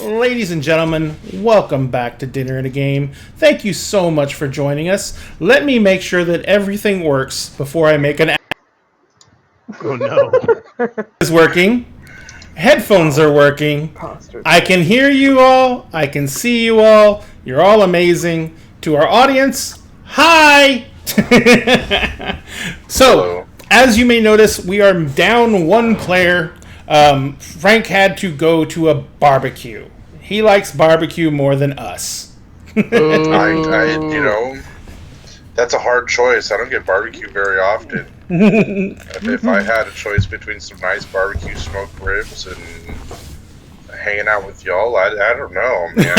Ladies and gentlemen, welcome back to Dinner and a Game. Thank you so much for joining us. Let me make sure that everything works before I make an... Oh no. Is working. Headphones are working. I can hear you all. I can see you all. You're all amazing. To our audience, hi! So, as you may notice, we are down one player. Frank had to go to a barbecue. He likes barbecue more than us. That's a hard choice. I don't get barbecue very often. If I had a choice between some nice barbecue smoked ribs and hanging out with y'all, I don't know, man.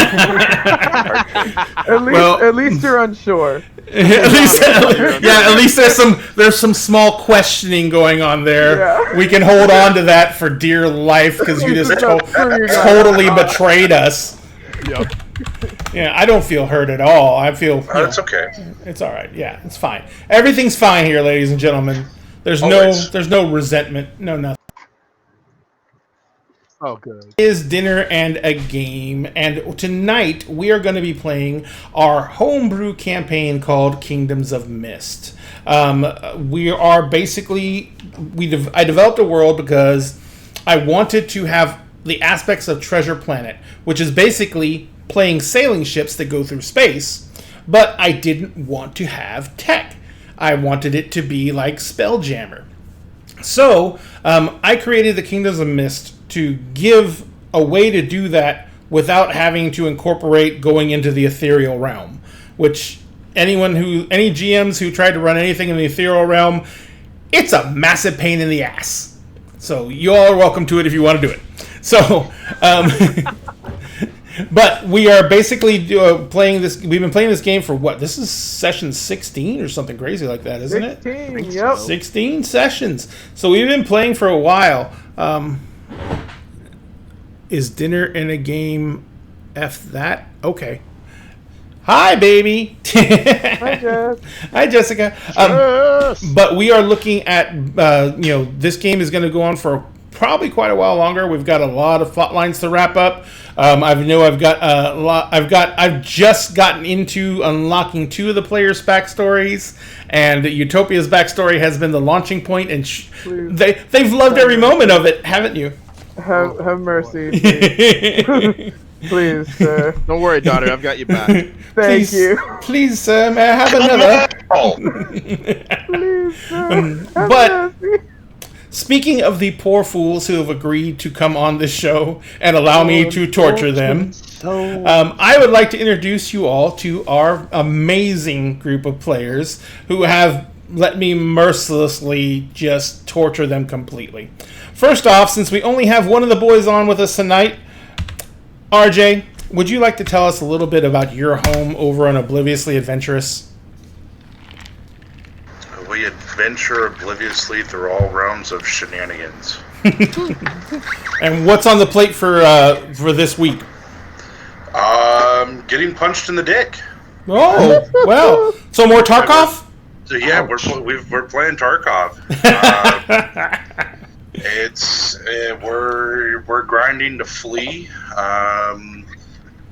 At least you're unsure. At least there's some small questioning going on there. Yeah. We can hold on to that for dear life because you just totally betrayed us. Yep. Yeah, I don't feel hurt at all. I feel it's okay. It's all right. Yeah, it's fine. Everything's fine here, ladies and gentlemen. There's no resentment, no nothing. Oh, good. Is Dinner and a Game, and tonight we are going to be playing our homebrew campaign called Kingdoms of Mist. We are basically I developed a world because I wanted to have the aspects of Treasure Planet, which is basically playing sailing ships that go through space, but I didn't want to have tech. I wanted it to be like Spelljammer. So I created the Kingdoms of Mist to give a way to do that without having to incorporate going into the ethereal realm, which any GMs who tried to run anything in the ethereal realm, it's a massive pain in the ass. So you all are welcome to it if you want to do it. So, but we are basically playing this. We've been playing this game for what? This is session 16 or something crazy like that, isn't 16, it? yep. 16 sessions. So we've been playing for a while. Is Dinner and a Game F that? Okay. Hi, baby. Hi, Jess. Hi, Jessica. But we are looking at, this game is going to go on for probably quite a while longer. We've got a lot of plot lines to wrap up. I've just gotten into unlocking 2 of the players' backstories, and Utopia's backstory has been the launching point, and they've loved every moment of it, haven't you? Have mercy, please. Please, sir. Don't worry, daughter. I've got you back. Thank you. Please, sir, may I have another? Please, sir. But speaking of the poor fools who have agreed to come on this show and allow me to torture them, I would like to introduce you all to our amazing group of players who have let me mercilessly just torture them completely. First off, since we only have one of the boys on with us tonight, RJ, would you like to tell us a little bit about your home over on Obliviously Adventurous? We adventure obliviously through all realms of shenanigans. And what's on the plate for this week? Getting punched in the dick. Oh, well. So more Tarkov? So yeah, we're playing Tarkov. We're grinding to flee.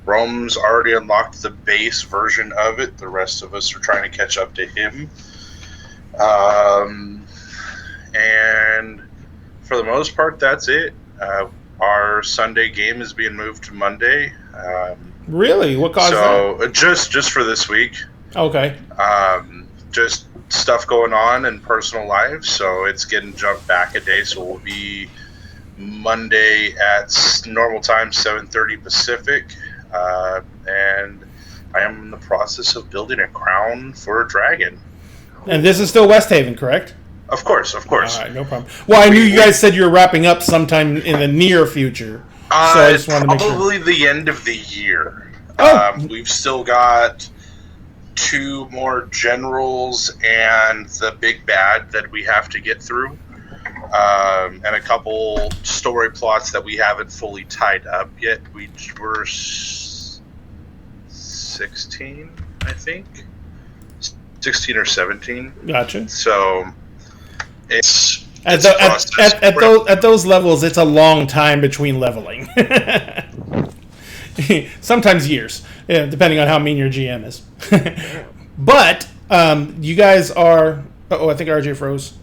Rome's already unlocked the base version of it. The rest of us are trying to catch up to him. And for the most part, that's it. Our Sunday game is being moved to Monday. Really? What caused that? Just for this week. Okay. Just stuff going on in personal life, so it's getting jumped back a day. So we'll be Monday at normal time, 7:30 Pacific, and I am in the process of building a crown for a dragon. And this is still West Haven, correct? Of course. All right, no problem. Well, I knew you guys said you were wrapping up sometime in the near future, so I just wanted to make sure. Probably the end of the year. We've still got 2 more generals and the big bad that we have to get through, and a couple story plots that we haven't fully tied up yet. We're 16, I think. 16 or 17. Gotcha. So it's at those levels, it's a long time between leveling. sometimes years, depending on how mean your GM is. But you guys are. Oh, I think RJ froze.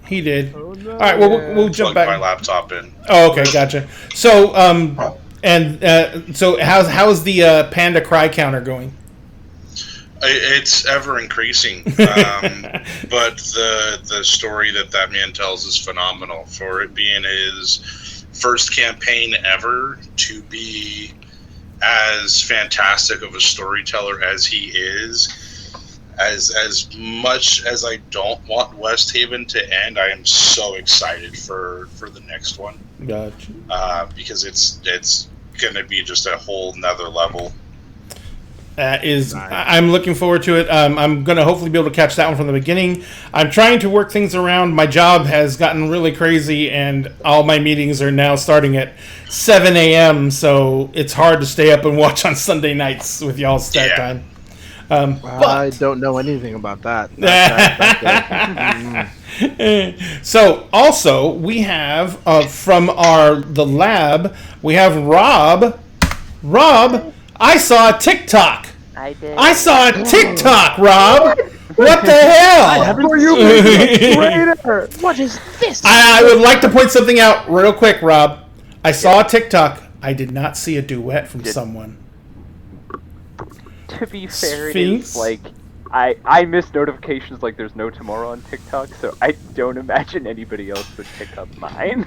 He did. Oh, no. All right, well, we'll jump Plug back. my laptop in. Oh, okay, gotcha. So, so how's the Panda Cry counter going? It's ever increasing, but the story that man tells is phenomenal. For it being his first campaign ever, to be as fantastic of a storyteller as he is, as much as I don't want West Haven to end, I am so excited for the next one. Gotcha. Because it's going to be just a whole nother level. I'm looking forward to it. I'm going to hopefully be able to catch that one from the beginning. I'm trying to work things around. My job has gotten really crazy, and all my meetings are now starting at 7 a.m., so it's hard to stay up and watch on Sunday nights with y'all's start time. I don't know anything about that. So, also, we have from the lab, we have Rob. Rob, I saw a TikTok. I did. I saw a TikTok, Rob. What the hell? Were you a traitor? What is this? I would like to point something out real quick, Rob. I saw a TikTok. I did not see a duet from someone. To be fair, Sphinx? it's like I miss notifications like there's no tomorrow on TikTok, so I don't imagine anybody else would pick up mine.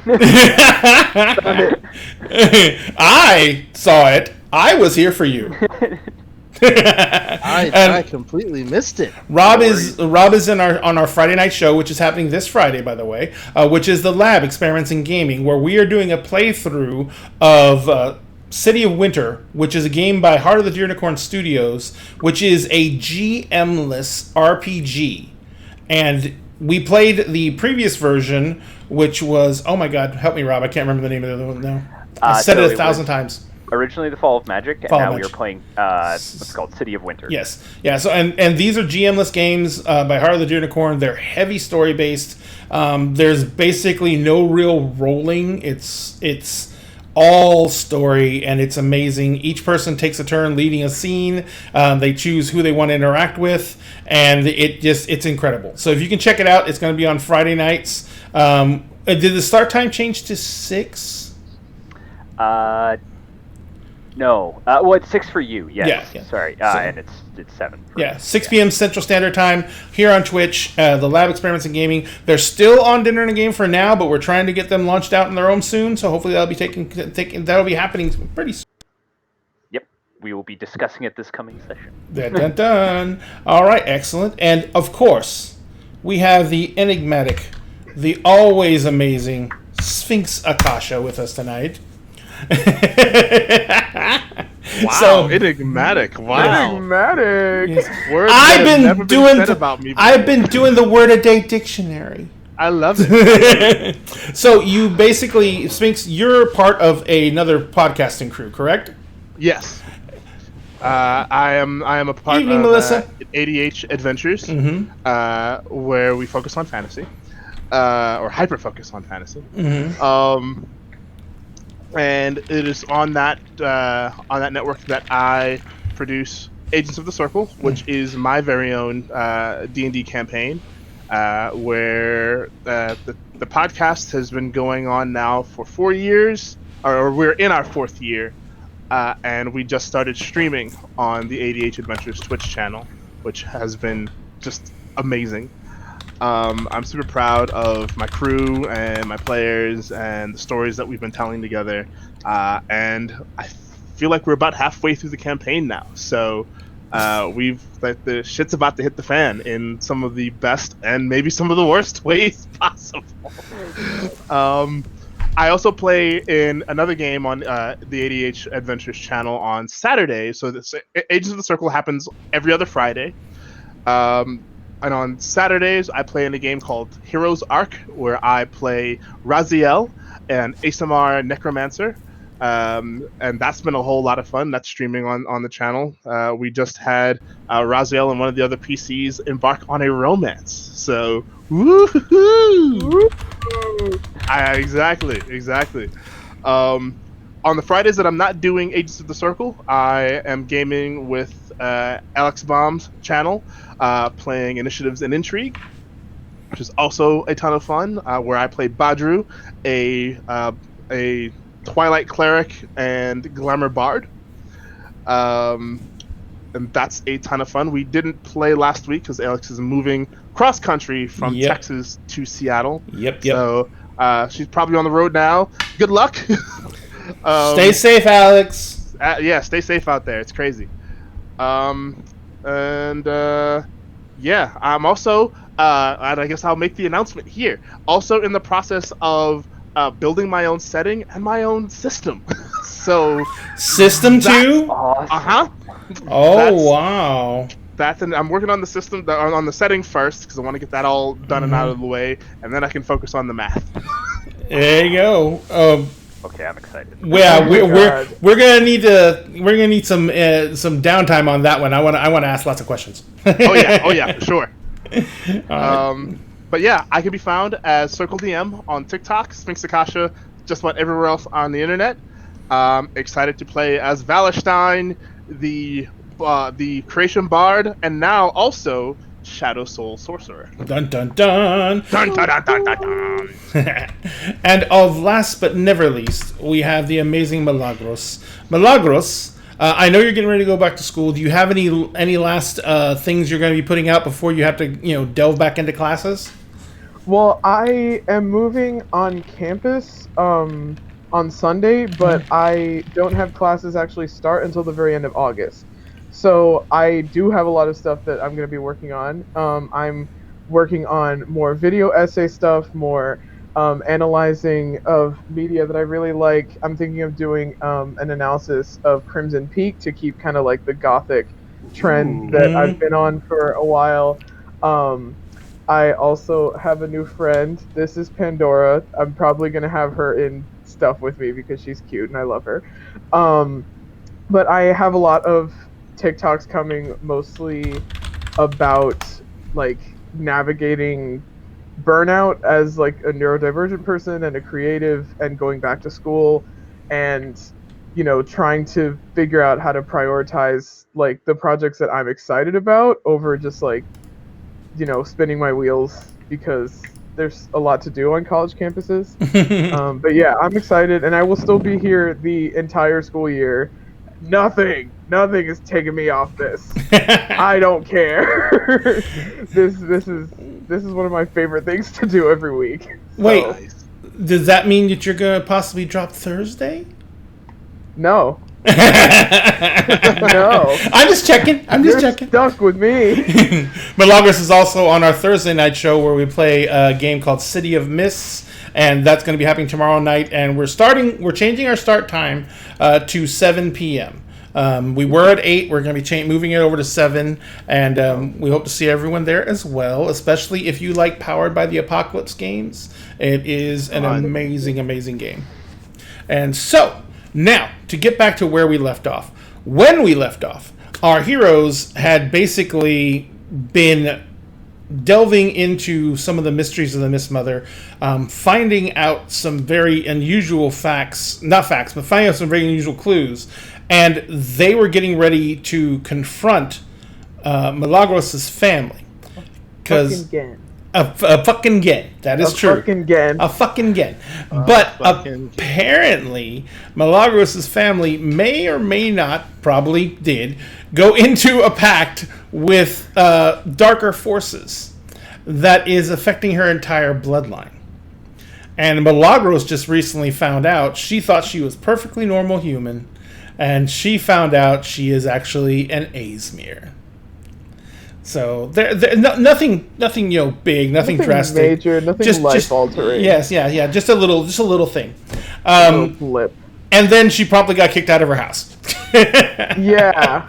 I saw it. I was here for you. I completely missed it. Rob is in on our Friday night show, which is happening this Friday, by the way, which is the Lab Experiments in Gaming, where we are doing a playthrough of City of Winter, which is a game by Heart of the Unicorn Studios, which is a GM-less RPG. And we played the previous version, which was, oh my god, help me, Rob, I can't remember the name of the other one now. I said it 1,000 times. Originally The Fall of Magic, and now we are playing what's called City of Winter. Yes. Yeah, so and these are GM-less games by Heart of the Unicorn. They're heavy story-based. There's basically no real rolling. It's all story, and it's amazing. Each person takes a turn leading a scene. They choose who they want to interact with, and it's incredible. So if you can check it out, it's going to be on Friday nights. Did the start time change to 6? No. Well, it's 6 for you. Yes. Yeah. Sorry. So, and it's 7. Yeah, 6 p.m. Central Standard Time here on Twitch. The Lab Experiments in Gaming. They're still on Dinner and a Game for now, but we're trying to get them launched out on their own soon. So hopefully that'll be happening pretty soon. Yep. We will be discussing it this coming session. Dun, dun, dun. All right, excellent. And of course, we have the enigmatic, the always amazing Sphinx Akasha with us tonight. Wow, enigmatic. Wow. Enigmatic. Yes. Words I've that have been never doing said about me before. I've been doing the word a day dictionary. I love it. So you basically, Sphinx, you're part of another podcasting crew, correct? Yes. I am a part Evening, of Melissa. ADH Adventures, Mm-hmm. where we focus on fantasy, or hyper focus on fantasy. Mm-hmm. And it is on that network that I produce Agents of the Circle, which is my very own D&D campaign, where the podcast has been going on now for 4 years, or we're in our 4th year, and we just started streaming on the ADH Adventures Twitch channel, which has been just amazing. I'm super proud of my crew and my players and the stories that we've been telling together, and I feel like we're about halfway through the campaign now. So the shit's about to hit the fan in some of the best and maybe some of the worst ways possible. I also play in another game on the ADH Adventures channel on Saturday. So Agents of the Circle happens every other Friday. And on Saturdays, I play in a game called Heroes Arc, where I play Raziel, an ASMR necromancer. And that's been a whole lot of fun. That's streaming on the channel. We just had Raziel and one of the other PCs embark on a romance. So, woohoo! Exactly. on the Fridays that I'm not doing Agents of the Circle, I am gaming with Alex Baum's channel, playing Initiatives and Intrigue, which is also a ton of fun, where I play Badru, a Twilight Cleric and Glamour Bard. And that's a ton of fun. We didn't play last week because Alex is moving cross country from Texas to Seattle. Yep. So she's probably on the road now. Good luck. Stay safe, Alex. Yeah, stay safe out there. It's crazy. I'm also, and I guess I'll make the announcement here, also in the process of building my own setting and my own system. So System 2? Awesome. Wow. I'm working on the system, on the setting first, because I want to get that all done and out of the way, and then I can focus on the math. There you go. Okay, I'm excited. Yeah, we're gonna need some downtime on that one. I want to ask lots of questions. Oh yeah, sure. But yeah, I can be found as Circle DM on TikTok, Sphinx Akasha, just about everywhere else on the internet. Excited to play as Wallerstein, the Creation Bard, and now also Shadow Soul Sorcerer. Dun dun dun. Dun dun dun dun dun dun. And of last but never least, we have the amazing Milagros. Milagros, I know you're getting ready to go back to school. Do you have any last things you're going to be putting out before you have to delve back into classes? Well, I am moving on campus on Sunday, but I don't have classes actually start until the very end of August. So I do have a lot of stuff that I'm going to be working on. I'm working on more video essay stuff, more analyzing of media that I really like. I'm thinking of doing an analysis of Crimson Peak to keep kind of like the gothic trend that I've been on for a while. I also have a new friend. This is Pandora. I'm probably going to have her in stuff with me because she's cute and I love her. But I have a lot of TikToks coming mostly about like navigating burnout as like a neurodivergent person and a creative and going back to school and trying to figure out how to prioritize like the projects that I'm excited about over just like spinning my wheels because there's a lot to do on college campuses. But yeah, I'm excited and I will still be here the entire school year. Nothing is taking me off this. I don't care. This is one of my favorite things to do every week. Wait, does that mean that you're gonna possibly drop Thursday? No. No. I'm just checking. You're stuck with me. Milagros is also on our Thursday night show where we play a game called City of Mists, and that's going to be happening tomorrow night. And we're changing our start time to 7 p.m. We were at 8. We're going to be moving it over to 7, and we hope to see everyone there as well, especially if you like Powered by the Apocalypse games. It is an amazing, amazing game. And so, now, to get back to where we left off. When we left off, our heroes had basically been delving into some of the mysteries of the Mist Mother, finding out some very unusual finding out some very unusual clues. And they were getting ready to confront Milagros' family. A fucking Gen. That is true. A fucking Gen. But apparently, Milagros' family may or may not, probably did, go into a pact with darker forces that is affecting her entire bloodline. And Milagros just recently found out, she thought she was perfectly normal human, and she found out she is actually an Aesmere. So nothing big, nothing drastic, major, nothing life altering. Yes, yeah, just a little thing. A little blip. And then she promptly got kicked out of her house. Yeah.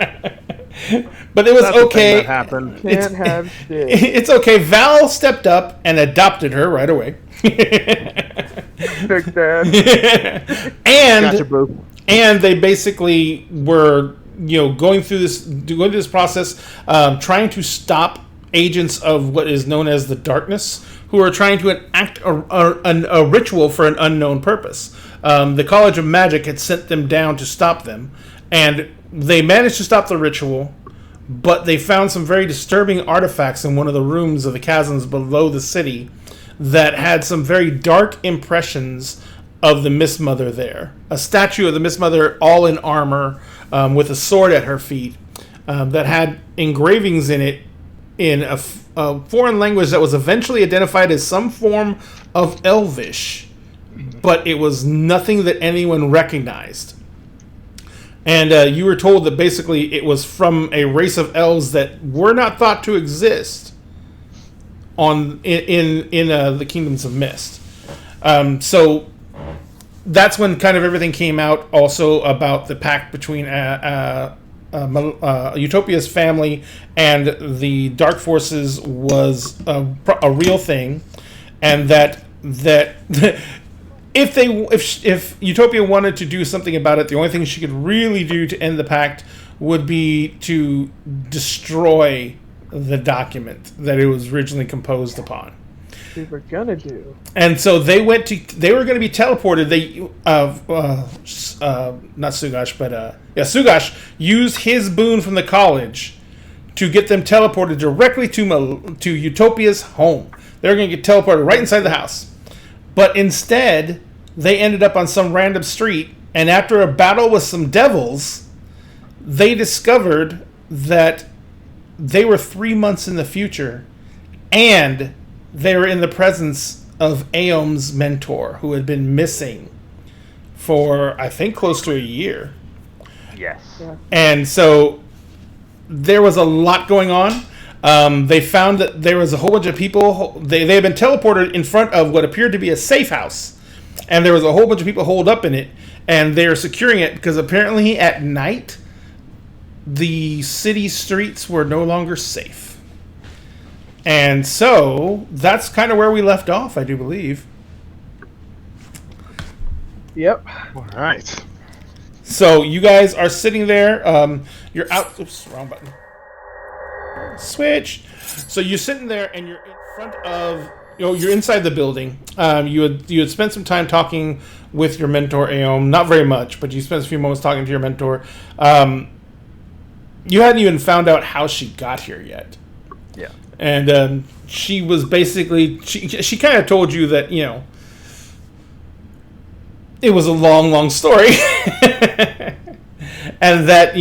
But it was That's okay. That happened. Can't have shit. It's okay. Val stepped up and adopted her right away. Big Dad. Gotcha, boo. And they basically were, going through this process, trying to stop agents of what is known as the Darkness, who are trying to enact a ritual for an unknown purpose. the College of Magic had sent them down to stop them, and they managed to stop the ritual, but they found some very disturbing artifacts in one of the rooms of the chasms below the city that had some very dark impressions of the Mist Mother there. A statue of the Mist Mother, all in armor, with a sword at her feet, that had engravings in it in a foreign language that was eventually identified as some form of Elvish, but it was nothing that anyone recognized. And you were told that basically it was from a race of elves that were not thought to exist in the Kingdoms of Mist. So that's when kind of everything came out also about the pact between Utopia's family and the Dark Forces was a real thing, and that if Utopia wanted to do something about it, the only thing she could really do to end the pact would be to destroy the document that it was originally composed upon. We were gonna do. And so they were going to be teleported. Not Sugash, but Sugash used his boon from the college to get them teleported directly to Utopia's home. They were going to get teleported right inside the house. But instead, they ended up on some random street, and after a battle with some devils, they discovered that they were 3 months in the future, and they were in the presence of Aeom's mentor, who had been missing for, I think, close to a year. Yes. Yeah. And so there was a lot going on. They found that there was a whole bunch of people. They had been teleported in front of what appeared to be a safe house. And there was a whole bunch of people holed up in it. And they were securing it because apparently at night, the city streets were no longer safe. And so that's kind of where we left off, I do believe. Yep. All right. So you guys are sitting there. You're out. Oops, wrong button. Switch. So you're sitting there, and you're in front of. You're inside the building. You had spent some time talking with your mentor, Aeom. Not very much, but you spent a few moments talking to your mentor. You hadn't even found out how she got here yet. Yeah. And she was basically she kind of told you that it was a long story, and that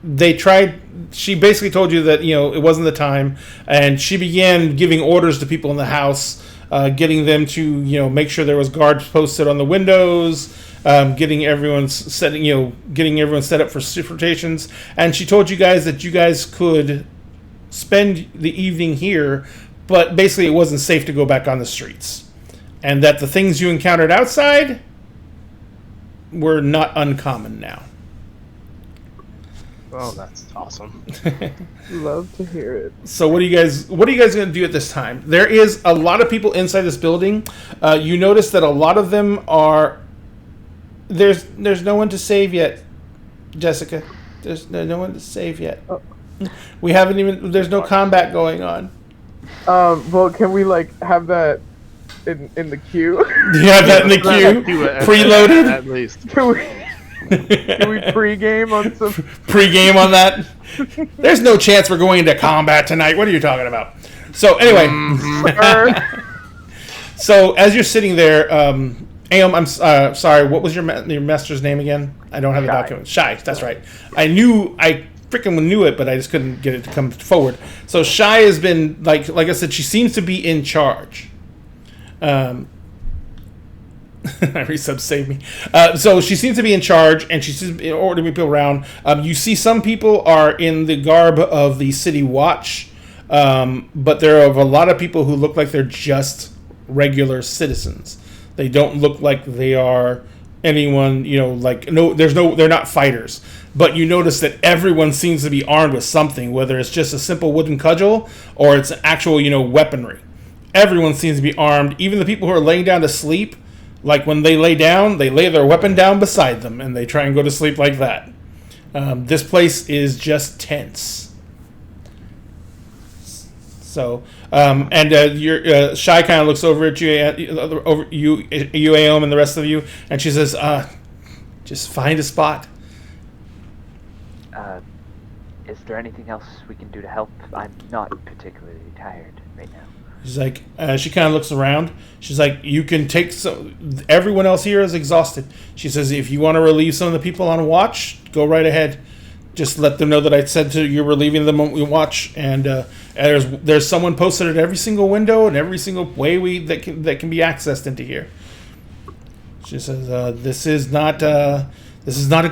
they tried. She basically told you that it wasn't the time, and she began giving orders to people in the house, getting them to make sure there was guards posted on the windows, getting everyone set up for rotations, and she told you guys that you guys could spend the evening here, but basically it wasn't safe to go back on the streets, and that the things you encountered outside were not uncommon now. Oh, that's awesome. Love to hear it. So what are you guys going to do at this time? There is a lot of people inside this building. You notice that a lot of them are. There's no one to save yet, Jessica. There's no one to save yet. Oh. We haven't even. There's no combat going on. Well, can we have that in the queue? Do you have that in the queue? Preloaded? At least. Can we pre-game on some? Pre-game on that? There's no chance we're going into combat tonight. What are you talking about? So anyway, so as you're sitting there, Aeom, I'm sorry. What was your master's name again? I don't have the document. Shy. That's right. I freaking knew it, but I just couldn't get it to come forward. So Shy has been like I said, she seems to be in charge. Resub saved me. So she seems to be in charge, and she seems to order people around. You see some people are in the garb of the city watch, but there are a lot of people who look like they're just regular citizens. They don't look like they are anyone, they're not fighters. But you notice that everyone seems to be armed with something, whether it's just a simple wooden cudgel or it's actual, weaponry. Everyone seems to be armed. Even the people who are laying down to sleep, like when they lay down, they lay their weapon down beside them and they try and go to sleep like that. This place is just tense. So, and your Shy kind of looks over at you, Aom, and the rest of you, and she says, "Just find a spot." Is there anything else we can do to help? I'm not particularly tired right now. She's like, she kind of looks around. She's like, you can take some. Everyone else here is exhausted. She says, if you want to relieve some of the people on watch, go right ahead. Just let them know that I said you're relieving them on watch. And there's someone posted at every single window and every single way that can be accessed into here. She says, this is not a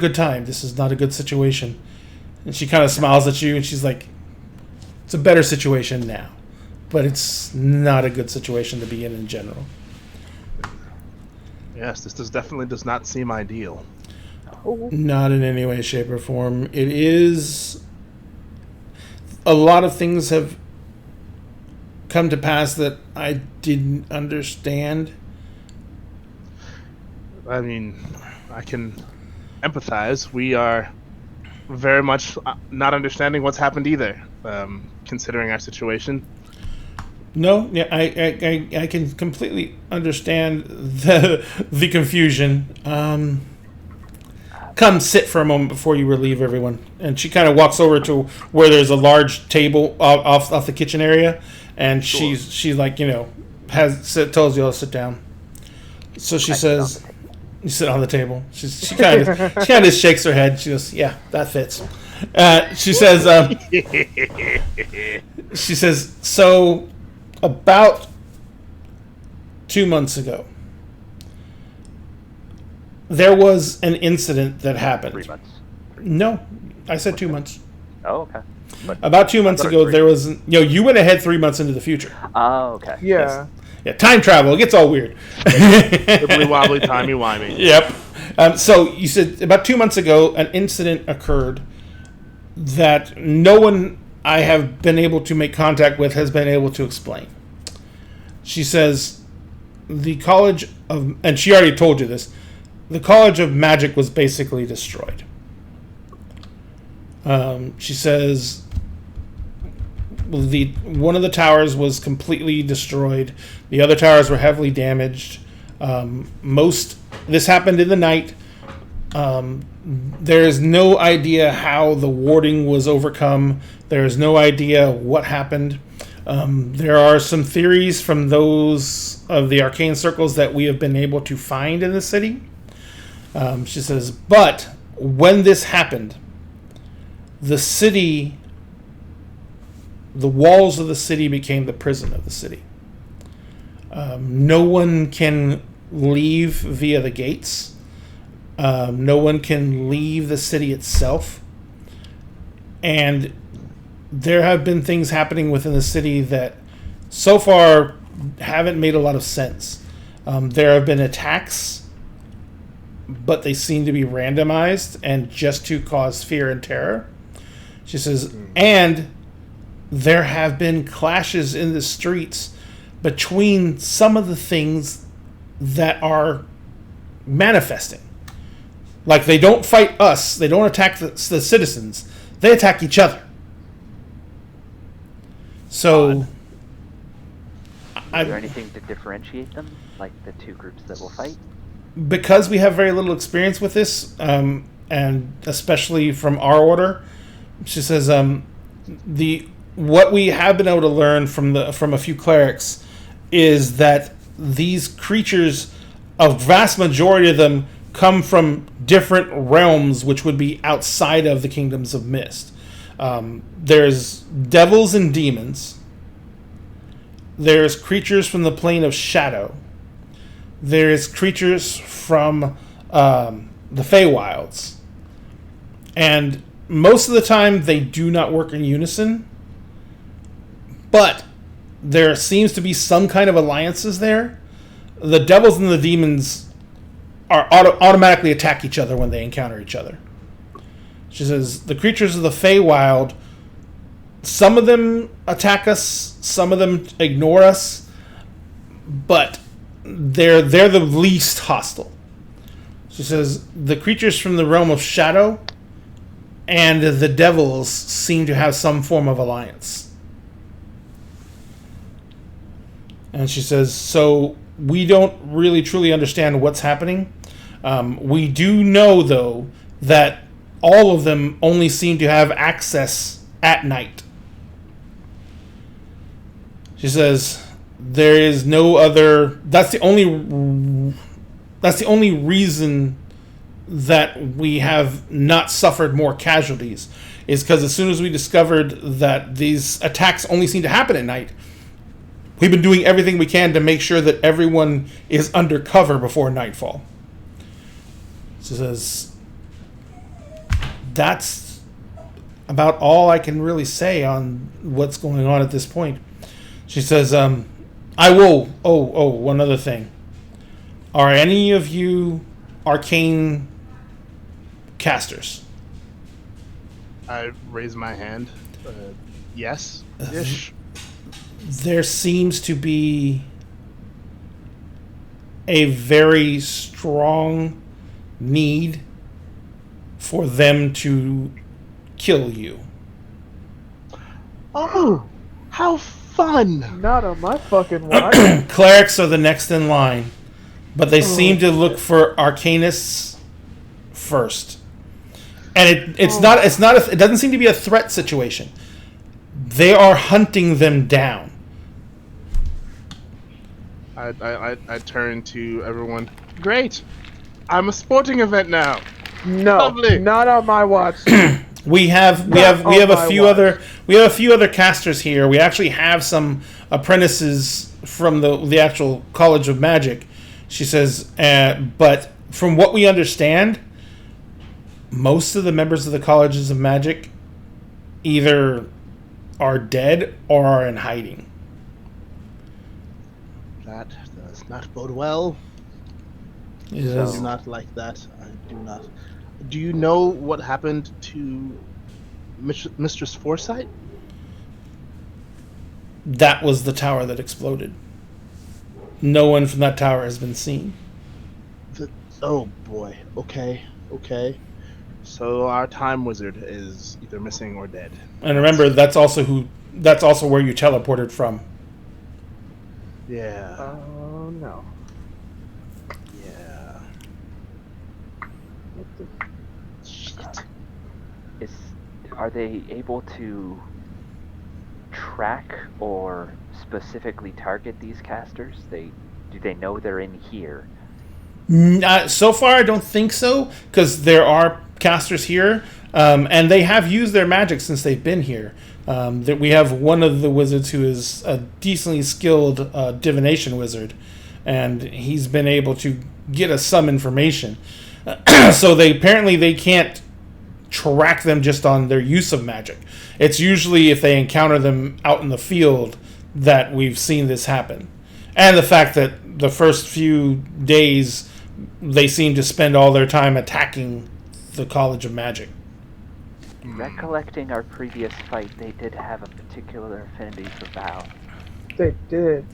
good time. This is not a good situation. And she kind of smiles at you, and she's like, it's a better situation now. But it's not a good situation to be in general. Yes, this definitely does not seem ideal. Not in any way, shape, or form. It is... A lot of things have come to pass that I didn't understand. I mean, I can empathize. We are very much not understanding what's happened either, considering our situation. No, yeah, I can completely understand the confusion. Come sit for a moment before you relieve everyone. And she kind of walks over to where there's a large table off the kitchen area, and Sure. she's like, tells you all to sit down. So she says, "You sit on the table." She kind of shakes her head. She goes, "Yeah, that fits." She says, "So." About 2 months ago, there was an incident that happened. 3 months. No, I said 2 months. Oh, okay. But, About 2 months thought ago, 3. there was... you went ahead 3 months into the future. oh, okay. Yeah. Yeah, time travel. It gets all weird. Wibbly wobbly, timey wimey. Yep. So you said about 2 months ago, an incident occurred that no one I have been able to make contact with has been able to explain. She says the College of... And she already told you this. The College of Magic was basically destroyed. She says one of the towers was completely destroyed. The other towers were heavily damaged. This happened in the night. There is no idea how the warding was overcome. There is no idea what happened. There are some theories from those of the arcane circles that we have been able to find in the city. She says, but when this happened, the walls of the city became the prison of the city. No one can leave via the gates. No one can leave the city itself. And there have been things happening within the city that so far haven't made a lot of sense. There have been attacks, but they seem to be randomized and just to cause fear and terror. She says, and there have been clashes in the streets between some of the things that are manifesting. Like, they don't fight us, they don't attack the citizens, they attack each other. So, Is there anything to differentiate them, like the two groups that will fight? because we have very little experience with this, and especially from our order, she says, what we have been able to learn from a few clerics is that these creatures, a vast majority of them, come from different realms, which would be outside of the Kingdoms of Mist. There's devils and demons. There's creatures from the plane of shadow. There's creatures from the Feywilds. And most of the time, they do not work in unison. But there seems to be some kind of alliances there. The devils and the demons are automatically attack each other when they encounter each other. She says, the creatures of the Feywild, some of them attack us, some of them ignore us, but they're the least hostile. She says, the creatures from the realm of shadow and the devils seem to have some form of alliance. And she says, so we don't really truly understand what's happening. We do know, though, that all of them only seem to have access at night. She says, there is no other... That's the only reason that we have not suffered more casualties, is because as soon as we discovered that these attacks only seem to happen at night, we've been doing everything we can to make sure that everyone is under cover before nightfall. She says, that's about all I can really say on what's going on at this point. She says, I will... Oh, one other thing. Are any of you arcane casters? I raise my hand. Yes. Ish. There seems to be a very strong need for them to kill you. Oh, how fun! Not on my fucking watch. Clerics are the next in line, but they seem to look for arcanists first. And it doesn't seem to be a threat situation. They are hunting them down. I turn to everyone. Great! I'm a sporting event now. No, Lovely. not on my watch. We have a few other casters here. We actually have some apprentices from the actual College of Magic. She says, but from what we understand, most of the members of the Colleges of Magic either are dead or are in hiding. That does not bode well. I do not like that. I do not. Do you know what happened to Mistress Foresight? That was the tower that exploded. No one from that tower has been seen. Oh boy. Okay. So our time wizard is either missing or dead. And remember, that's also where you teleported from. Yeah. Oh no. Yeah. What the... Shit. Are they able to track or specifically target these casters? Do they know they're in here? So far, I don't think so, because there are casters here, and they have used their magic since they've been here. That we have one of the wizards who is a decently skilled divination wizard, and he's been able to get us some information. So they can't track them just on their use of magic. It's usually if they encounter them out in the field that we've seen this happen. And the fact that the first few days they seem to spend all their time attacking the College of Magic. Recollecting our previous fight, they did have a particular affinity for Val. They did.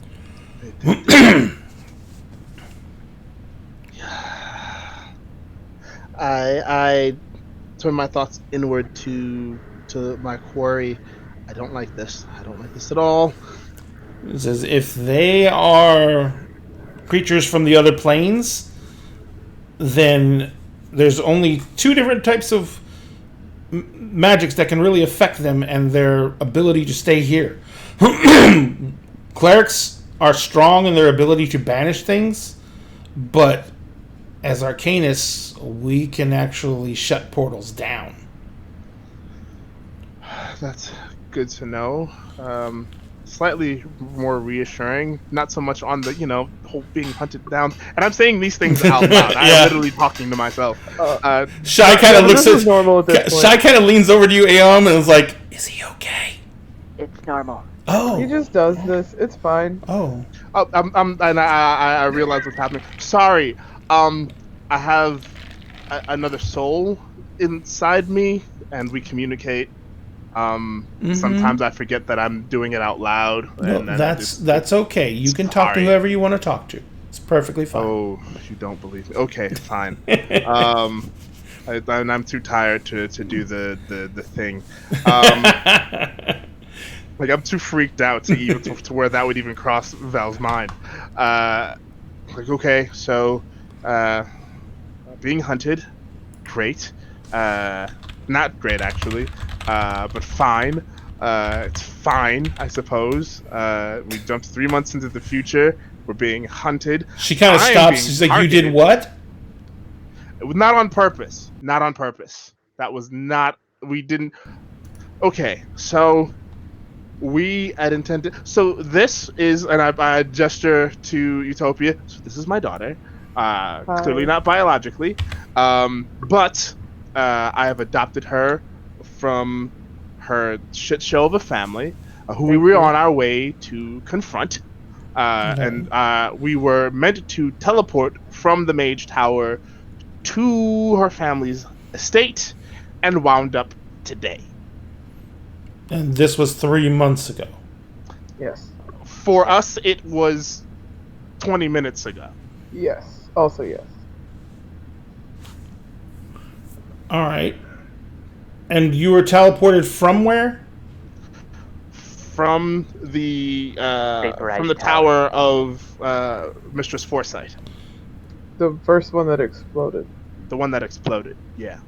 I turn my thoughts inward to my quarry. I don't like this. I don't like this at all. It says if they are creatures from the other planes, then there's only two different types of magics that can really affect them and their ability to stay here. Clerics are strong in their ability to banish things, but as arcanists, we can actually shut portals down. That's good to know. Slightly more reassuring. Not so much on the, whole being hunted down. And I'm saying these things out loud. Yeah. I'm literally talking to myself. Shy kind of looks this is normal at this point. Shy kind of leans over to you, Aeom, and is like, "Is he okay?" It's normal. Oh, He just does this. It's fine. oh. And I realize what's happening. Sorry. I have another soul inside me, and we communicate. Sometimes I forget that I'm doing it out loud. No, And then that's okay. You can talk to Sorry. whoever you want to talk to. It's perfectly fine. Oh, you don't believe me? Okay, fine. I'm too tired to do the thing. Like, I'm too freaked out to even to where that would even cross Val's mind. Like, okay, so being hunted, great. Not great actually, but fine. It's fine, I suppose. We jumped 3 months into the future. We're being hunted. She kind of I'm stops. being She's like, "You targeted." did what?" It was not on purpose. Not on purpose. That was not. We didn't. Okay, so we had intended. So this is, and I gesture to Utopia. So this is my daughter. Clearly not biologically, but I have adopted her from her shit show of a family who we were on our way to confront. And we were meant to teleport from the Mage Tower to her family's estate and wound up today. And this was 3 months ago. Yes. For us, it was 20 minutes ago. Yes. Also yes. All right. And you were teleported from where? From the Vaporized tower of Mistress Foresight, The first one that exploded. the one that exploded. Yeah.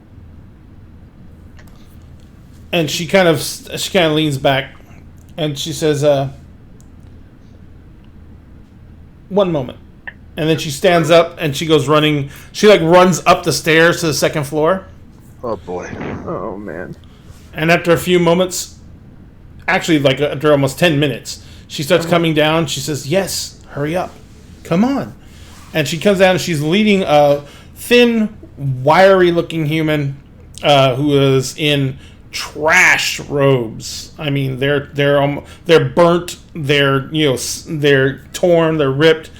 And she kind of leans back, and she says, "One moment." And then she stands up and she goes running. She like runs up the stairs to the second floor. Oh boy. Oh man. And after a few moments, actually like after almost 10 minutes, she starts coming down. She says, "Yes, hurry up. Come on." And she comes down and she's leading a thin, wiry-looking human who is in trash robes. I mean, they're burnt. They're torn. They're ripped.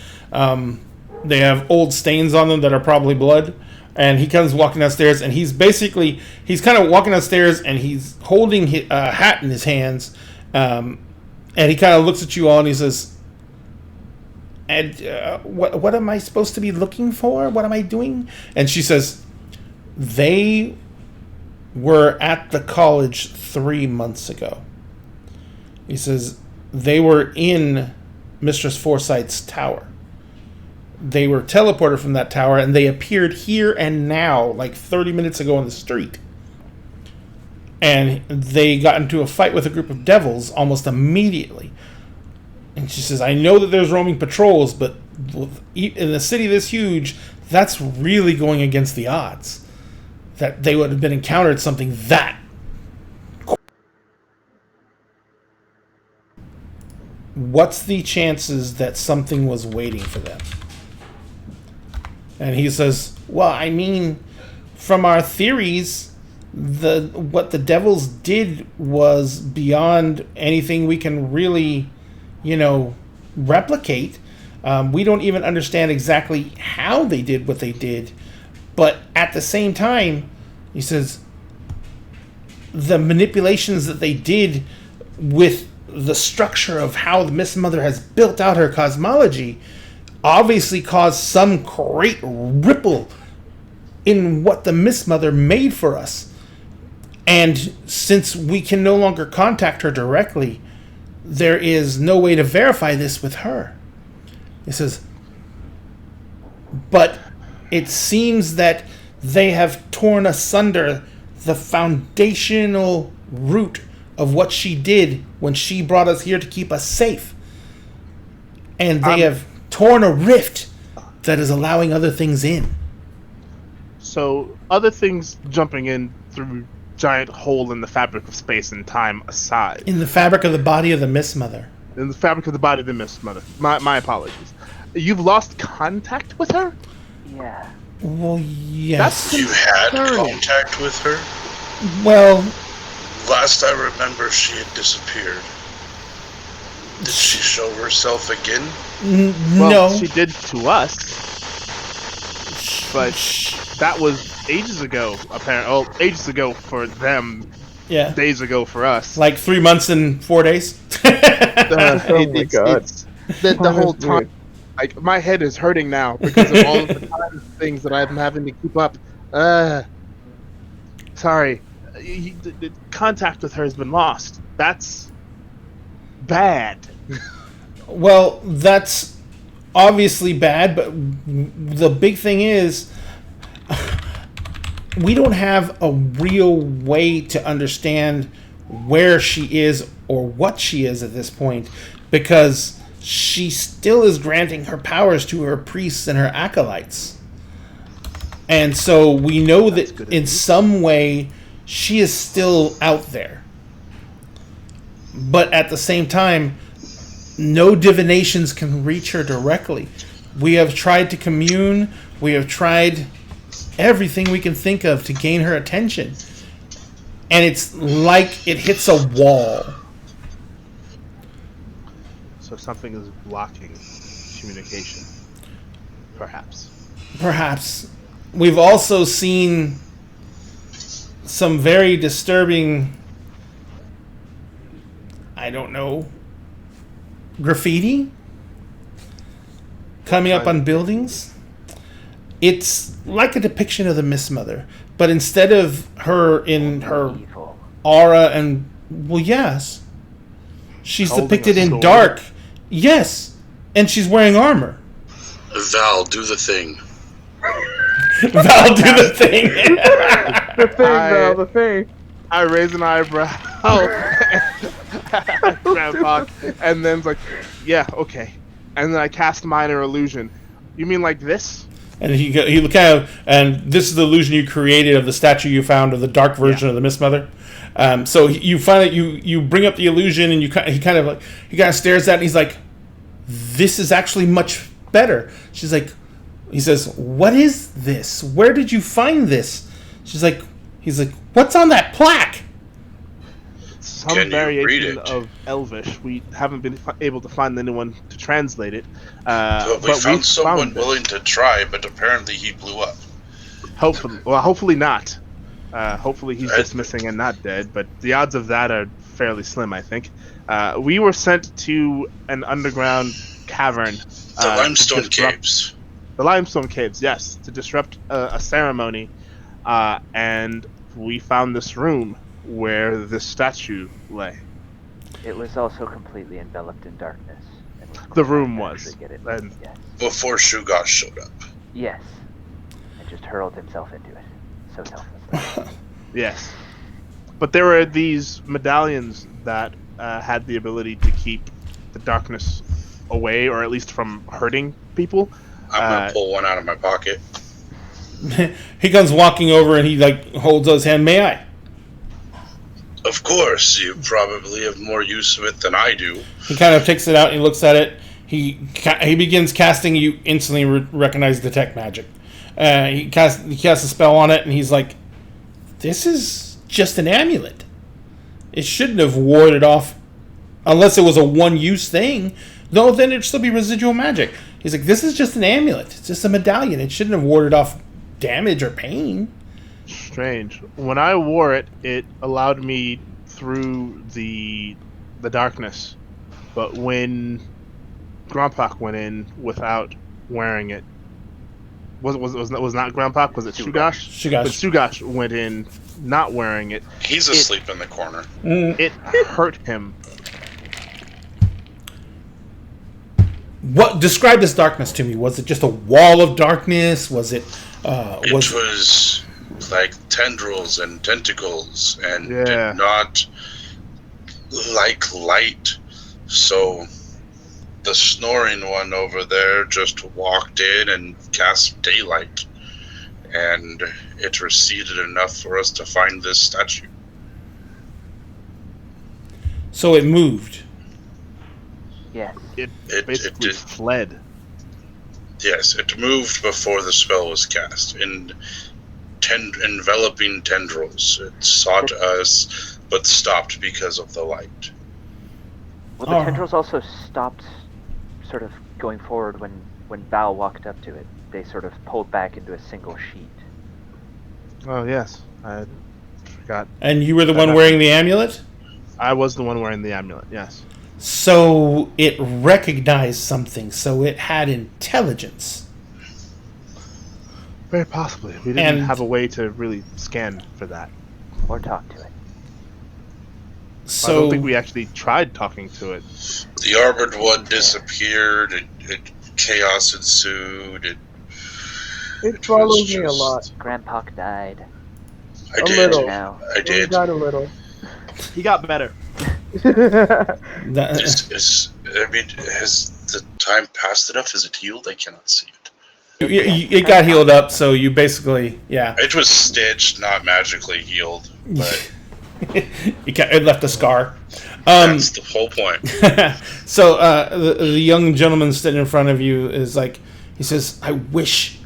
They have old stains on them that are probably blood. And he comes walking downstairs, and he's kind of walking downstairs, and he's holding a hat in his hands, and he kind of looks at you all, and he says, "And what am I supposed to be looking for? What am I doing?" And she says, "They were at the college 3 months ago." He says, "They were in Mistress Foresight's tower. They were teleported from that tower, and they appeared here and now, like 30 minutes ago on the street. And they got into a fight with a group of devils almost immediately." And she says, "I know that there's roaming patrols, but in a city this huge, that's really going against the odds. That they would have been encountered something that." What's the chances that something was waiting for them? And he says, "Well, I mean, from our theories, what the devils did was beyond anything we can really, replicate. We don't even understand exactly how they did what they did. But at the same time," he says, "the manipulations that they did with the structure of how the Mist Mother has built out her cosmology obviously caused some great ripple in what the Mist Mother made for us. And since we can no longer contact her directly, there is no way to verify this with her." He says, "But it seems that they have torn asunder the foundational root of what she did when she brought us here to keep us safe. And they have torn a rift that is allowing other things in." So other things jumping in through giant hole in the fabric of space and time aside. In the fabric of the body of the Mist Mother. In the fabric of the body of the Mist Mother. My apologies. You've lost contact with her? Yeah. Well, yes. You had Concerning. contact with her? Well, Last I remember, she had disappeared. Did she show herself again? Well, no. she did to us, but that was ages ago, apparently. Oh, ages ago for them, Yeah. days ago for us. Like 3 months and 4 days. Oh my God. It's the whole Honestly. time. Like, my head is hurting now because of all of the time things that I'm having to keep up. Sorry. The contact with her has been lost. That's bad. Well, that's obviously bad, but the big thing is we don't have a real way to understand where she is or what she is at this point, because she still is granting her powers to her priests and her acolytes. And so we know that in some way she is still out there. But at the same time, no divinations can reach her directly. We have tried to commune. We have tried everything we can think of to gain her attention. And it's like it hits a wall. So something is blocking communication. Perhaps. Perhaps. We've also seen some very disturbing, I don't know, graffiti coming up on buildings. It's like a depiction of the Mist Mother, but instead of her in her Evil. aura and, well, yes, she's Holding depicted a in sword. dark. Yes, and she's wearing armor. Val, do the thing. Val, do the thing. The thing, Val, the thing. I raise an eyebrow at Grandpa, and then it's like, yeah, okay. And then I cast minor illusion. You mean like this? And he kind of, and this is the illusion you created of the statue you found of the dark version of the Mist Mother. So you finally you bring up the illusion, and he kind of stares at it, and he's like, "This is actually much better." She's like, he says, "What is this? Where did you find this?" He's like, "What's on that plaque?" Some Can you read variation it? of Elvish. We haven't been able to find anyone to translate it. But we but found someone found it. willing to try, but apparently he blew up. Hopefully not. Hopefully he's Right. just missing and not dead, but the odds of that are fairly slim, I think. We were sent to an underground cavern. The limestone to disrupt- caves. The limestone caves, yes, to disrupt a ceremony. And we found this room where the statue lay. It was also completely enveloped in darkness. And The quite room hard was. to get it. And- Yes. Before Shugosh showed up. Yes. And just hurled himself into it. So selflessly. Yes. But there were these medallions that had the ability to keep the darkness away, or at least from hurting people. I'm gonna pull one out of my pocket. He comes walking over, and he holds out his hand. "May I?" Of course, you probably have more use of it than I do. He kind of takes it out and he looks at it. He begins casting. You instantly recognize detect magic. He casts a spell on it, and he's like, "This is just an amulet. It shouldn't have warded off, unless it was a one-use thing. No, then it'd still be residual magic." He's like, "This is just an amulet. It's just a medallion. It shouldn't have warded off damage or pain." Strange. When I wore it, it allowed me through the darkness. But when Grandpa went in without wearing it, was not Grandpa? Was it Shugosh? Shugosh. But Shugosh went in not wearing it. He's asleep in the corner. It hurt him. What? Describe this darkness to me. Was it just a wall of darkness? Was it? It was like tendrils and tentacles and Yeah. did not like light. So the snoring one over there just walked in and cast daylight. And it receded enough for us to find this statue. So it moved. Yes. It It basically did. fled. Yes, it moved before the spell was cast. In enveloping tendrils. It sought us, but stopped because of the light. Well, the Oh. tendrils also stopped sort of going forward when Val walked up to it. They sort of pulled back into a single sheet. Oh yes, I forgot. And you were the one wearing the amulet? I was the one wearing the amulet. Yes. So it recognized something, so it had intelligence. Very possibly. We didn't And- have a way to really scan for that. Or talk to it. So I don't think we actually tried talking to it. The armored one disappeared. Chaos ensued. It follows me a lot. Grandpa died. I A did. little. Now. I It did. died a little. He got better. that, Has the time passed enough? Is it healed? I cannot see it. it got healed up, so you basically, yeah. It was stitched, not magically healed. But It left a scar. that's the whole point. So the young gentleman sitting in front of you is like, he says, I wish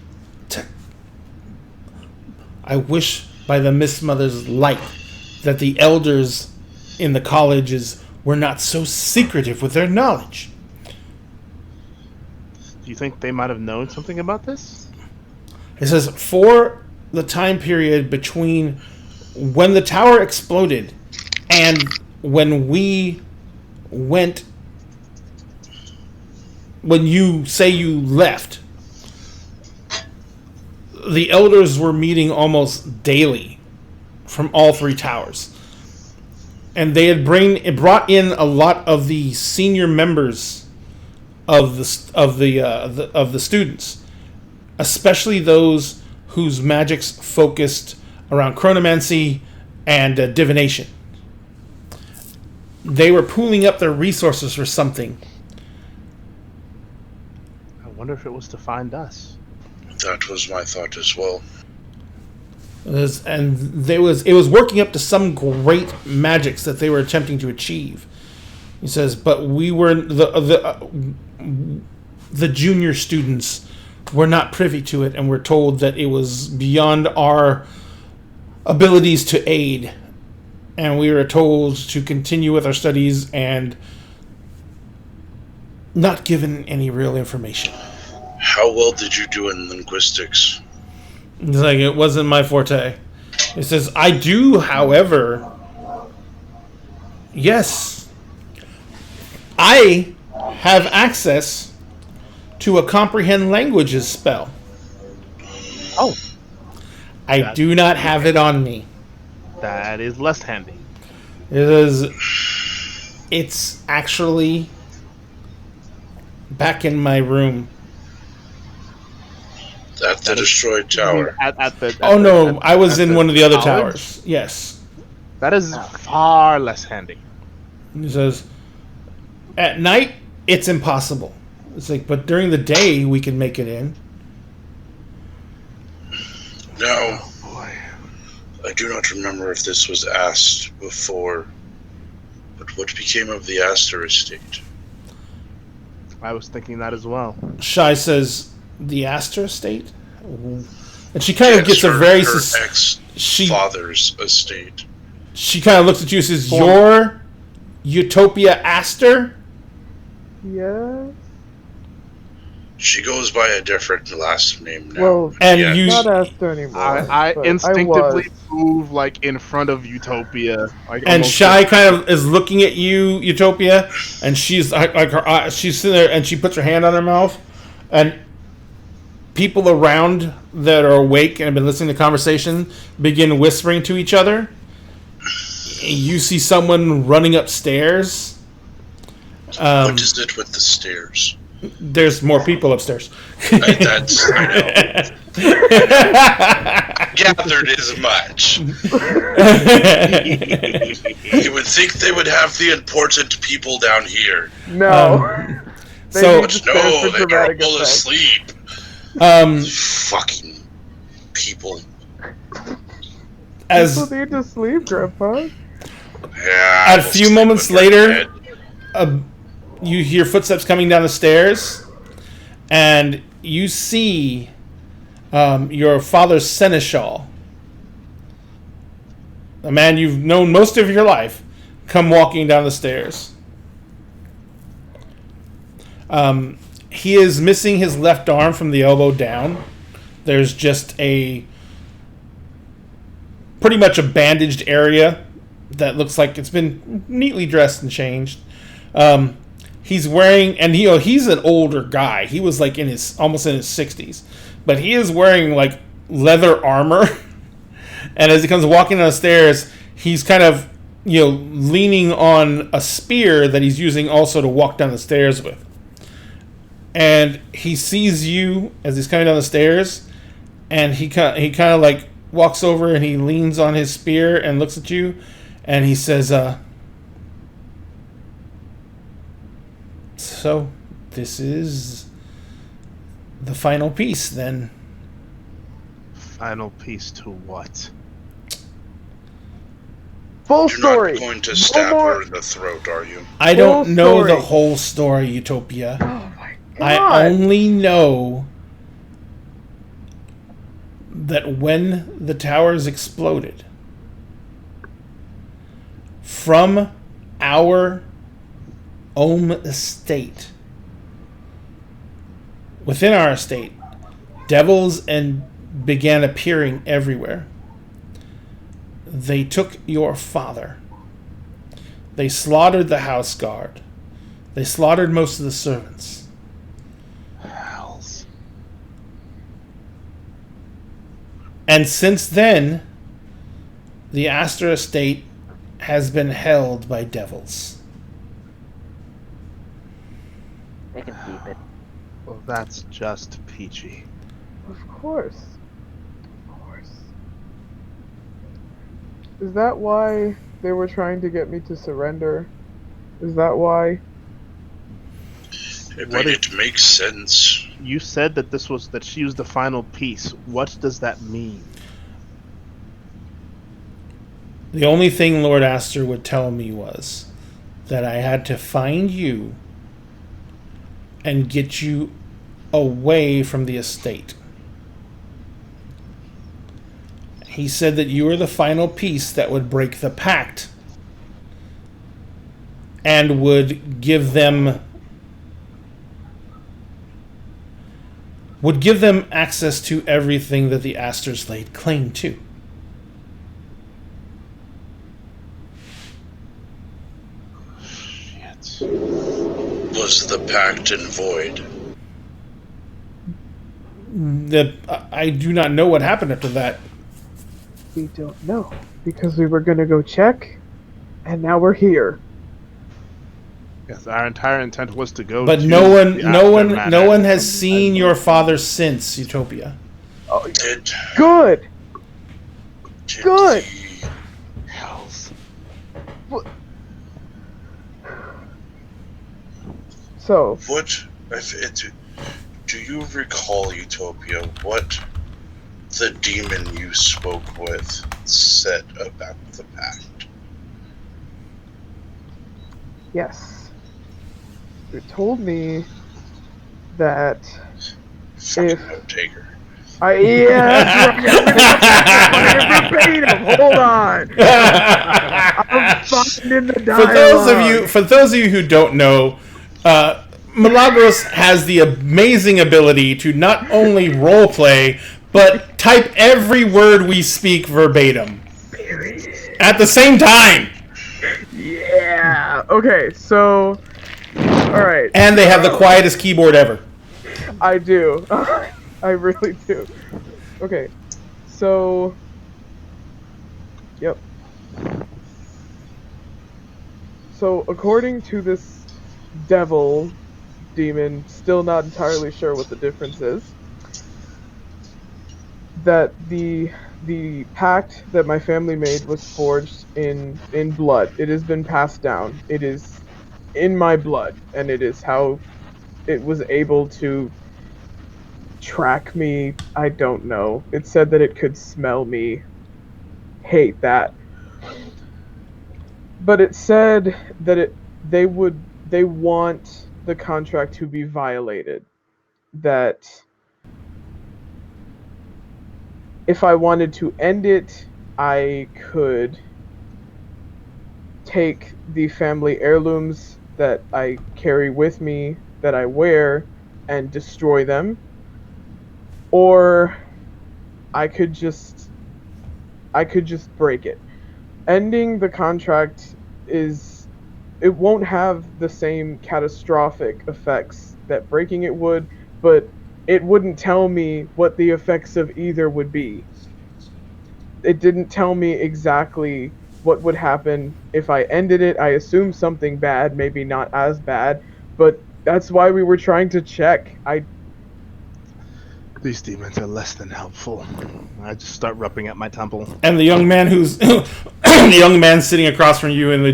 by the Mist Mother's light that the elders in the colleges were not so secretive with their knowledge. Do you think they might have known something about this? It says, for the time period between when the tower exploded and when we went, when you say you left, the elders were meeting almost daily from all three towers. And they had brought in a lot of the senior members of the students, especially those whose magics focused around chronomancy and divination. They were pooling up their resources for something. I wonder if it was to find us. That was my thought as well. It was working up to some great magics that they were attempting to achieve. He says, but we were the junior students were not privy to it, and were told that it was beyond our abilities to aid, and we were told to continue with our studies and not given any real information. How well did you do in linguistics? It's like, it wasn't my forte. It says, I do, however, yes, I have access to a comprehend languages spell. Oh, I do not have it on me. that is less handy. It's actually back in my room. At the destroyed tower. I was in one of the other college? towers. Yes. That is far less handy. He says, at night, it's impossible. It's like, but during the day, we can make it in. Now, Boy. I do not remember if this was asked before, but what became of the Astor estate? I was thinking that as well. Shai says, the Astor estate? And she kind of gets a very... her she ex-father's estate. She kind of looks at you and says, your Utopia Astor? Yes. She goes by a different last name now. Well, And Yeah. you... not Astor anymore. I but instinctively was. move like in front of Utopia. Like, And almost Shai kind of is looking at you, Utopia, and she's like her eye, she's sitting there and she puts her hand on her mouth, and people around that are awake and have been listening to the conversation begin whispering to each other. You see someone running upstairs. What is it with the stairs? There's more people upstairs. I know. Gathered as much. You would think they would have the important people down here. No. They so- need But to no, stand for they are dramatic all effect. asleep. Um, Fucking people. as People need to sleep, Grandpa. Yeah. A few moments later, you hear footsteps coming down the stairs, and you see your father's seneschal, a man you've known most of your life, come walking down the stairs. He is missing his left arm from the elbow down. There's just pretty much a bandaged area that looks like it's been neatly dressed and changed. He's wearing, and he's an older guy. He was like almost in his 60s, but he is wearing like leather armor. And as he comes walking down the stairs, he's kind of, leaning on a spear that he's using also to walk down the stairs with. And he sees you as he's coming down the stairs, and he kind of like walks over and he leans on his spear and looks at you, and he says, "So, this is the final piece, then." Final piece to what? Full You're story. not going to No stab more- her in the throat, are you? I Full don't know story. the whole story, Utopia. Oh my god. I only know that when the towers exploded, from our Ohm estate, within our estate, devils and began appearing everywhere. They took your father. They slaughtered the house guard. They slaughtered most of the servants. Hells. And since then, the Astor estate has been held by devils. They can keep it. Well, that's just peachy. Of course. Of course. Is that why they were trying to get me to surrender? Is that why? It makes sense. You said that she was the final piece. What does that mean? The only thing Lord Astor would tell me was that I had to find you and get you away from the estate. He said that you were the final piece that would break the pact and would give them access to everything that the Astors laid claim to. Shit. Was the pact in void? I do not know what happened after that. We don't know. Because we were gonna go check, and now we're here. Yes, our entire intent was to go. But to no one, the no one, aftermath. no one has seen your father since Utopia. Oh, Did, good! did Good. the- Hells. So, What? Do you recall, Utopia, what the demon you spoke with said about the pact? yes. It told me that Fucking If- note taker. verbatim. Hold on. I'm finding the For dialogue. those of you who don't know, Milagros has the amazing ability to not only roleplay, but type every word we speak verbatim at the same time. Yeah. Okay. So, all right. And they have the quietest keyboard ever. I do. I really do. Okay. So. Yep. So, according to this devil, demon, still not entirely sure what the difference is, that the pact that my family made was forged in blood. It has been passed down. It is in my blood, and it is how it was able to track me. I don't know. It said that it could smell me. Hate that. But it said that they want the contract to be violated. That if I wanted to end it, I could take the family heirlooms that I carry with me, that I wear, and destroy them. Or I could just break it. Ending the contract it won't have the same catastrophic effects that breaking it would, but it wouldn't tell me what the effects of either would be. It didn't tell me exactly what would happen if I ended it. I assumed something bad, maybe not as bad, but that's why we were trying to check. These demons are less than helpful. I just start rubbing at my temple. And the young man who's the young man sitting across from you in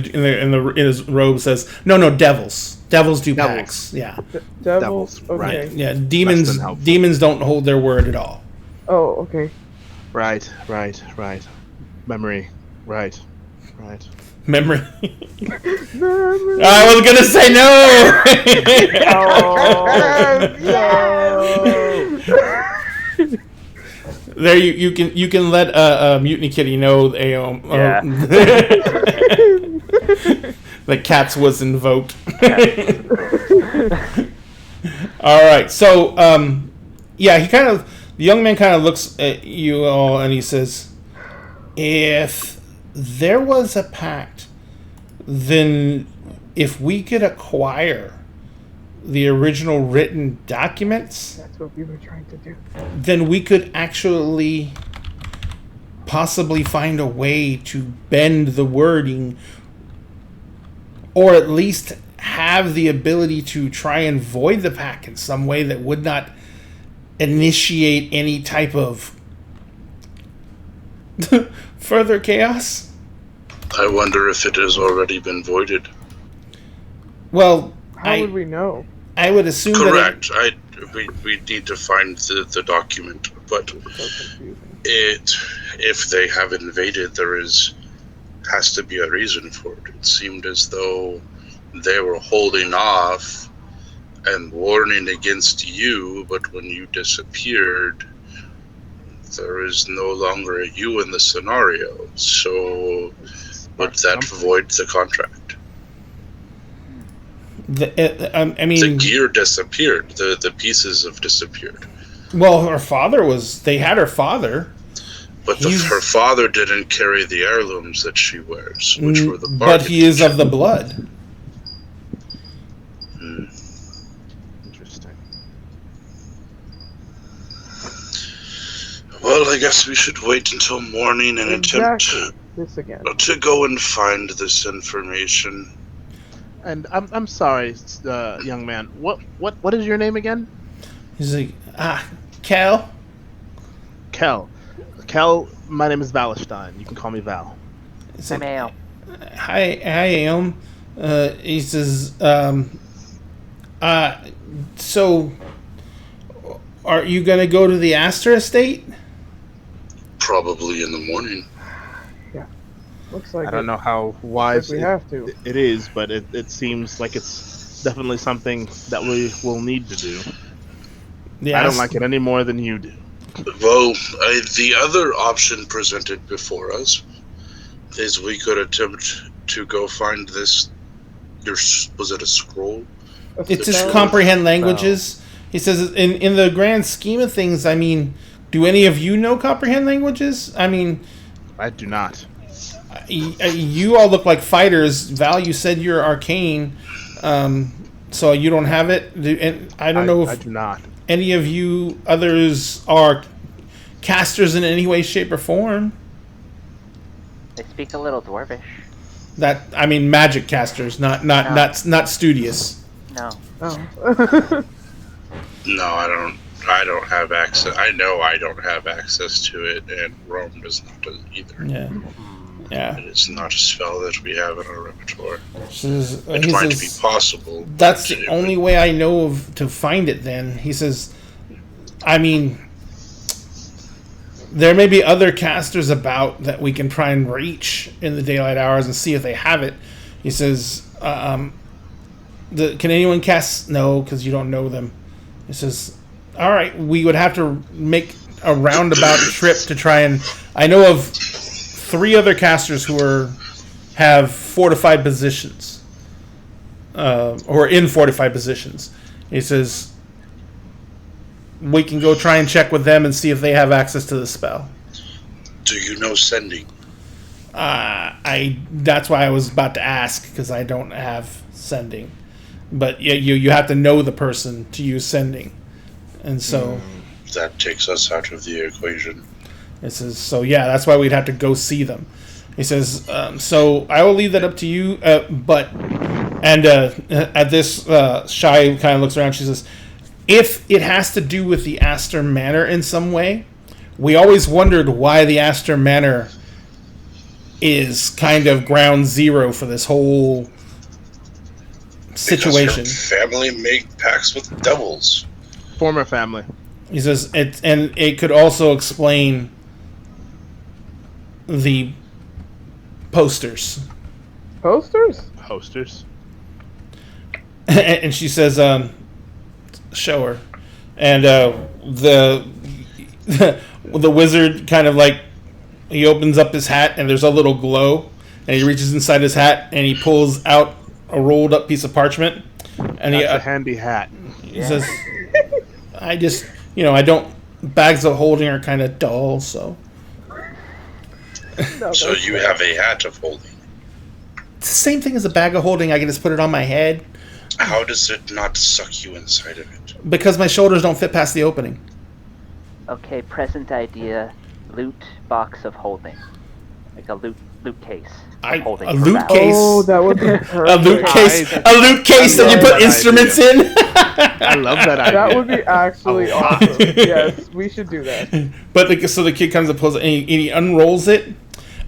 his robe says, "No, devils. Devils do Devils. pacts. Yeah, Devils. Devils, Okay. right. yeah. Less Demons than helpful. demons don't hold their word at all." Oh, okay. Right. Memory. Right. Memory. I was gonna say no. Oh, There, you can let Mutiny Kitty know Yeah. the cats was invoked. All right, so yeah, the young man kind of looks at you all and he says, "If there was a pact, then if we could acquire the original written documents, That's what we were trying to do. then we could actually possibly find a way to bend the wording, or at least have the ability to try and void the pact in some way that would not initiate any type of further chaos." I wonder if it has already been voided. Well, How would we know? I would assume Correct. We need to find the document, but So confusing. if they have invaded, has to be a reason for it. It seemed as though they were holding off and warning against you, but when you disappeared, there is no longer a you in the scenario. So would that void the contract? I mean, The gear disappeared. The pieces have disappeared. well, they had her father. But her father didn't carry the heirlooms that she wears, which were the But he is of the blood. Interesting. Well, I guess we should wait until morning and Exactly. This again. attempt to go and find this information. And I'm sorry, young man. What is your name again? He's like, Cal? Kel. Kel, my name is Valestein. You can call me Val. It's I'm like, Al. Hi, Am. He says, so, are you going to go to the Astor estate? Probably in the morning. Looks like I don't know how Like wise we have to. it is, but it seems like it's definitely something that we will need to do. I don't like it any more than you do. Well, the other option presented before us is we could attempt to go find this. Was it a scroll? It's just comprehend languages. He says, in the grand scheme of things, I mean, do any of you know comprehend languages? I mean, I do not. you all look like fighters. Val, you said you're arcane, so you don't have it. And I don't know if I do not. any of you others are casters in any way, shape, or form. They speak a little dwarvish. I mean, magic casters, not studious. No. Oh. No, I don't have access. I know I don't have access to it, and Rome does not either. Yeah. It is not a spell that we have in our repertoire. Says, It he might says, be possible. that's but the it only way I know of to find it. Then he says, I mean, there may be other casters about that we can try and reach in the daylight hours and see if they have it. He says, can anyone cast? No, because you don't know them. He says, all right, we would have to make a roundabout trip to try and. I know of 3 other casters who have fortified positions, or in fortified positions. He says we can go try and check with them and see if they have access to the spell. Do you know sending? That's why I was about to ask, because I don't have sending, but yeah, you have to know the person to use sending, and so That takes us out of the equation. it says so. Yeah, that's why we'd have to go see them. He says, so I will leave that up to you, but... And at this, Shy kind of looks around. She says, if it has to do with the Astor Manor in some way, we always wondered why the Astor Manor is kind of ground zero for this whole situation. Because her family make pacts with devils. Former family. He says, and it could also explain the posters. Posters? Posters. And she says, show her. And the wizard kind of like, he opens up his hat and there's a little glow. And he reaches inside his hat and he pulls out a rolled up piece of parchment. And That's a handy hat. he says, I just, I don't, bags of holding are kind of dull, so. No, So you have a hat of holding. It's the same thing as a bag of holding. I can just put it on my head How does it not suck you inside of it? because my shoulders don't fit past the opening. Okay, present idea, loot box of holding. Like a loot case. Of holding A for loot battle. case. Oh, that would be perfect. A loot case. I- A loot case I that you love put that instruments in. I love that idea. That would be actually A lot. awesome. Yes, we should do that. But so the kid comes and pulls it, and he unrolls it,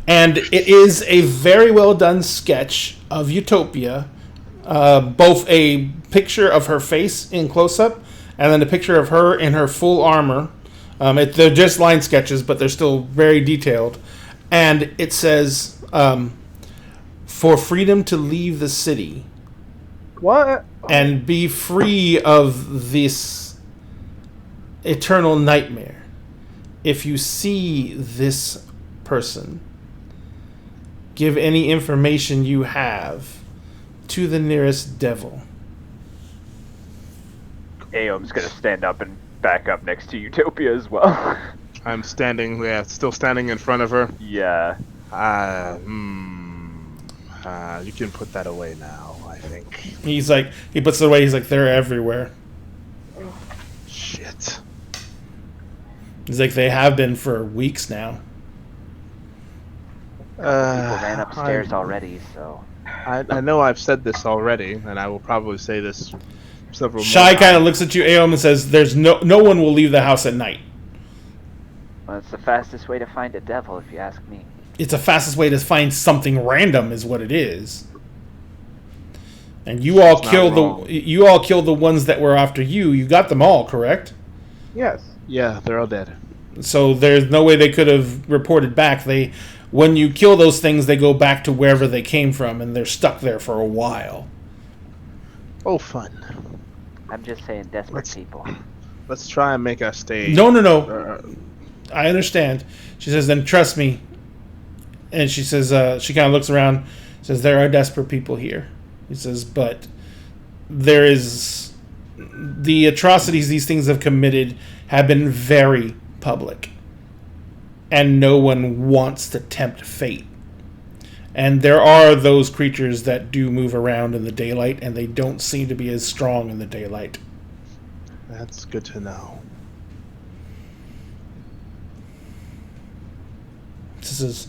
and it is a very well done sketch of Utopia. Both a picture of her face in close up, and then a picture of her in her full armor. They're just line sketches, but they're still very detailed. And it says, "For freedom to leave the city What? and be free of this eternal nightmare. If you see this person, give any information you have to the nearest devil." Aeom's gonna stand up and back up next to Utopia as well. I'm standing, still standing in front of her. Yeah. You can put that away now, I think. He's like, he puts it away. He's like, they're everywhere. Shit. He's like, they have been for weeks now. People ran upstairs already, so. I know I've said this already, and I will probably say this several Shy more kind of times. looks at you, Aeom, and says, "There's no one will leave the house at night. Well, it's the fastest way to find a devil, if you ask me. It's the fastest way to find something random, is what it is." And you all It's not killed wrong. you all killed the ones that were after you. You got them all, correct? Yes. Yeah, they're all dead. So there's no way they could have reported back. When you kill those things, they go back to wherever they came from, and they're stuck there for a while. Oh, fun. I'm just saying, desperate Let's- people. Let's try and make us stay. No. Uh, I understand. She says, "Then trust me." And she says, she kind of looks around, says, "There are desperate people here." He says, "But there is the atrocities these things have committed have been very public, and no one wants to tempt fate. And there are those creatures that do move around in the daylight, and they don't seem to be as strong in the daylight." That's good to know. This is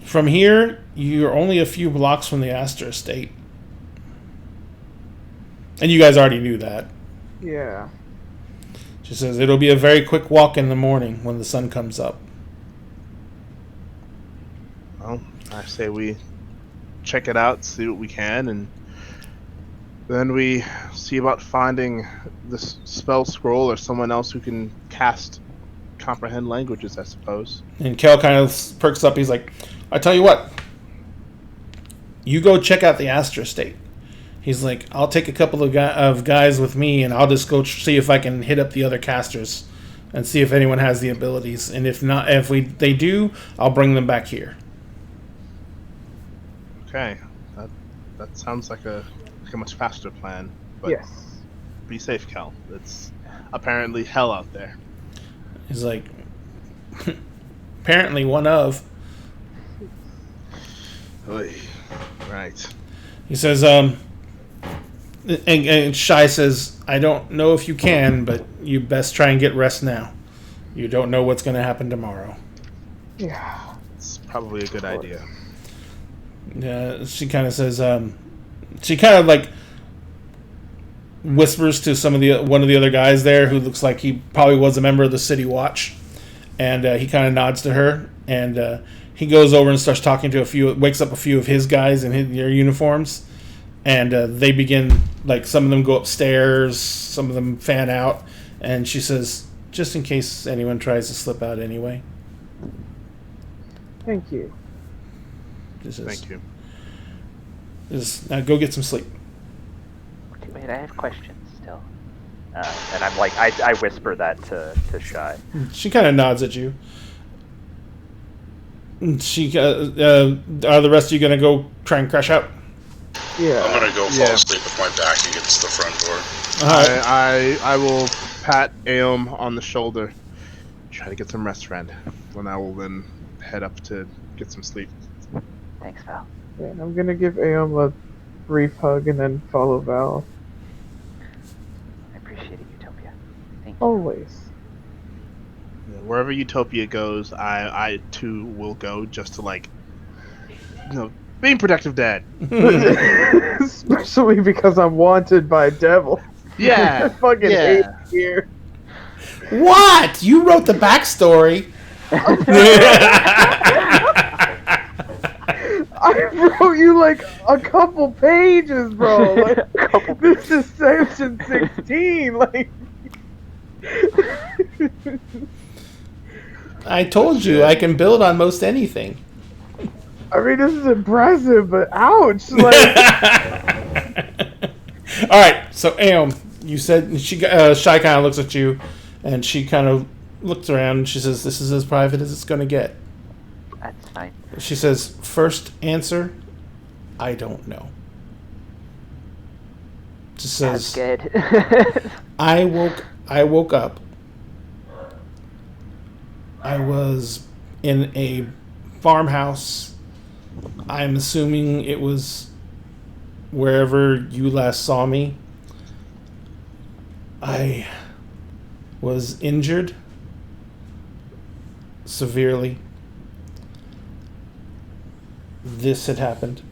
from here. You're only a few blocks from the Astor Estate, and you guys already knew that. Yeah. She says it'll be a very quick walk in the morning when the sun comes up. Well, I say we check it out, see what we can, and then we see about finding this spell scroll or someone else who can comprehend languages, I suppose. And Kel kind of perks up. He's like, "I tell you what, you go check out the Astor Estate." He's like, "I'll take a couple of guys with me, and I'll just go see if I can hit up the other casters and see if anyone has the abilities. And if not, they do, I'll bring them back here." Okay, that sounds like a much faster plan. But Yes. be safe, Cal. It's apparently hell out there. He's like, "Apparently one of." Oy. Right. He says, and Shy says, "I don't know if you can, but you best try and get rest now. You don't know what's going to happen tomorrow." Yeah. It's probably a good idea. She kind of says, she kind of like whispers to one of the other guys there who looks like he probably was a member of the City Watch, and he kind of nods to her, and he goes over and starts talking to wakes up a few of his guys in their uniforms, and they begin, like, some of them go upstairs, some of them fan out, and she says, just in case anyone tries to slip out anyway. Thank you. Thank you. Now go get some sleep. Wait, I have questions still. And I'm like, I whisper that to Shy. She kind of nods at you. She, are the rest of you gonna go try and crash out? Yeah. I'm gonna go fall asleep with my back against the front door. I will pat Aeom on the shoulder. Try to get some rest, friend. And I will then head up to get some sleep. Thanks, Val. Yeah, I'm gonna give Aeom a brief hug and then follow Val. I appreciate it, Utopia. Thank you. Always. Wherever Utopia goes, I too will go, just to, like, being protective dad. Especially because I'm wanted by devil. Yeah. I fucking hate it here. What? You wrote the backstory. I wrote you like a couple pages, bro. Like, this is section 16. Like, I told you I can build on most anything. I mean, this is impressive, but ouch. Like, all right, so Aeom, you said Shy kind of looks at you, and she kind of looks around and she says, "This is as private as it's going to get." That's fine. She says, "First answer, I don't know." She says, That's good. I woke up. I was in a farmhouse. I'm assuming it was wherever you last saw me. I was injured severely. This had happened.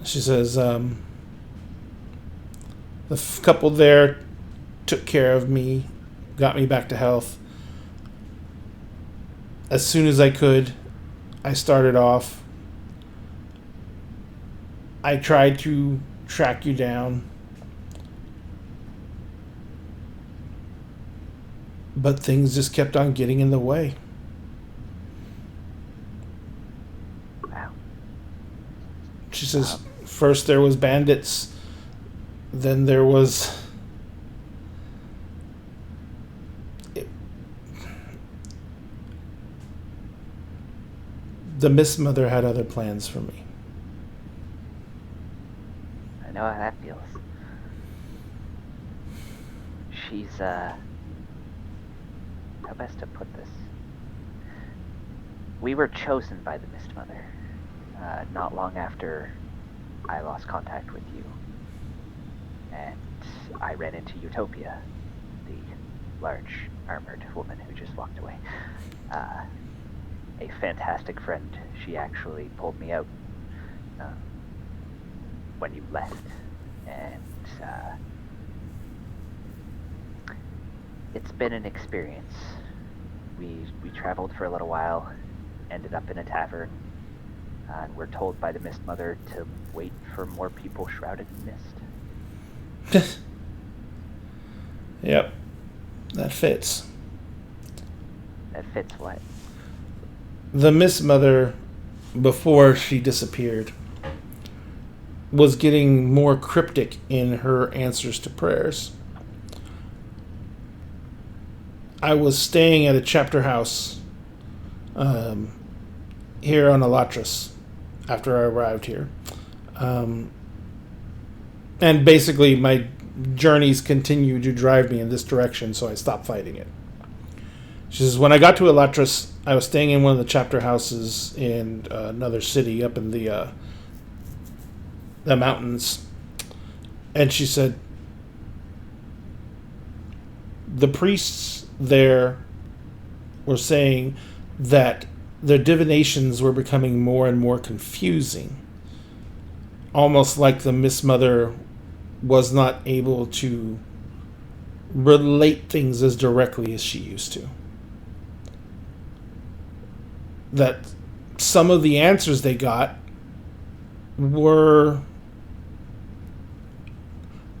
She says, the couple there took care of me, got me back to health. As soon as I could, I started off. I tried to track you down, but things just kept on getting in the way. Wow. She says, first there was bandits, then there was... The Mist Mother had other plans for me. I know how that feels. She's, how best to put this? We were chosen by the Mist Mother, not long after I lost contact with you. And I ran into Utopia, the large armored woman who just walked away. A fantastic friend. She actually pulled me out when you left, and it's been an experience. We traveled for a little while, ended up in a tavern, and we're told by the Mist Mother to wait for more people shrouded in mist. Yep, that fits. That fits what? The Mist Mother, before she disappeared, was getting more cryptic in her answers to prayers. I was staying at a chapter house here on Elatris after I arrived here. And basically my journeys continued to drive me in this direction, so I stopped fighting it. She says, when I got to Elatris, I was staying in one of the chapter houses in another city up in the mountains. And she said, the priests there were saying that their divinations were becoming more and more confusing. Almost like the Mist Mother was not able to relate things as directly as she used to. That some of the answers they got were...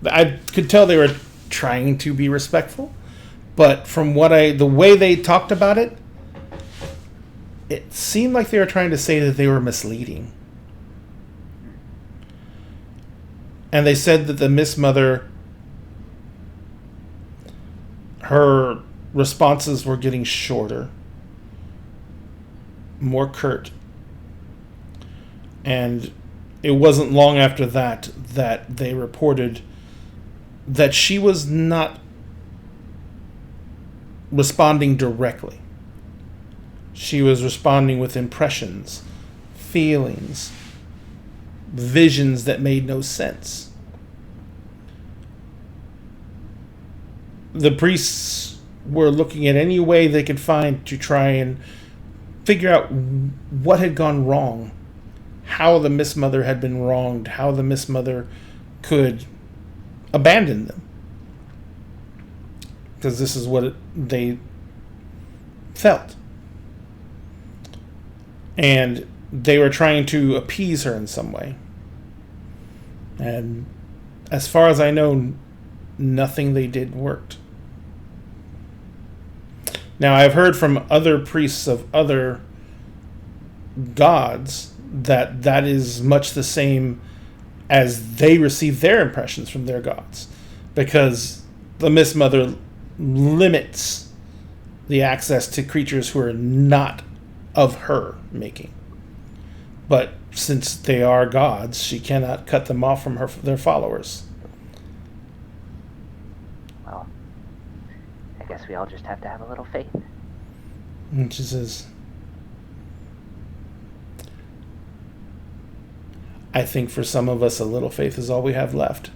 I could tell they were trying to be respectful, but from the way they talked about it, it seemed like they were trying to say that they were misleading. And they said that the Mist Mother, her responses were getting shorter, more curt. And it wasn't long after that they reported that she was not responding directly. She was responding with impressions, feelings, visions that made no sense. The priests were looking at any way they could find to try and figure out what had gone wrong, how the Mist Mother had been wronged, how the Mist Mother could abandon them. Because this is what they felt. And they were trying to appease her in some way. And as far as I know, nothing they did worked. Now, I've heard from other priests of other gods that is much the same as they receive their impressions from their gods. Because the Mist Mother limits the access to creatures who are not of her making. But since they are gods, she cannot cut them off from their followers. Well, I guess we all just have to have a little faith. And she says, I think for some of us, a little faith is all we have left.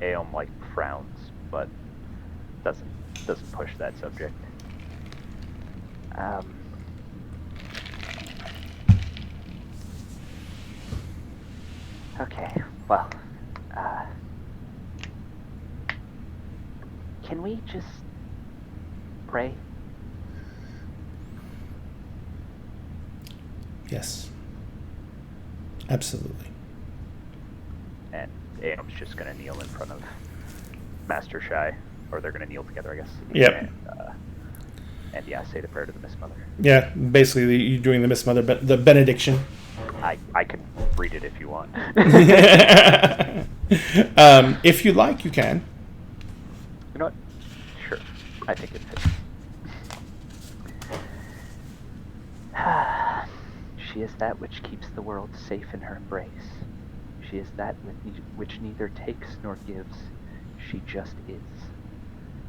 Aeom frowns, but doesn't push that subject. Okay, well, can we just pray? Yes. Absolutely. And Aeom's just gonna kneel in front of Master Shy, or they're gonna kneel together, I guess. Yep. And yeah, say the prayer to the Mist Mother. Yeah, basically you're doing the Mist Mother, the benediction. I can read it if you want. If you like, you can. You know what? Sure. I think it fits. She is that which keeps the world safe in her embrace. She is that which neither takes nor gives. She just is.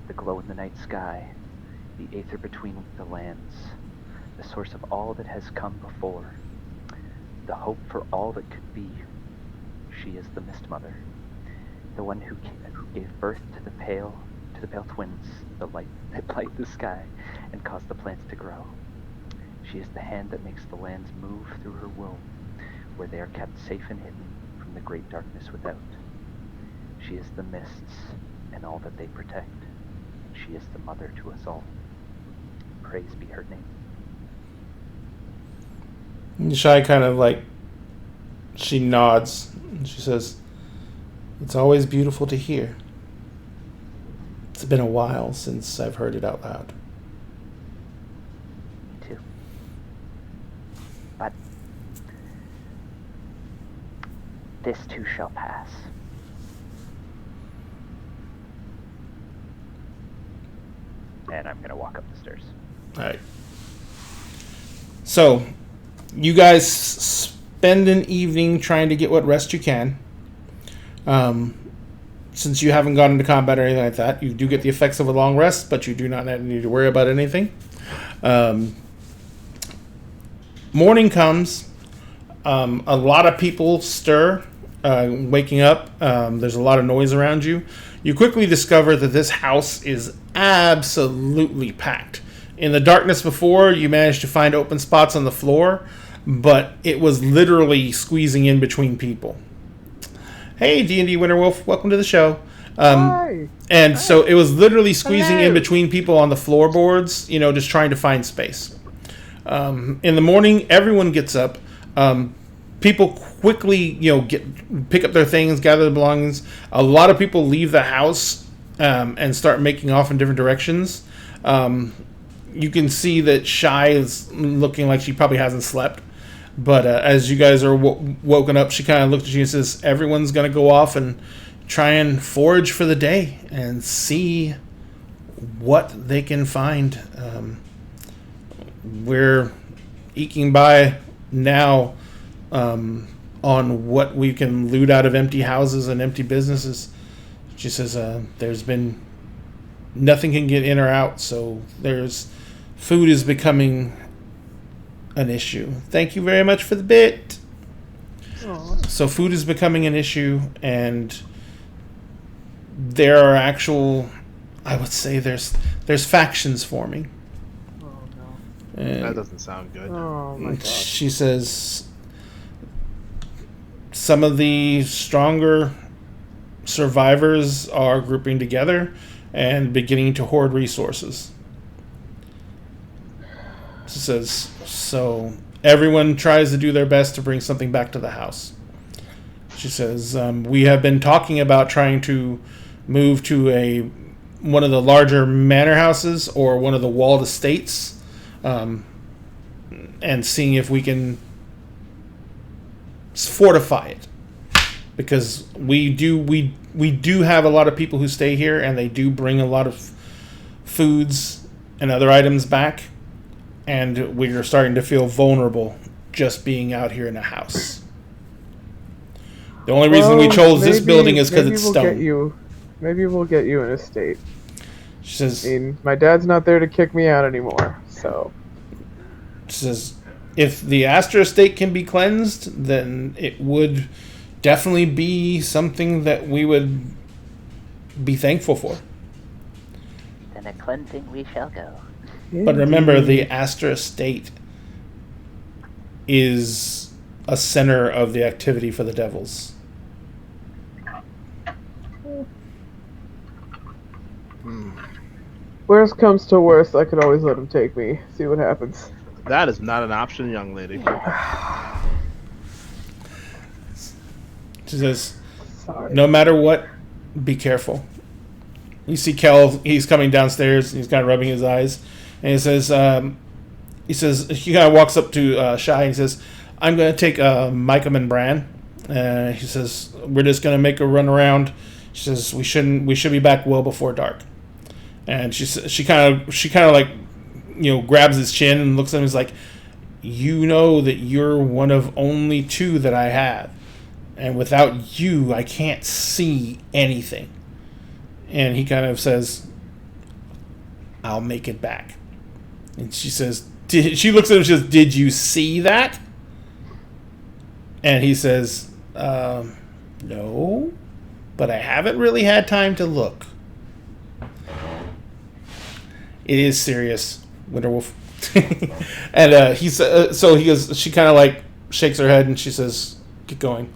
The glow in the night sky, the aether between the lands, the source of all that has come before, the hope for all that could be. She is the Mist Mother, the one who gave birth to the pale twins, the light that light the sky and cause the plants to grow. She is the hand that makes the lands move through her womb, where they are kept safe and hidden from the great darkness without. She is the mists and all that they protect. She is the mother to us all. Praise be her name. Shai kind of she nods and she says, it's always beautiful to hear. It's been a while since I've heard it out loud. Me too. But this too shall pass. And I'm gonna walk up the stairs. Alright. So, you guys spend an evening trying to get what rest you can. Since you haven't gone into combat or anything like that, you do get the effects of a long rest, but you do not need to worry about anything. Morning comes. A lot of people stir, waking up. There's a lot of noise around you. You quickly discover that this house is absolutely packed. In the darkness before, you managed to find open spots on the floor, but it was literally squeezing in between people. Hey, D&D Winterwolf, welcome to the show. Hi. And so it was literally squeezing Hello. in between people on the floorboards, just trying to find space. In the morning, everyone gets up. People quickly, pick up their things, gather their belongings. A lot of people leave the house and start making off in different directions. You can see that Shy is looking like she probably hasn't slept. But as you guys are woken up, she kind of looked at you and says, everyone's going to go off and try and forage for the day and see what they can find. We're eking by now on what we can loot out of empty houses and empty businesses. She says there's been nothing can get in or out, so food is becoming an issue. Thank you very much for the bit. Aww. So food is becoming an issue, and there are I would say there's factions forming. Oh no. And That doesn't sound good. Oh my god. she says some of the stronger survivors are grouping together and beginning to hoard resources. She says, so everyone tries to do their best to bring something back to the house. She says, we have been talking about trying to move to one of the larger manor houses or one of the walled estates, and seeing if we can fortify it, because we do have a lot of people who stay here, and they do bring a lot of foods and other items back, and we are starting to feel vulnerable just being out here in a house. The only reason we chose this building is because it's stone. Maybe we'll get you an estate. She says, I mean, my dad's not there to kick me out anymore, so. She says, if the Astra estate can be cleansed, then it would definitely be something that we would be thankful for. Then a cleansing we shall go. But remember, the Astra estate is a center of the activity for the Devils. Worst comes to worst, I could always let him take me. See what happens. That is not an option, young lady. She says, Sorry. no matter what, be careful. You see Kel, he's coming downstairs, he's kind of rubbing his eyes, and he says, he kind of walks up to Shy, and he says, I'm going to take Micah and Bran. He says, we're just going to make a run around. She says, we should be back well before dark. And she kind of like, grabs his chin and looks at him and is like, you know that you're one of only two that I have. And without you, I can't see anything. And he kind of says, I'll make it back. And she says, she looks at him and she says, did you see that? And he says, no, but I haven't really had time to look. It is serious, Winterwolf. And he says, so he goes. She kind of like shakes her head and she says, "Get going."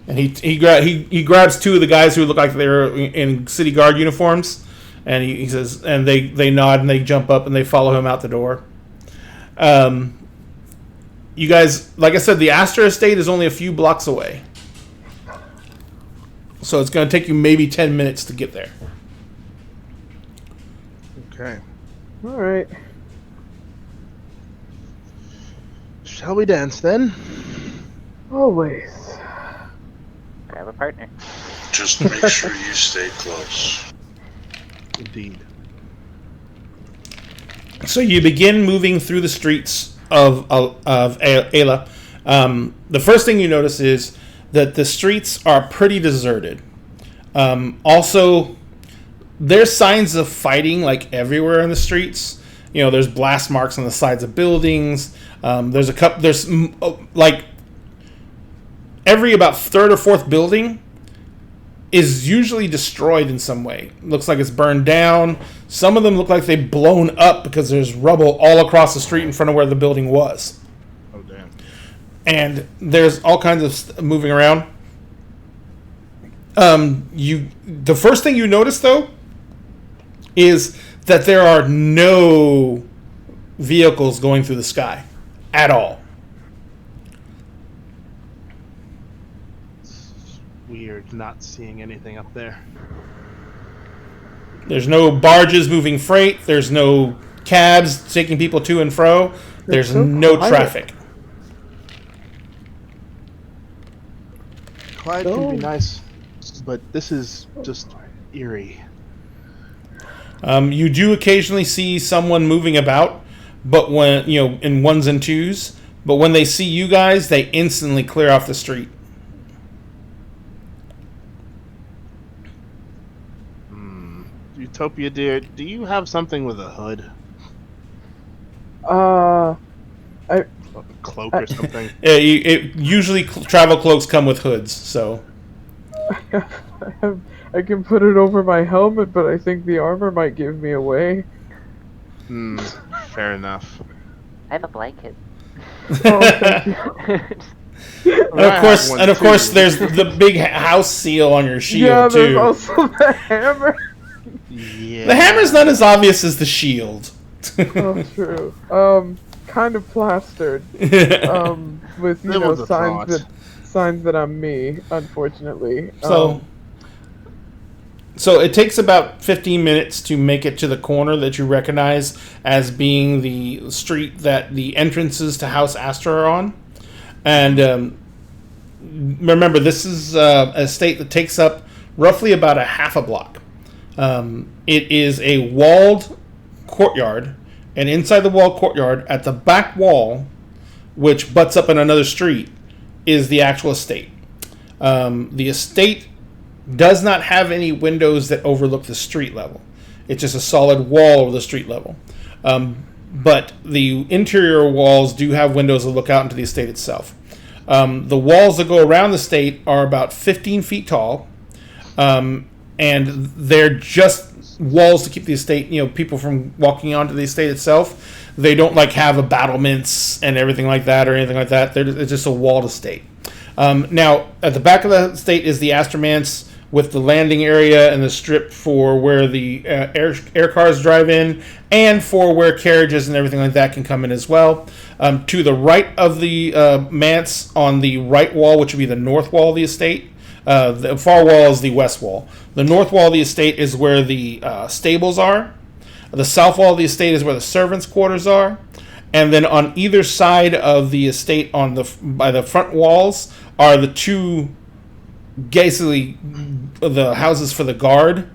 And he grabs two of the guys who look like they're in city guard uniforms, and he says, and they nod and they jump up and they follow him out the door. You guys, like I said, the Astra estate is only a few blocks away, so it's going to take you maybe 10 minutes to get there. Okay. Alright. Shall we dance then? Always. Grab a partner. Just make sure you stay close. Indeed. So you begin moving through the streets of Ayla. The first thing you notice is that the streets are pretty deserted. Also, there's signs of fighting like everywhere in the streets. There's blast marks on the sides of buildings. There's like every about third or fourth building is usually destroyed in some way. Looks like it's burned down. Some of them look like they've blown up because there's rubble all across the street in front of where the building was. Oh, damn. And there's all kinds of moving around. The first thing you notice, though, is that there are no vehicles going through the sky at all. It's weird not seeing anything up there. There's no barges moving freight. There's no cabs taking people to and fro. There's so no quiet. traffic. Quiet can be nice, but this is just eerie. You do occasionally see someone moving about, but when in ones and twos. But when they see you guys, they instantly clear off the street. Utopia, dear, do you have something with a hood? I A cloak or something? Usually travel cloaks come with hoods, so I can put it over my helmet, but I think the armor might give me away. Fair enough. I have a blanket. Oh, thank you. and of course, there's the big house seal on your shield Yeah, too. there's also the hammer. Yeah. The hammer's not as obvious as the shield. Oh, true. Kind of plastered. With There was a signs that I'm me, unfortunately. So it takes about 15 minutes to make it to the corner that you recognize as being the street that the entrances to House Astor are on. And remember, this is a estate that takes up roughly about a half a block. It is a walled courtyard, and inside the walled courtyard, at the back wall, which butts up in another street, is the actual estate. The estate does not have any windows that overlook the street level. It's just a solid wall over the street level. But the interior walls do have windows that look out into the estate itself. The walls that go around the estate are about 15 feet tall, and they're just walls to keep the estate, people from walking onto the estate itself. They don't have a battlements and everything like that or anything like that. It's just a walled estate. Now, at the back of the estate is the Astor Manse, with the landing area and the strip for where the air cars drive in, and for where carriages and everything like that can come in as well. To the right of the manse, on the right wall, which would be the north wall of the estate, the far wall is the west wall. The north wall of the estate is where the stables are. The south wall of the estate is where the servants' quarters are. And then on either side of the estate, by the front walls, are the two, basically, the houses for the guard,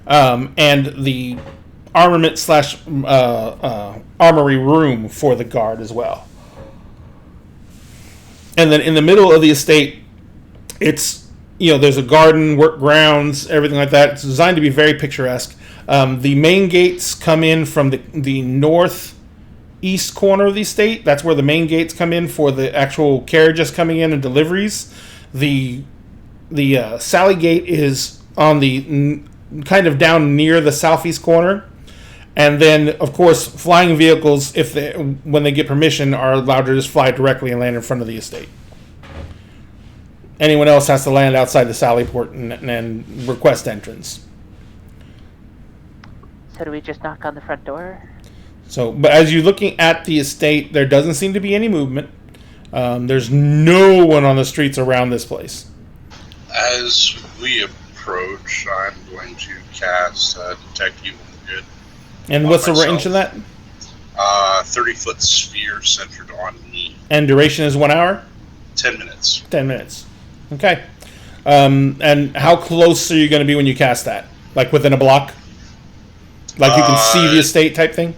and the armament / armory room for the guard as well. And then in the middle of the estate, it's, there's a garden, work grounds, everything like that. It's designed to be very picturesque. The main gates come in from the northeast corner of the estate. That's where the main gates come in for the actual carriages coming in and deliveries. The Sally Gate is on the kind of down near the southeast corner, and then of course flying vehicles, when they get permission, are allowed to just fly directly and land in front of the estate. Anyone else has to land outside the Sally Port and request entrance. So do we just knock on the front door? So, but as you're looking at the estate, there doesn't seem to be any movement. There's no one on the streets around this place. As we approach, I'm going to cast Detect Evil and Good. And what's the range of that? 30-foot sphere centered on me. And duration is 1 hour? 10 minutes. 10 minutes. Okay. And how close are you going to be when you cast that? Like within a block? Like you can see the estate type thing?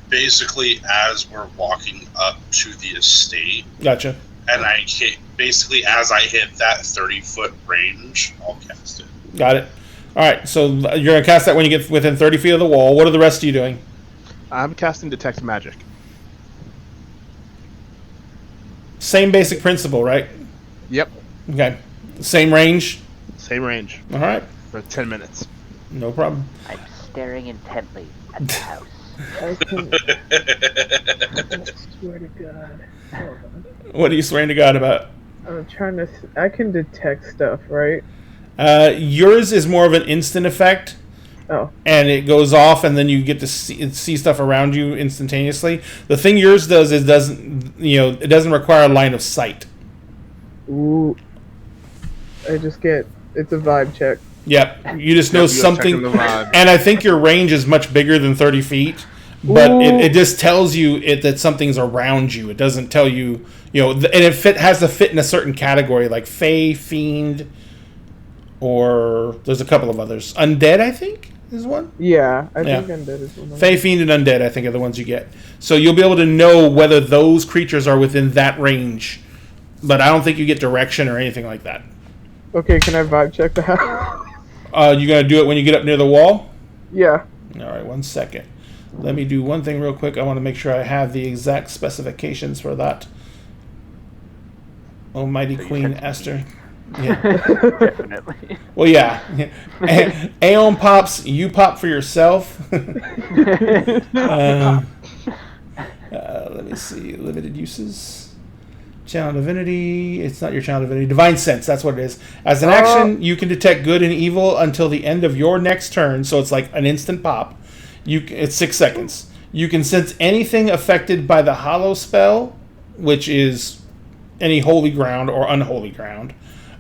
Basically, as we're walking up to the estate. Gotcha. And basically, as I hit that 30-foot range, I'll cast it. Got it. All right, so you're going to cast that when you get within 30 feet of the wall. What are the rest of you doing? I'm casting Detect Magic. Same basic principle, right? Yep. Okay. Same range? same range All right, for 10 minutes. no problem. I'm staring intently at the house. I can. I swear to God. Hold on. What are you swearing to God about? I'm trying to. I can detect stuff, right? Yours is more of an instant effect, Oh. and it goes off, and then you get to see stuff around you instantaneously. The thing yours does is it doesn't require a line of sight. Ooh. I just get. It's a vibe check. Yep, you just know You gotta check something, in the vibe. and I think your range is much bigger than 30 feet. But Ooh. it just tells you that something's around you. It doesn't tell you, and it has to fit in a certain category, like Fey, Fiend, or there's a couple of others. Undead, I think, is one. Yeah, I Yeah. think Undead is one. Of Fey, Fiend, and Undead, I think, are the ones you get. So you'll be able to know whether those creatures are within that range. But I don't think you get direction or anything like that. Okay, can I vibe check the house? You gonna do it when you get up near the wall? Yeah. All right, 1 second. Let me do one thing real quick. I want to make sure I have the exact specifications for that. Almighty So you Queen sent it to Esther. me. Yeah. Definitely. Well, yeah. Aeon pops. You pop for yourself. Let me see. Limited uses. Channel Divinity. It's not your Channel Divinity. Divine Sense. That's what it is. As an action, you can detect good and evil until the end of your next turn. So it's like an instant pop. It's 6 seconds. You can sense anything affected by the Hollow spell, which is any holy ground or unholy ground,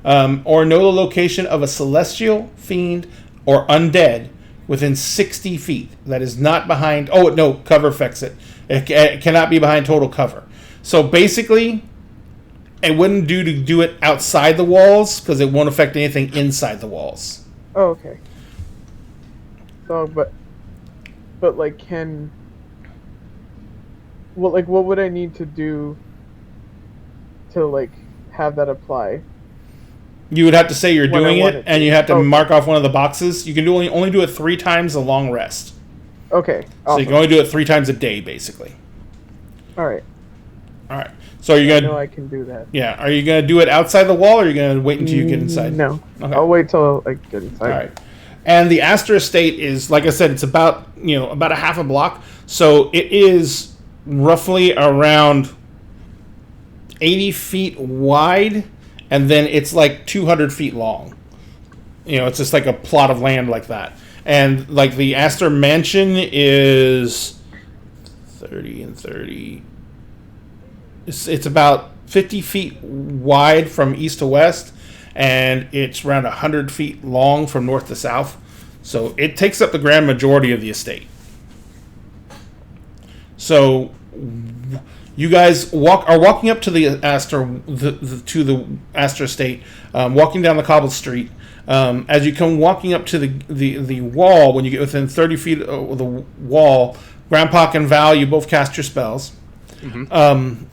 or know the location of a celestial, fiend, or undead within 60 feet. That is not behind. Oh no, cover affects it. It cannot be behind total cover. So basically, it wouldn't do to do it outside the walls because it won't affect anything inside the walls. Oh, okay. So, but like, what would I need to do to like have that apply? You would have to say you're When I doing want it, it and to. you have to Okay. mark off one of the boxes. You can only do it 3 times a long rest. Okay. So Awesome. you can only do it 3 times a day, basically. All right. All right. So are you I gonna? know I can do that. Yeah. Are you gonna do it outside the wall, or are you gonna wait until you get inside? No. Okay. I'll wait till I get inside. All right. And the Astor Estate is, like I said, it's about a half a block. So it is roughly around 80 feet wide, and then it's like 200 feet long. It's just like a plot of land like that. And like the Astor Mansion is 30 and 30. It's about 50 feet wide from east to west, and it's around 100 feet long from north to south. So it takes up the grand majority of the estate. So you guys are walking up to the Astor to the Astor Estate, walking down the cobbled street. As you come walking up to the wall, when you get within 30 feet of the wall, Grandpa and Val, you both cast your spells. Mm-hmm.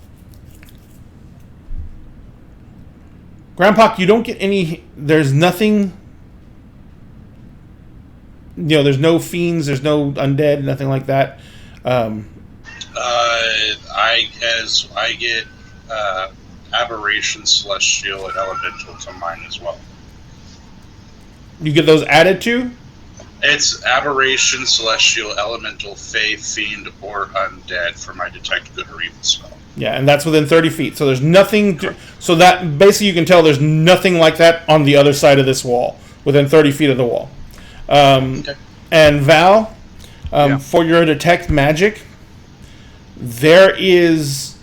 Grandpa, you don't get any. There's nothing. There's no fiends. There's no undead. Nothing like that. I get Aberration, Celestial, and Elemental to mine as well. You get those added to? It's Aberration, Celestial, Elemental, Fey, Fiend, or Undead for my Detect Good or Evil spell. Yeah, and that's within 30 feet. So there's nothing. So that basically you can tell there's nothing like that on the other side of this wall, within 30 feet of the wall. Okay. And Val, Yeah. for your Detect Magic, there is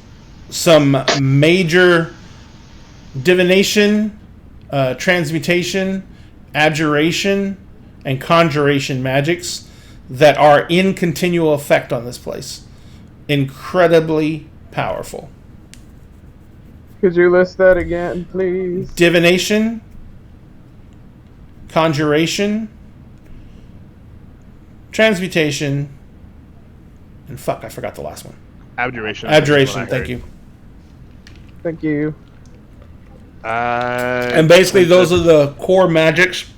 some major divination, transmutation, abjuration, and conjuration magics that are in continual effect on this place. Incredibly powerful. Could you list that again, please? Divination, conjuration, transmutation, and fuck, I forgot the last one. Abjuration. Abjuration, thank you. Thank you. And basically, those are the core magics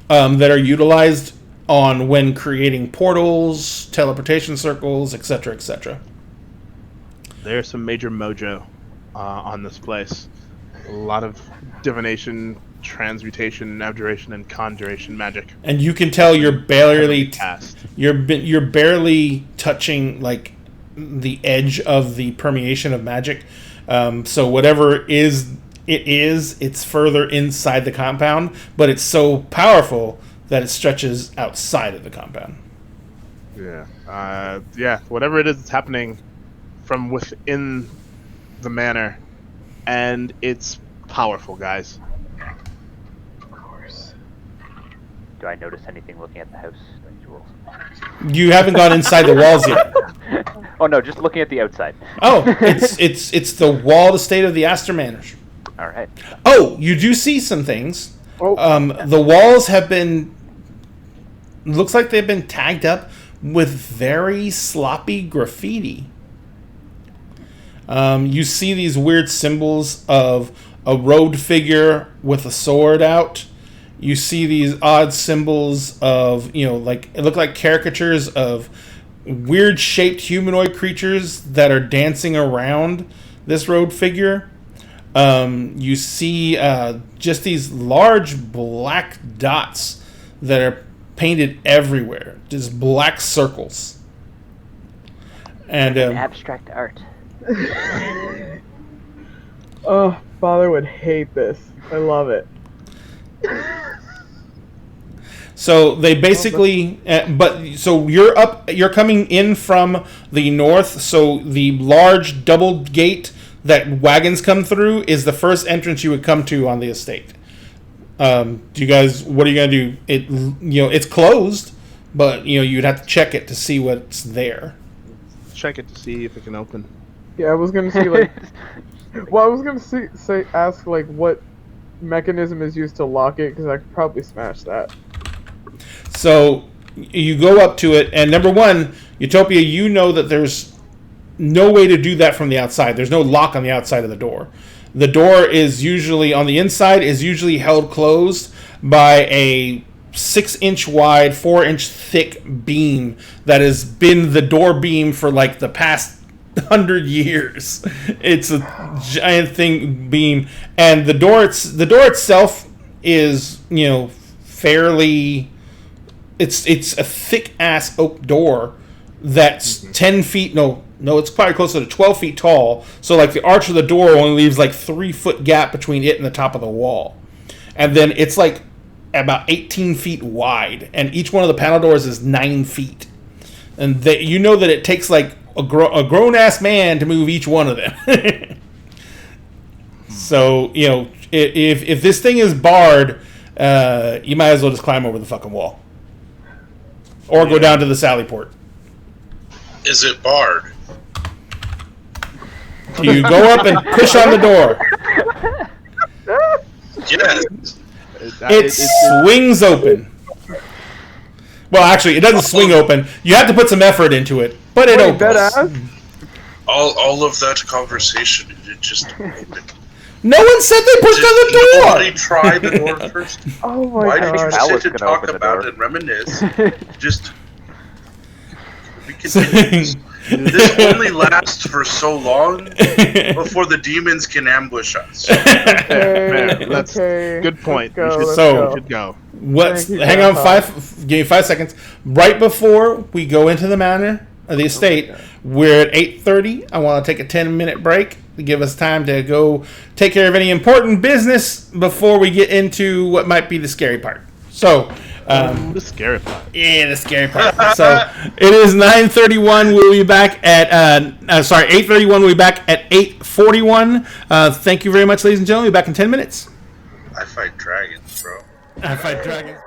that are utilized on when creating portals, teleportation circles, etc., etc. There's some major mojo on this place. A lot of divination transmutation, abjuration, and conjuration magic. And you can tell you're barely Cast. you're barely touching like the edge of the permeation of magic. So whatever it's further inside the compound, but it's so powerful that it stretches outside of the compound. Yeah. Whatever it is, it's happening from within the manor, and it's powerful, guys. Of course. Do I notice anything looking at the house? Jules? You haven't gone inside the walls yet. Oh no, just looking at the outside. Oh, it's the walled estate of the Astor Manors. All right. Oh, you do see some things. Oh. The walls have been. Looks like they've been tagged up with very sloppy graffiti. You see these weird symbols of a robed figure with a sword out. You see these odd symbols of, like it look like caricatures of weird shaped humanoid creatures that are dancing around this robed figure. You see just these large black dots that are painted everywhere, just black circles. And Abstract art. Oh, Father would hate this. I love it. so they basically, so you're coming in from the north. So the large double gate that wagons come through is the first entrance you would come to on the estate. Do you guys? What are you gonna do? It's closed, but you'd have to check it to see what's there. Check it to see if it can open. Yeah, I was gonna see like. Well, I was gonna ask like what mechanism is used to lock it, because I could probably smash that. So you go up to it, and number one, Utopia, you know that there's no way to do that from the outside. There's no lock on the outside of the door. The door is usually on the inside is usually held closed by a 6-inch wide, 4-inch thick beam that has been the door beam for like the past 100 years. It's a giant beam, and the door itself is fairly. It's a thick ass oak door that's 10 feet. No, it's probably closer to 12 feet tall. So like the arch of the door only leaves like 3-foot gap between it and the top of the wall, and then it's like about 18 feet wide, and each one of the panel doors is 9 feet, and that it takes like a grown-ass man to move each one of them. So, if this thing is barred, you might as well just climb over the fucking wall. Or go down to the sally port. Is it barred? You go up and push on the door. Yes. It swings open. Well, actually, it doesn't swing open. You have to put some effort into it, but it opens. Deadass? All of that conversation, it just opened. No one said they pushed on the door. Nobody tried the door first. Oh my Why god. did you Al was sit and gonna talk open the about door. and reminisce? Just we continue. This only lasts for so long before the demons can ambush us. Fair. That's okay. good point. Let's We go, So- should go. What's Thank you, hang on Grandpa. give me 5 seconds. Right before we go into the manor of the estate, we're at 8:30. I want to take a 10-minute break to give us time to go take care of any important business before we get into what might be the scary part. So, The scary part. yeah, the scary part. So it is 9:31. We'll be back at 8:31. We'll be back at 8:41. Thank you very much, ladies and gentlemen. We'll be back in 10 minutes. I fight dragons, bro. I fight dragons.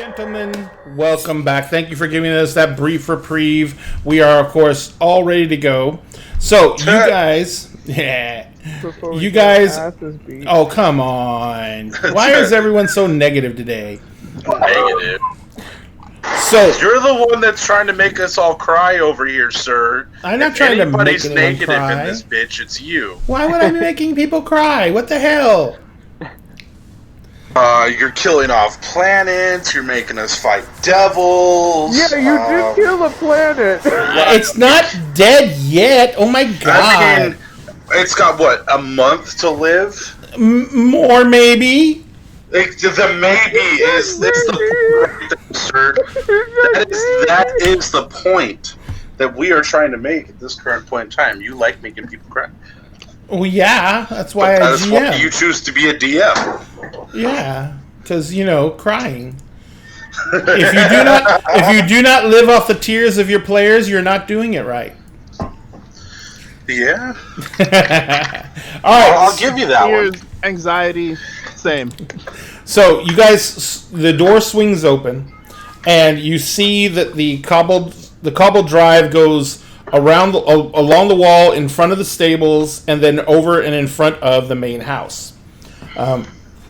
Gentlemen, welcome back. Thank you for giving us that brief reprieve. We are, of course, all ready to go. So, you guys... Yeah. Before we You get guys... asses beat. Oh, come on. Why is everyone so negative today? Negative. So, You're the one that's trying to make us all cry over here, sir. I'm not If trying to make anybody's anyone negative cry. in this bitch, it's you. why would I be making people cry? What the hell? You're killing off planets. You're making us fight devils. Yeah, you did kill a planet. It's not dead yet. Oh my I god. mean, it's got what, a month to live? More maybe. The maybe is the point, sir. That is the point that we are trying to make at this current point in time. You like making people cry. Well, yeah, that's why I That's why GM. you choose to be a DM. Yeah, because crying. If you do not live off the tears of your players, you're not doing it right. Yeah. All right, I'll give you that one. Fears, anxiety, same. so you guys, the door swings open, and you see that the cobbled drive goes around along the wall in front of the stables, and then over and in front of the main house.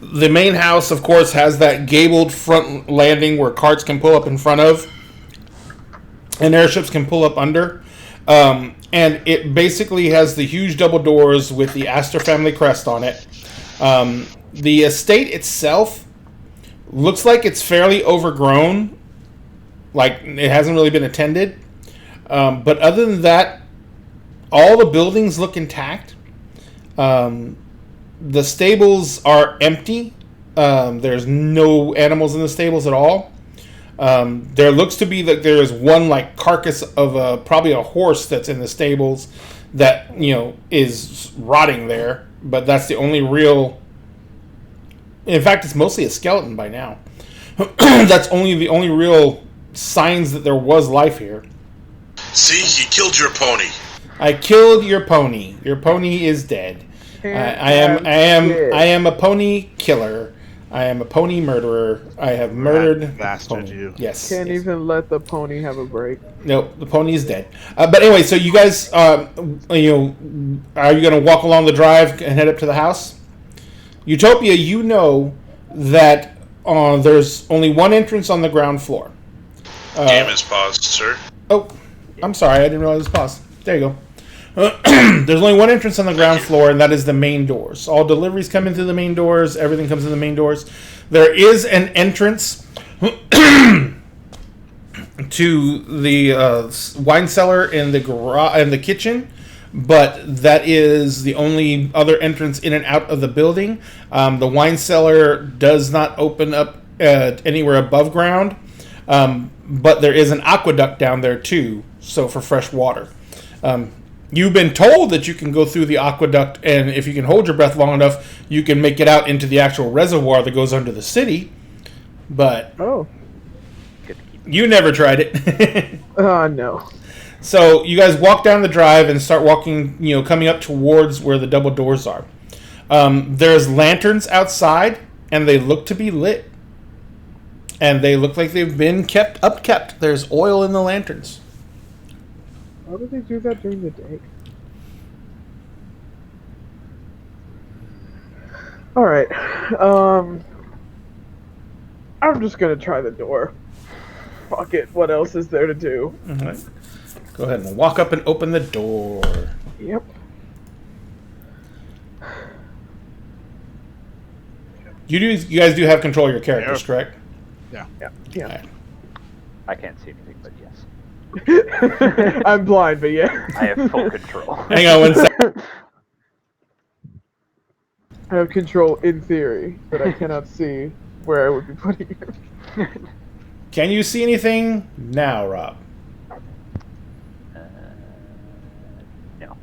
The main house, of course, has that gabled front landing where carts can pull up in front of, and airships can pull up under. And it basically has the huge double doors with the Astor family crest on it. The estate itself looks like it's fairly overgrown, like it hasn't really been attended. But other than that, all the buildings look intact. The stables are empty. There's no animals in the stables at all. There looks to be that there is one carcass of probably a horse that's in the stables that is rotting there. But that's the only real. In fact, it's mostly a skeleton by now. That's the only real signs that there was life here. See, you killed your pony. I killed your pony. Your pony is dead. I am a pony killer. I am a pony murderer. I have murdered That bastard, pony. you. Yes. Can't yes. even let the pony have a break. Nope, the pony is dead. But anyway, so you guys, are you going to walk along the drive and head up to the house? Utopia, you know that there's only one entrance on the ground floor. Game is paused, sir. Oh, I'm sorry, I didn't realize it was paused. There you go. There's only one entrance on the ground floor, and that is the main doors. All deliveries come in through the main doors. Everything comes in the main doors. There is an entrance to the wine cellar in the garage and the kitchen, but that is the only other entrance in and out of the building. The wine cellar does not open up anywhere above ground, but there is an aqueduct down there too, so for fresh water. You've been told that you can go through the aqueduct, and if you can hold your breath long enough, you can make it out into the actual reservoir that goes under the city. But Oh. you never tried it. No. So you guys walk down the drive and start walking, coming up towards where the double doors are. There's lanterns outside, and they look to be lit. And they look like they've been kept. There's oil in the lanterns. How do they do that during the day? Alright. I'm just gonna try the door. Fuck it. What else is there to do? All right. Go ahead and walk up and open the door. Yep. You guys do have control of your characters, correct? Yeah. Yeah. All right. I can't see anything, but yes. I'm blind, but yeah. I have full control. Hang on one second. I have control in theory, but I cannot see where I would be putting it. Can you see anything now, Rob? No.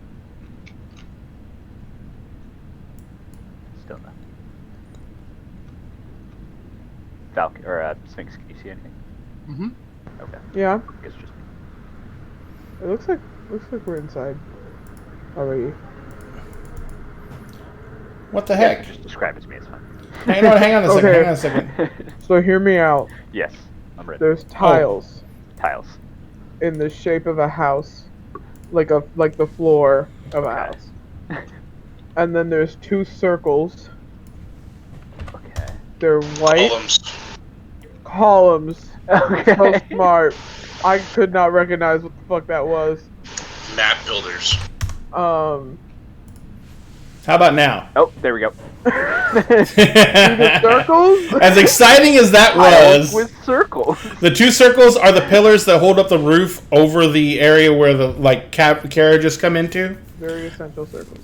Still no. Falcon or Sphinx, can you see anything? Mm-hmm. Okay. Yeah. I guess just me. It looks like we're inside already. What the Yeah, you heck? can just describe it to me, it's fine. Hang on a second. Okay. Hang on a second. So hear me out. Yes, I'm ready. There's tiles Tiles. in the shape of a house, like the floor of a Okay. house. And then there's 2 circles. Okay. They're white Columns. columns. So Okay. smart. I could not recognize what the fuck that was. Map builders. How about now? Oh, there we go. The circles? As exciting as that Tiles was, with circles. the 2 circles are the pillars that hold up the roof over the area where the carriages come into. Very essential circles.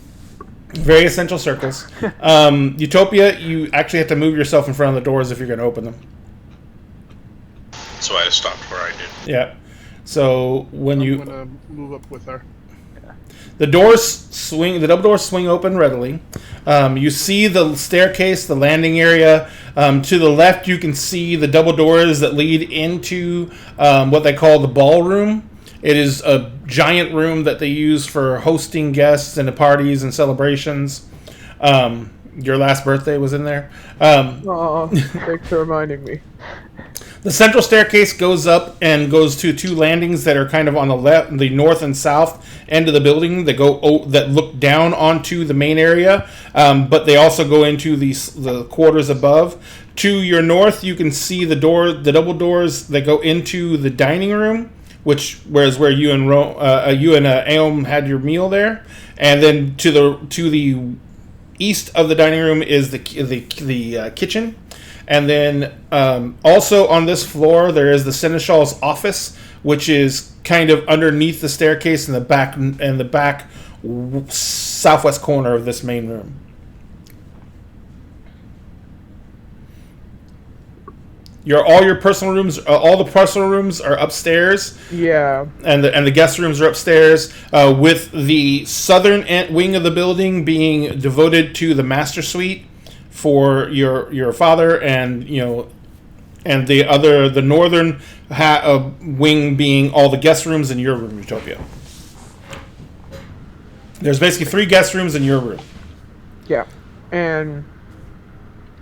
Very essential circles. Utopia, you actually have to move yourself in front of the doors if you're going to open them. So I stopped where I did. Yeah. So when I'm you gonna move up with her. the double doors swing open readily. You see the staircase, the landing area. To the left, you can see the double doors that lead into what they call the ballroom. It is a giant room that they use for hosting guests and parties and celebrations. Your last birthday was in there. Aw, thanks for reminding me. The central staircase goes up and goes to 2 landings that are kind of on the left, the north and south end of the building that that look down onto the main area, but they also go into the quarters above. To your north, you can see the double doors that go into the dining room, where you and Aom had your meal there, and then to the east of the dining room is the kitchen. And then also on this floor, there is the Seneschal's office, which is kind of underneath the staircase in the back southwest corner of this main room. All the personal rooms are upstairs. Yeah. And the guest rooms are upstairs, with the southern wing of the building being devoted to the master suite for your father, and and the northern wing being all the guest rooms in your room, Utopia. There's basically 3 guest rooms in your room. Yeah. And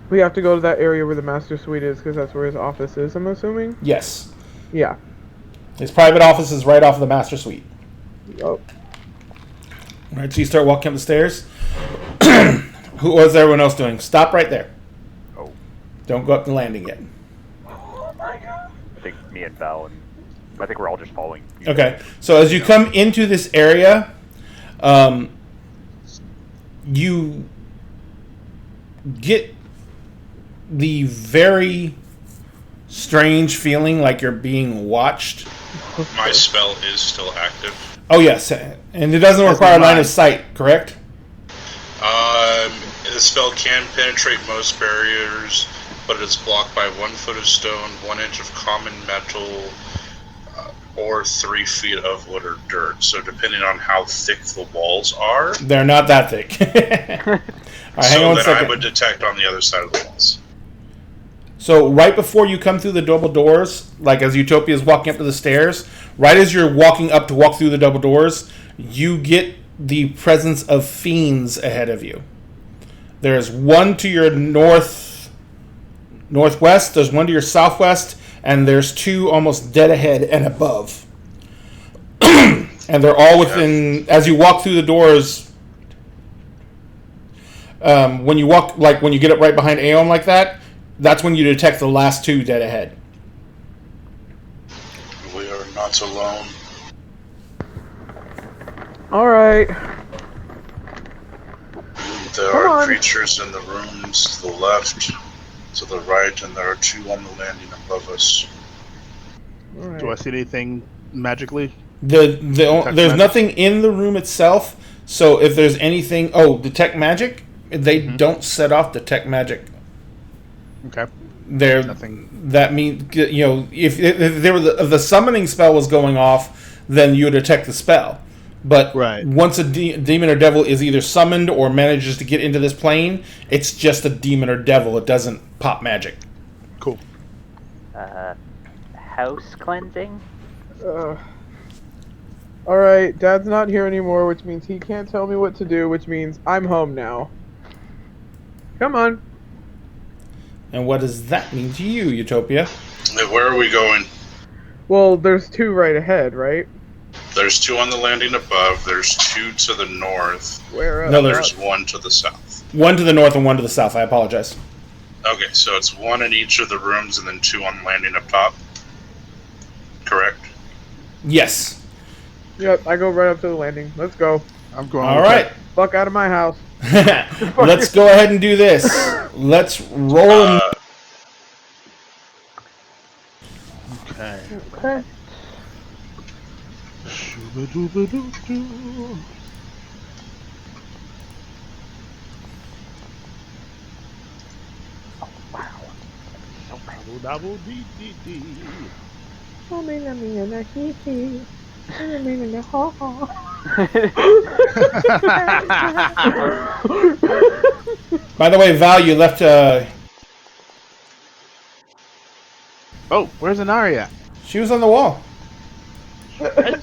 we have to go to that area where the master suite is, because that's where his office is, I'm assuming? Yes, Yeah. his private office is right off of the master suite. Oh. All right, so you start walking up the stairs. What's everyone else doing? Stop right there. Oh, Don't go up the landing yet. I think me and Val and I think we're all just following. Okay, so as you come into this area, you get the very strange feeling like you're being watched. My spell is still active. Oh yes, and it doesn't require line of sight, correct? The spell can penetrate most barriers, but it's blocked by 1 foot of stone, 1 inch of common metal, or 3 feet of wood or dirt. So depending on how thick the walls are, They're not that thick. All right, hang on a then second. I would detect on the other side of the walls. So right before you come through the double doors, like as Utopia is walking up to the stairs, right as you're walking up to walk through the double doors, you get the presence of fiends ahead of you. There's 1 to your northwest, there's 1 to your southwest, and there's 2 almost dead ahead and above. And they're all within, as you walk through the doors, when you get up right behind Aeon like that, that's when you detect the last 2 dead ahead. We are not alone. Alright. There Come are on. creatures in the rooms to the left, to the right, and there are 2 on the landing above us. Alright. Do I see anything magically? There's magic? nothing in the room itself, so if there's anything... Oh, detect magic? They don't set off detect magic. Okay. They're, Nothing. that means, if the summoning spell was going off, then you would detect the spell. But Right. once a demon or devil is either summoned or manages to get into this plane, it's just a demon or devil. It doesn't pop magic. Cool. House cleansing. Alright, Dad's not here anymore, which means he can't tell me what to do, which means I'm home now. Come on. And what does that mean to you, Utopia? Where are we going? Well, there's 2 right ahead, right? There's 2 on the landing above. There's 2 to the north. Where? No, There's 1 to the south. 1 to the north and 1 to the south. I apologize. Okay, so it's 1 in each of the rooms and then 2 on the landing up top. Correct. Yes. Yep, I go right up to the landing. Let's go. I'm going. All right. Fuck out of my house. Let's go ahead and do this. Let's roll. Okay. Okay. Shoo-ba-doo-ba-doo-doo. Dabble-dabble-dee-dee-dee. By the way, Val, you left. Oh, where's Inari at? She was on the wall.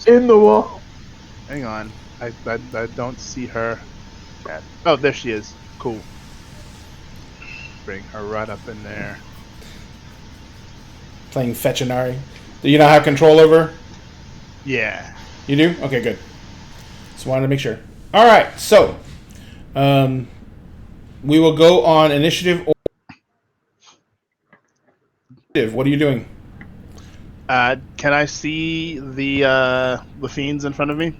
In the wall. Hang on. I don't see her. Oh, there she is. Cool. Bring her right up in there. Playing Fetchinari. Do you not have control over her? Yeah. You do? Okay, good. Just wanted to make sure. All right, so we will go on initiative. What are you doing? Can I see the fiends in front of me?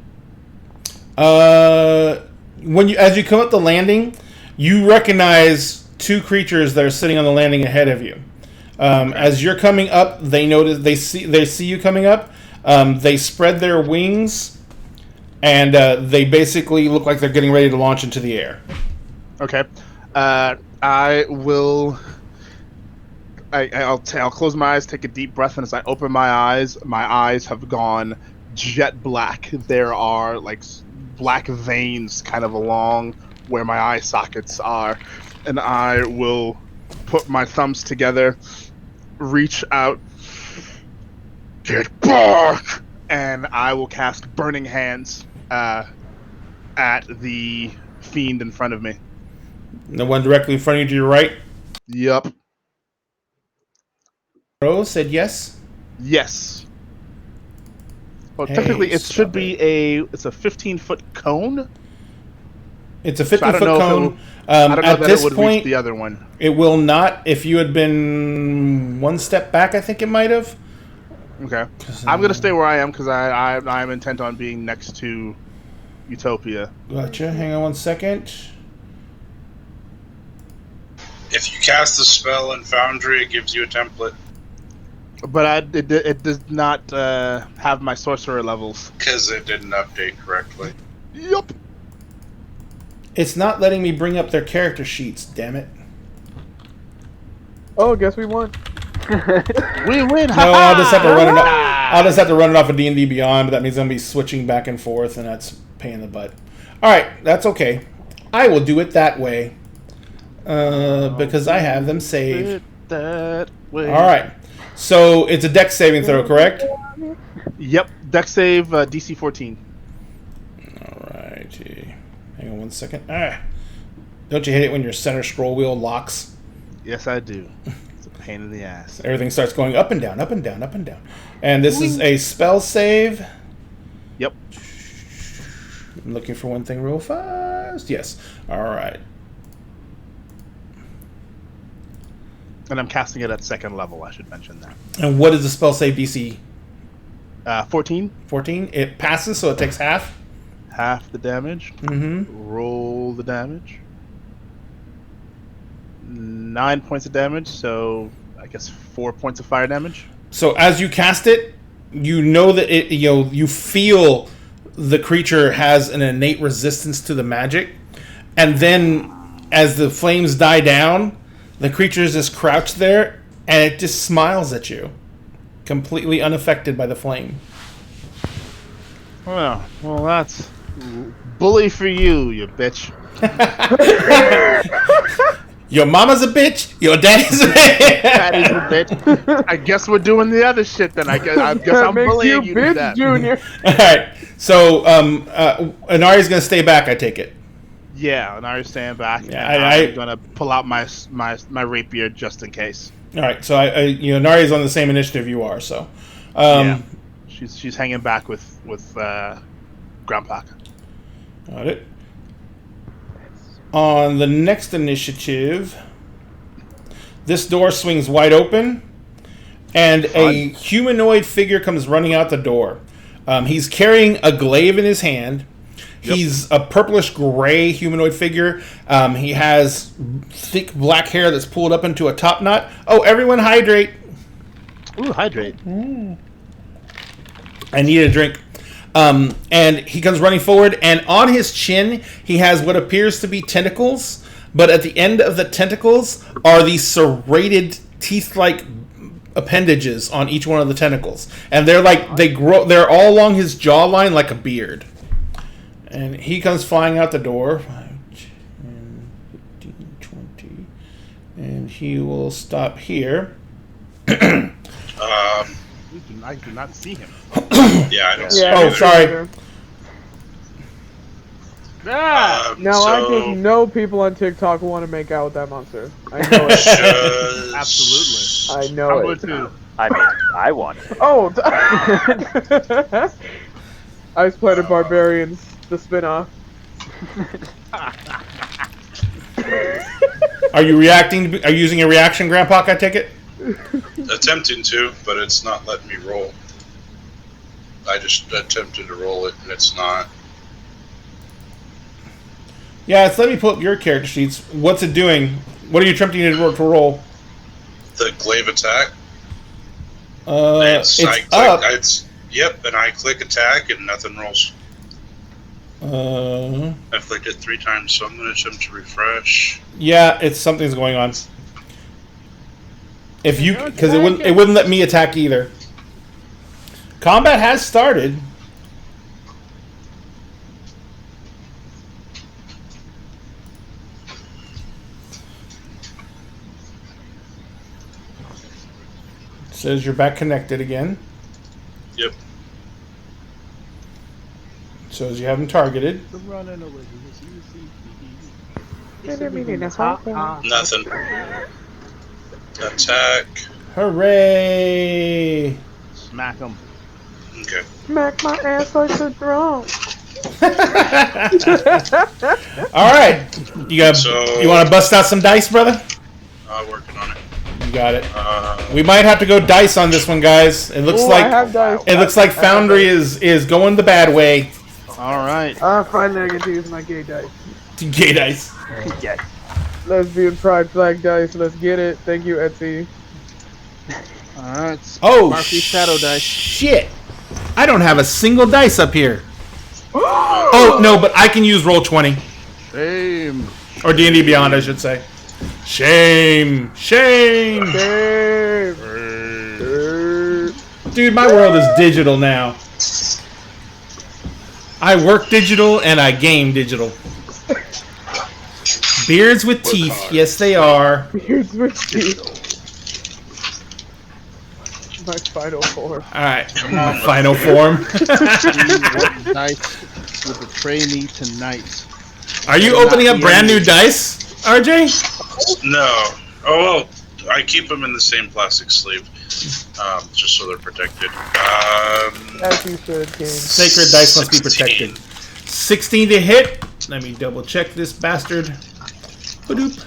As you come up the landing, you recognize 2 creatures that are sitting on the landing ahead of you. As you're coming up, they see you coming up. They spread their wings, and they basically look like they're getting ready to launch into the air. Okay. I will. I'll close my eyes, take a deep breath, and as I open my eyes have gone jet black. There are like black veins kind of along where my eye sockets are, and I will put my thumbs together, reach out, get back, and I will cast Burning Hands at the fiend in front of me. The one directly in front of you to your right. Yup. Rose said yes. Yes. Well, Hey, technically, it stop should be it's a 15-foot cone. It's a So I 50-foot don't know if cone. I don't know At that this it would point, reach the other one. it will not. If you had been 1 step back, I think it might have. Okay. I'm gonna stay where I am because I'm intent on being next to Utopia. Gotcha. Hang on 1 second. If you cast the spell in Foundry, it gives you a template. But it does not have my sorcerer levels. Because it didn't update correctly. Yup. It's not letting me bring up their character sheets. Damn it. Oh, guess we won. We win. No, I'll just have to run it. I'll just have to run it off of D&D Beyond. That means I'm gonna be switching back and forth, and that's a pain in the butt. All right, that's okay. I will do it that way because I have them saved. That way. All right. So it's a dex saving throw, correct? Yep. Dex save DC 14. All righty. Hang on 1 second. Don't you hate it when your center scroll wheel locks? Yes, I do. It's a pain in the ass. Everything starts going up and down, up and down, up and down. And this is a spell save. Yep. I'm looking for one thing real fast. Yes. All right. And I'm casting it at 2nd level. I should mention that. And what is the spell save DC? 14. 14. It passes, so it takes half. Half the damage. Mm-hmm. Roll the damage. 9 points of damage, so I guess 4 points of fire damage. So as you cast it, you know that it. You feel the creature has an innate resistance to the magic, and then as the flames die down, the creature is just crouched there, and it just smiles at you, completely unaffected by the flame. Well, that's bully for you, you bitch. Your mama's a bitch. Your daddy's a bitch. That is a bitch. I guess we're doing the other shit then. I guess I'm Makes bullying you to bitch, death. Junior. All right. So Inari's gonna stay back. I take it. Yeah, and I stand back. Yeah, and I- I'm gonna pull out my rapier just in case. All right, so Nari's on the same initiative you are, so. Yeah. She's hanging back with Grandpa. Got it. On the next initiative, this door swings wide open, and a humanoid figure comes running out the door. He's carrying a glaive in his hand. Yep. He's a purplish gray humanoid figure. He has thick black hair that's pulled up into a top knot. Oh, everyone hydrate. Ooh, hydrate. I need a drink. And he comes running forward, and on his chin, he has what appears to be tentacles, but at the end of the tentacles are these serrated teeth-like appendages on each one of the tentacles. And they're all along his jawline like a beard. And he comes flying out the door. 5, 10, 15, 20. And he will stop here. I do not see him. Yeah, I don't see Yeah. it Oh, either. sorry. Ah! Now I so just know people on TikTok want to make out with that monster. I know it. just- Absolutely. I know I it. would too. I mean, I want it. Oh! Ice Planet Barbarians, the spin-off. Are you reacting? Are you using a reaction, Grandpa? I take it. Attempting to, but it's not letting me roll. I just attempted to roll it, and it's not. Yeah, it's let me pull up your character sheets. What's it doing? What are you attempting to roll? The glaive attack. It's I up. Yep, and I click attack, and nothing rolls. I flicked it 3 times, so I'm going to attempt to refresh. Yeah, it's something's going on. If you, because it wouldn't let me attack either. Combat has started. Says you're back connected again. Yep. Shows you haven't targeted. Nothing. Attack. Hooray! Smack him. Okay. Smack my ass like a drum. All right, you want to bust out some dice, brother? Working on it. You got it. We might have to go dice on this one, guys. It looks Ooh, like I have dice. it looks like Foundry is going the bad way. All right. Finally I get to use my gay dice. Gay dice. Yes. Lesbian pride flag dice. Let's get it. Thank you, Etsy. All right. Oh, Marquee Shadow Dice. shit! I don't have a single dice up here. Oh no, but I can use Roll20 Shame. or D&D Beyond, I should say. Shame, shame, Damn. dude. My world is digital now. I work digital and I game digital. Beards with teeth, hard. yes they are. Here's my teeth. My final form. All right, final form. What dice will betray me tonight? Are you opening up brand new dice, RJ? No. Oh, well, I keep them in the same plastic sleeve, just so they're protected. As you should, King. Sacred dice must be 16. protected. 16 to hit. Let me double check this bastard. Ba-doop.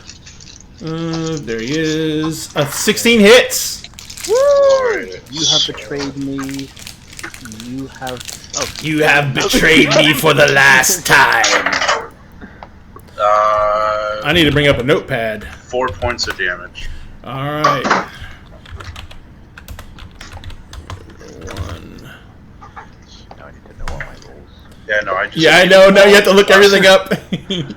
There he is. 16 hits. You have betrayed me. You have. Oh, You have betrayed me for the last time. I need to bring up a notepad. 4 points of damage. All right. 1. Now I need to know all my rolls. Yeah, no, I just. Yeah, I know. Now you have to look everything up.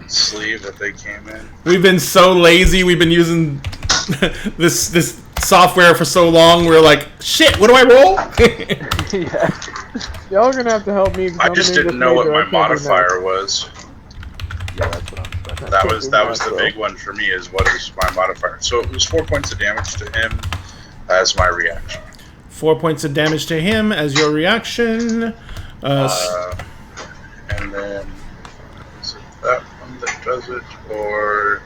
Sleeve that they came in. We've been so lazy. We've been using this software for so long. We're like, shit. What do I roll? Yeah. Y'all are gonna have to help me. I just didn't know what my modifier was. Yeah, that's what I'm. That was the big one for me. Is what is my modifier? So it was 4 points of damage to him as my reaction. 4 points of damage to him as your reaction. And then it that one that does it, or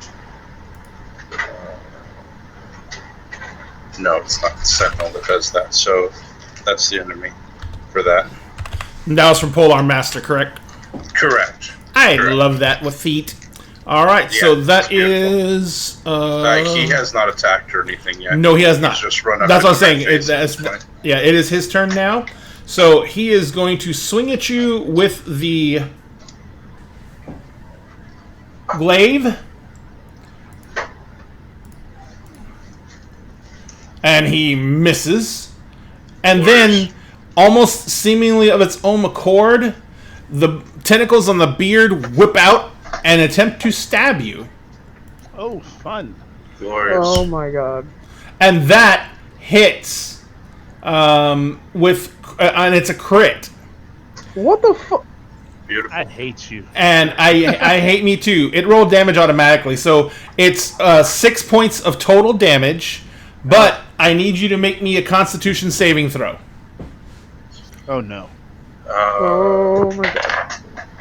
no, it's not the Sentinel that does that. So that's the enemy for that. And that was from Polar Master, correct? Correct. I Correct. love that with feet. All right, Yeah, so it's that beautiful. is. He has not attacked or anything yet. No, he has not. He's just run up. That's what I'm into my saying. face at this point. Yeah, it is his turn now. So he is going to swing at you with the glaive. And he misses. And then, almost seemingly of its own accord, the tentacles on the beard whip out and attempt to stab you. Oh, fun. Glorious. Oh my god. And that hits and it's a crit. What the fuck? Beautiful. I hate you. And I hate me too. It rolled damage automatically, so it's 6 points of total damage. But I need you to make me a Constitution saving throw. Oh, no. Oh my god.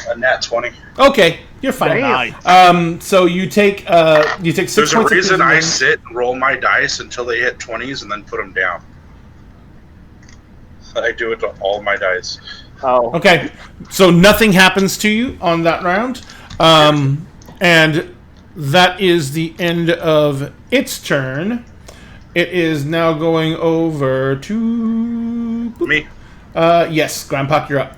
A nat 20. Okay, you're fine. Nice. So you take 6 There's a points. reason of I damage. sit and roll my dice until they hit 20s and then put them down. I do it to all my dice. Oh. Okay, so nothing happens to you on that round, and that is the end of its turn. It is now going over to Me. yes, Grandpa, you're up.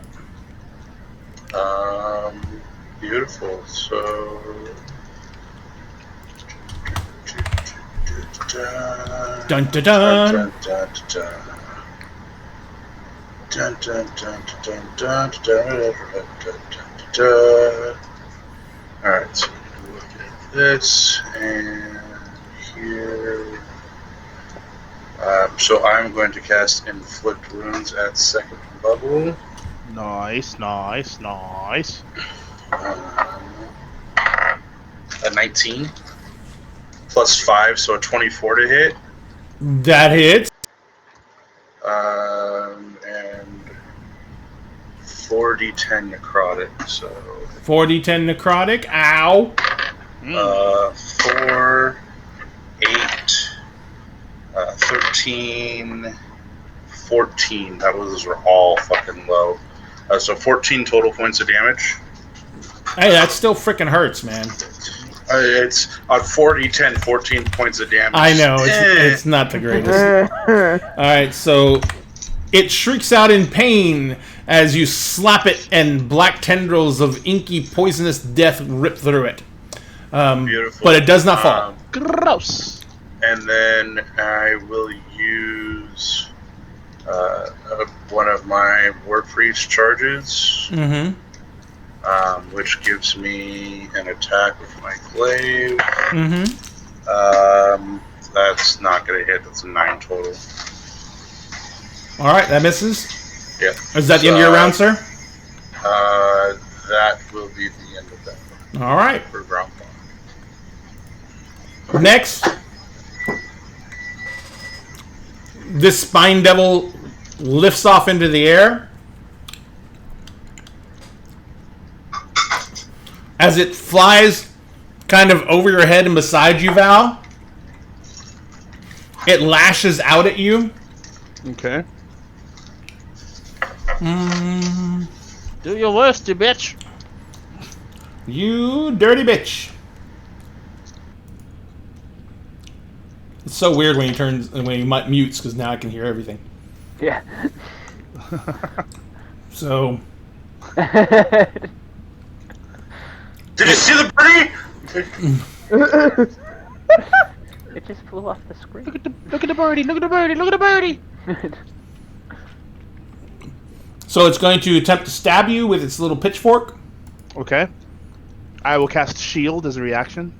Beautiful. So. Dun dun dun. Alright, so look at this, and here. So I'm going to cast Inflict Wounds at 2nd level. Nice, nice, nice. A 19 plus 5, so a 24 to hit. That hits. And 4d10 necrotic, so 4d10 necrotic. Ow. 4, 8, 13, 14. Those were all fucking low. So 14 total points of damage. Hey, that still freaking hurts, man. It's on 4d10, 14 points of damage. I know it's not the greatest. All right, so it shrieks out in pain as you slap it, and black tendrils of inky, poisonous death rip through it. Beautiful. But it does not fall. Gross. And then I will use one of my War Priest charges, Mm-hmm. which gives me an attack with my glaive. Mm-hmm. That's not going to hit. That's a 9 total. All right, that misses. Yeah. Is that the end of your round, sir? That will be the end of that one All right. for ground Next, this spine devil lifts off into the air. As it flies kind of over your head and beside you, Val, it lashes out at you. Okay. Do your worst, you bitch. You dirty bitch. It's so weird when he mutes, because now I can hear everything. Yeah. So, Did you see the birdie? It just flew off the screen. Look at the birdie, look at the birdie, look at the birdie. so it's going to attempt to stab you with its little pitchfork. Okay. I will cast Shield as a reaction.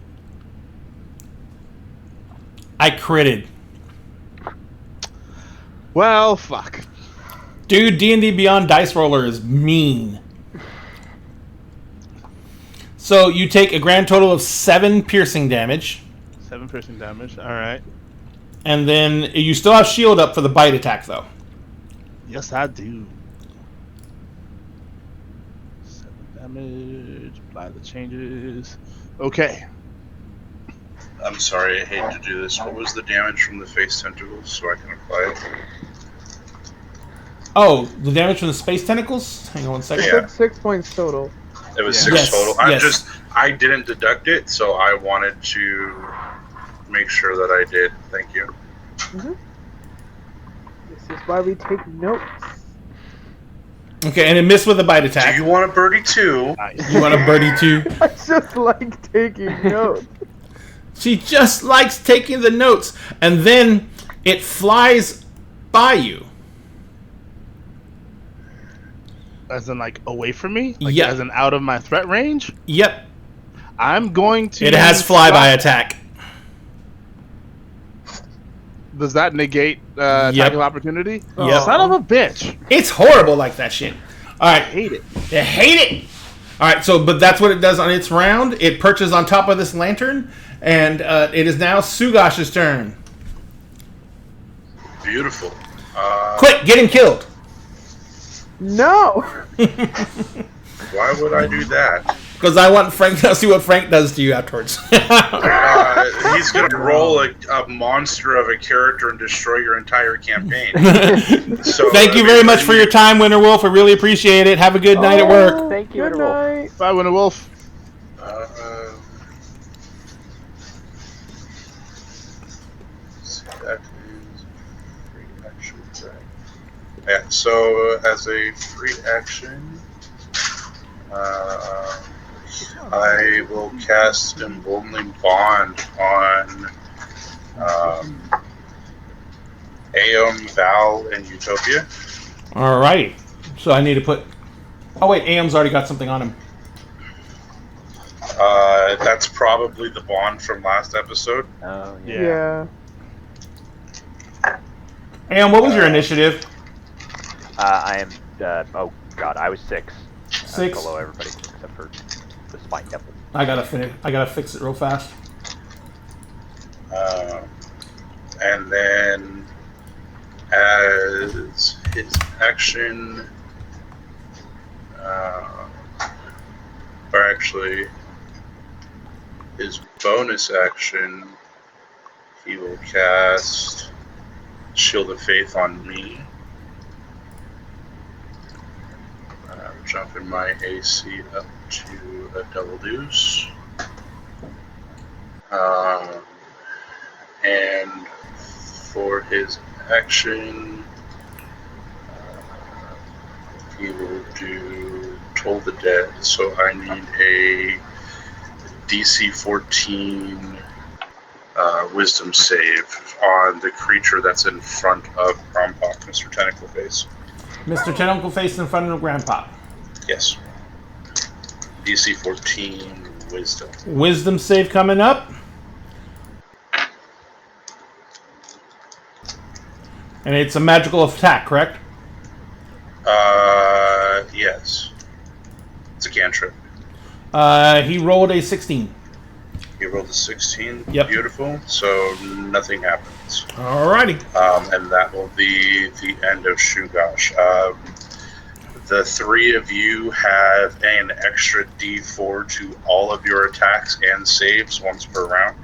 I critted. Well, fuck. Dude, D&D Beyond Dice Roller is mean. So you take a grand total of 7 piercing damage, 7 piercing damage. Alright. and then you still have shield up for the bite attack, though. Yes, I do. 7 damage. Apply the changes. Okay. I'm sorry, I hate to do this. What was the damage from the face tentacles so I can apply it? Oh, the damage from the space tentacles? Hang on one second. Yeah. It's 6 points total. It was Yeah. 6 total. Yes. I didn't deduct it, so I wanted to make sure that I did. Thank you. This is why we take notes. Okay, and it missed with a bite Do attack. you want a birdie too? Nice. You want a birdie too? I just like taking notes. She just likes taking the notes, and then it flies by you. As in, like, away from me? Like, Yeah. As in out of my threat range? Yep, I'm going to... it has flyby attack. Does that negate attack of opportunity? Yep. Son of a bitch. It's horrible like that shit. All I right, hate it. I hate it. All right, so but that's what it does on its round. It perches on top of this lantern, and it is now Sugash's turn. Beautiful. Quick, get him killed. No! Why would I do that? Because I want Frank to see what Frank does to you afterwards. He's going to roll a monster of a character and destroy your entire campaign. So, Thank you very much for your time, Winter Wolf. I really appreciate it. Have a good night at work. Thank you, Good Winter Wolf. night. Bye, Winter Wolf. That is free action. Right. Yeah, so as a free action, I will cast Emboldening Bond on Aeon, Val, and Utopia. Alrighty. So I need to put... Oh wait, Aem's already got something on him. That's probably the Bond from last episode. Oh, yeah. Yeah. Yeah. Aem, what was your initiative? I am, oh god, I was 6. 6. Below everybody except for the spine devil. I gotta fix it real fast. And then, as his action, or actually, his bonus action, he will cast Shield of Faith on me. Jumping my AC up to a double deuce. And for his action, he will do Toll the Dead. So I need a DC 14 Wisdom save on the creature that's in front of Grandpa, Mr. Tentacle Face. Mr. Tentacle Face in front of Grandpa. Yes. DC 14 Wisdom. Wisdom save coming up. And it's a magical attack, correct? Yes. It's a cantrip. He rolled a 16. He rolled a 16. Yep. Beautiful. So nothing happens. Alrighty. And that will be the end of Shugosh. The three of you have an extra D4 to all of your attacks and saves once per round.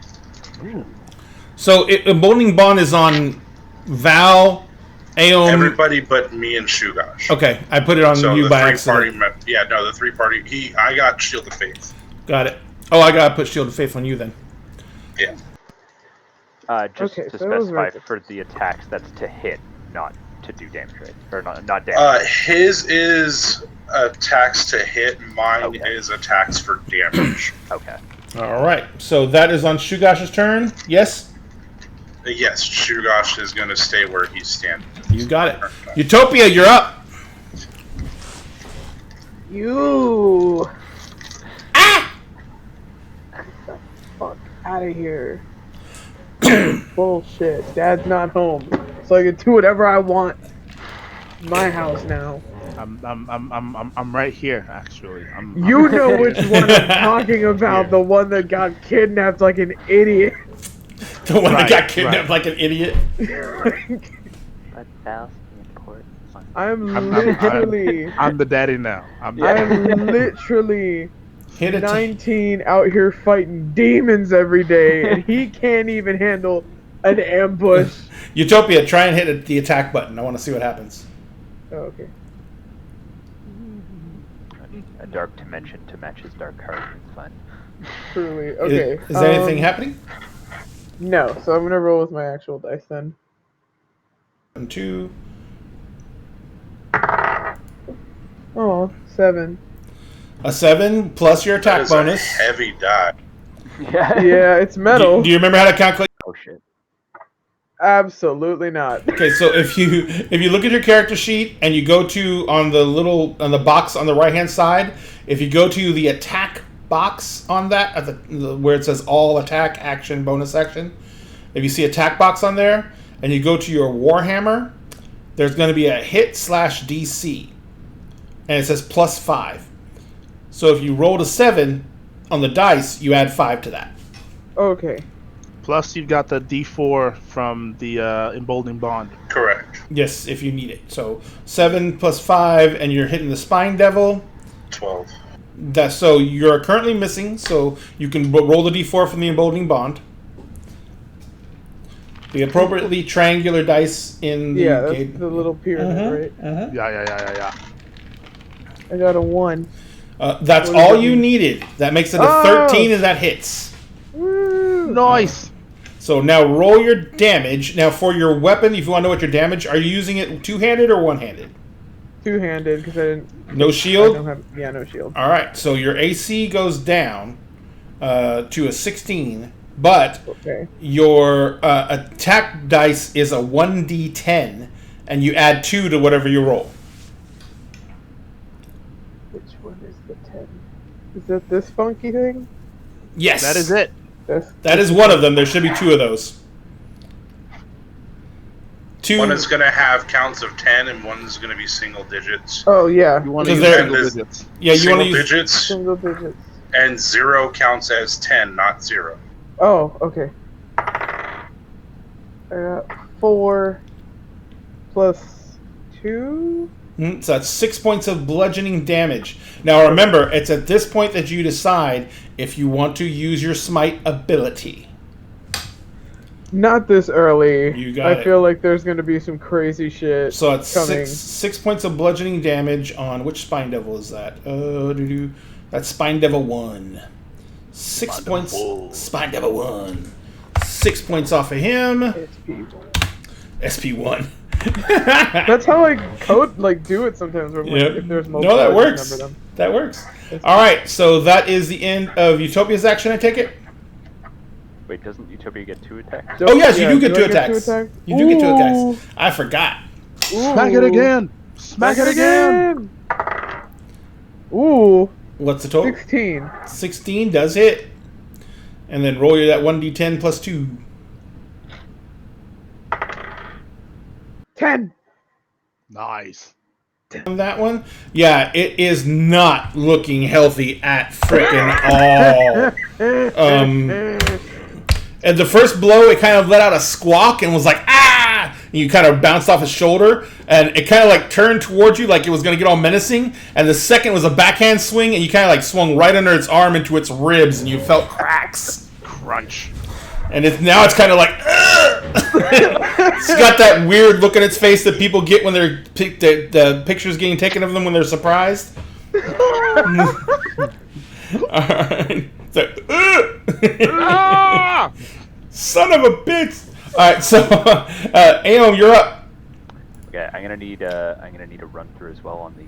So Emboldening Bond is on Val, Aeon. Everybody but me and Shugosh. Okay, I put it on So you the by three accident. party, the 3 party. I got Shield of Faith. Got it. Oh, I gotta put Shield of Faith on you then. Yeah. Just Okay, to so that was specify right. for the attacks, that's to hit, not to do damage, right? Or not damage. His is attacks to hit. Mine Okay. is attacks for damage. Okay. Alright, so that is on Shugosh's turn. Yes? Yes, Shugosh is going to stay where he's standing. You got it. Utopia, you're up. You. Ah! Get the fuck out of here. Bullshit. Dad's not home, so I can do whatever I want. My house now. I'm right here, actually. You know which one I'm talking about. Yeah. The one that got kidnapped like an idiot. The one that Right, got kidnapped right. like an idiot. But Val's the important one. I'm I'm- literally, I'm the daddy now. I'm Yeah. I'm literally Hit it. 19 out here fighting demons every day, and he can't even handle an ambush. Utopia, try and hit the attack button. I want to see what happens. Oh, okay. A dark dimension to match his dark heart. It's fun. Truly. Okay. Is there anything happening? No, so I'm gonna roll with my actual dice then. 1, 2. Oh, 7. A 7 plus your That attack is bonus. a heavy die. Yeah. Yeah, it's Do, metal. do you remember how to calculate? Oh shit. Absolutely not. Okay, so if you look at your character sheet and you go to on the box on the right hand side, if you go to the attack box on that at where it says all attack action bonus action, if you see attack box on there and you go to your Warhammer, there's going to be a hit /DC, and it says +5. So if you rolled a 7 on the dice, you add 5 to that. Okay. Plus, you've got the D4 from the emboldening bond. Correct. Yes, if you need it. So 7 + 5, and you're hitting the Spine Devil. 12. So you're currently missing, so you can roll the d4 from the emboldening bond. The appropriately triangular dice in the Yeah, that's gate. the little pyramid, right? Yeah. I got a 1. That's What does all that you mean? needed. That makes it a Oh! 13, and that hits. Woo! Nice. So now roll your damage. Now for your weapon, if you want to know what your damage, are you using it two-handed or one-handed? Two-handed, because I No don't shield? have. Yeah, no shield. All right, so your AC goes down to a 16, but Okay. your attack dice is a 1d10, and you add 2 to whatever you roll. Which one is the 10? Is that this funky thing? Yes. That is it. That is one of them. There should be 2 of those. 2. One is going to have counts of 10, and one is going to be single digits. Oh, yeah. You want to Because use they're- single This- digits. Yeah, you want single to use. digits, Single digits. and 0 counts as 10, not 0. Oh, okay. I got 4 plus 2? So that's 6 points of bludgeoning damage. Now remember, it's at this point that you decide if you want to use your smite ability. Not this early. You got I it. feel like there's going to be some crazy shit So it's coming. six points of bludgeoning damage on which Spine Devil is that? That's Spine Devil 1. 6 points. Spine Devil 1. 6 points off of him. SP1. That's how I do it sometimes. Where Yep. if there's multiple, No, that I works. remember them. That works. All right, so that is the end of Utopia's action. I take it. Wait, doesn't Utopia get 2 attacks? Oh yes, you Yeah, do get do 2 I get attacks. 2 attacks? You do get 2 Ooh. attacks. I forgot. Smack it again. Smack it again. Ooh, What's the total? 16. 16 does hit. And then roll your that 1d10 plus 2. 10. Nice. On that one, yeah, it is not looking healthy at frickin' all. And the first blow, it kind of let out a squawk and was like, ah! And you kind of bounced off his shoulder, and it kind of like turned towards you like it was going to get all menacing. And the second was a backhand swing, and you kind of like swung right under its arm into its ribs, and you felt cracks. Crunch. And now it's kind of like, it's got that weird look on its face that people get when they're the pictures getting taken of them when they're surprised. Alright. It's like, Ah! son of a bitch! Alright, so Aeon, you're up. Okay, I'm gonna need a run through as well on the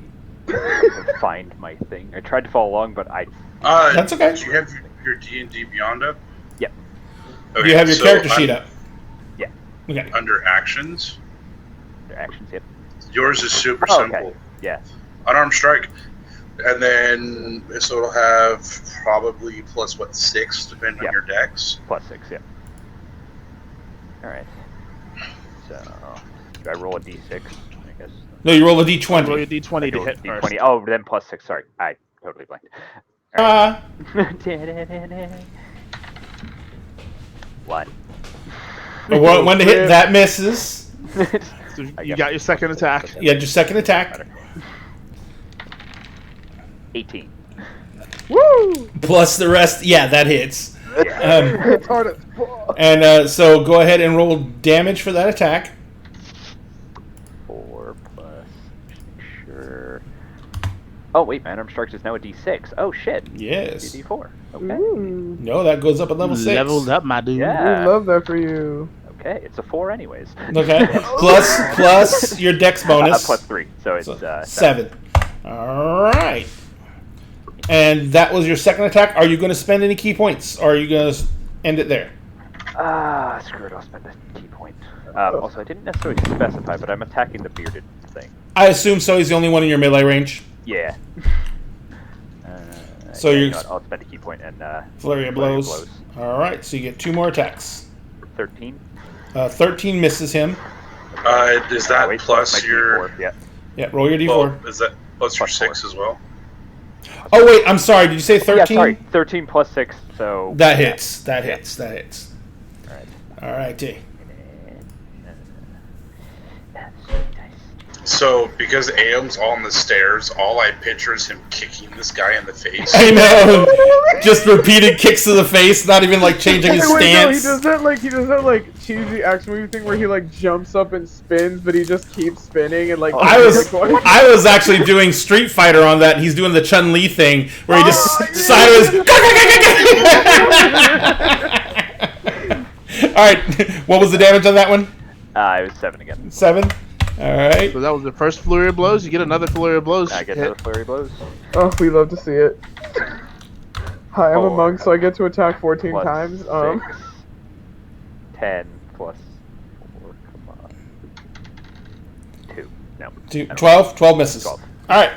find my thing. I tried to follow along, but That's okay. Do you have your D&D Beyond up? Yep. Do you have your character sheet up? Yeah. Okay. Under actions, Their actions. Yep. yours is super Oh, simple. okay. Yeah. Unarmed strike. And then, so it'll have probably plus, 6, depending Yeah. on your dex. +6. Yep. All right. So, do I roll a d6? I guess. No, you roll a Roll your d20. D20 to Roll a hit d20. first. Oh, then +6. Sorry, I totally blanked. One. One to hit, that misses. So you got your second attack. Yeah, your second attack. 18. Woo! Plus the rest. Yeah, that hits. It's hard as fuck. And so go ahead and roll damage for that attack. 4 plus. Sure. Oh wait, man, arm strikes is now a D6. Oh shit. Yes. D4. Okay. Ooh, No, that goes up at level 6. Leveled up, my dude. Yeah. we love that for you. Okay, it's a 4 anyways. Okay. plus your dex bonus. Plus 3, so it's 7. All right. And that was your second attack. Are you going to spend any key points, or are you going to end it there? Screw it, I'll spend a key point. Also, I didn't necessarily specify, but I'm attacking the bearded thing. I assume so. He's the only one in your melee range. Yeah. So yeah, you're- you know what, I'll spend a key point and Flurry of blows. All right. So you get 2 more attacks. 13. 13 misses him. Is that Wait, plus my your? D4, yeah. Yeah. Roll your d4. Well, is that plus your Plus 6 as well? Oh wait, I'm sorry. Did you say 13? Yeah, sorry, 13 plus 6, so... That hits. That hits. That hits. Alright. All righty. So because Aom's on the stairs, all I picture is him kicking this guy in the face. I know. Just repeated kicks to the face, not even like changing his Wait, no, he stance. does that like cheesy action movie thing where he like jumps up and spins, but he just keeps spinning and like. I was actually doing Street Fighter on that. He's doing the Chun-Li thing where he just sideways. All right, what was the damage on that one? It was 7 again. 7. All right. So that was the first flurry of blows. You get another flurry of blows. I get Hit. another flurry blows. Oh, we love to see it. Hi, I'm a 4 monk, so I get to attack 14 plus times. 6, 10 plus 4, come on. 2. No. 12? 12 misses. 12. All right.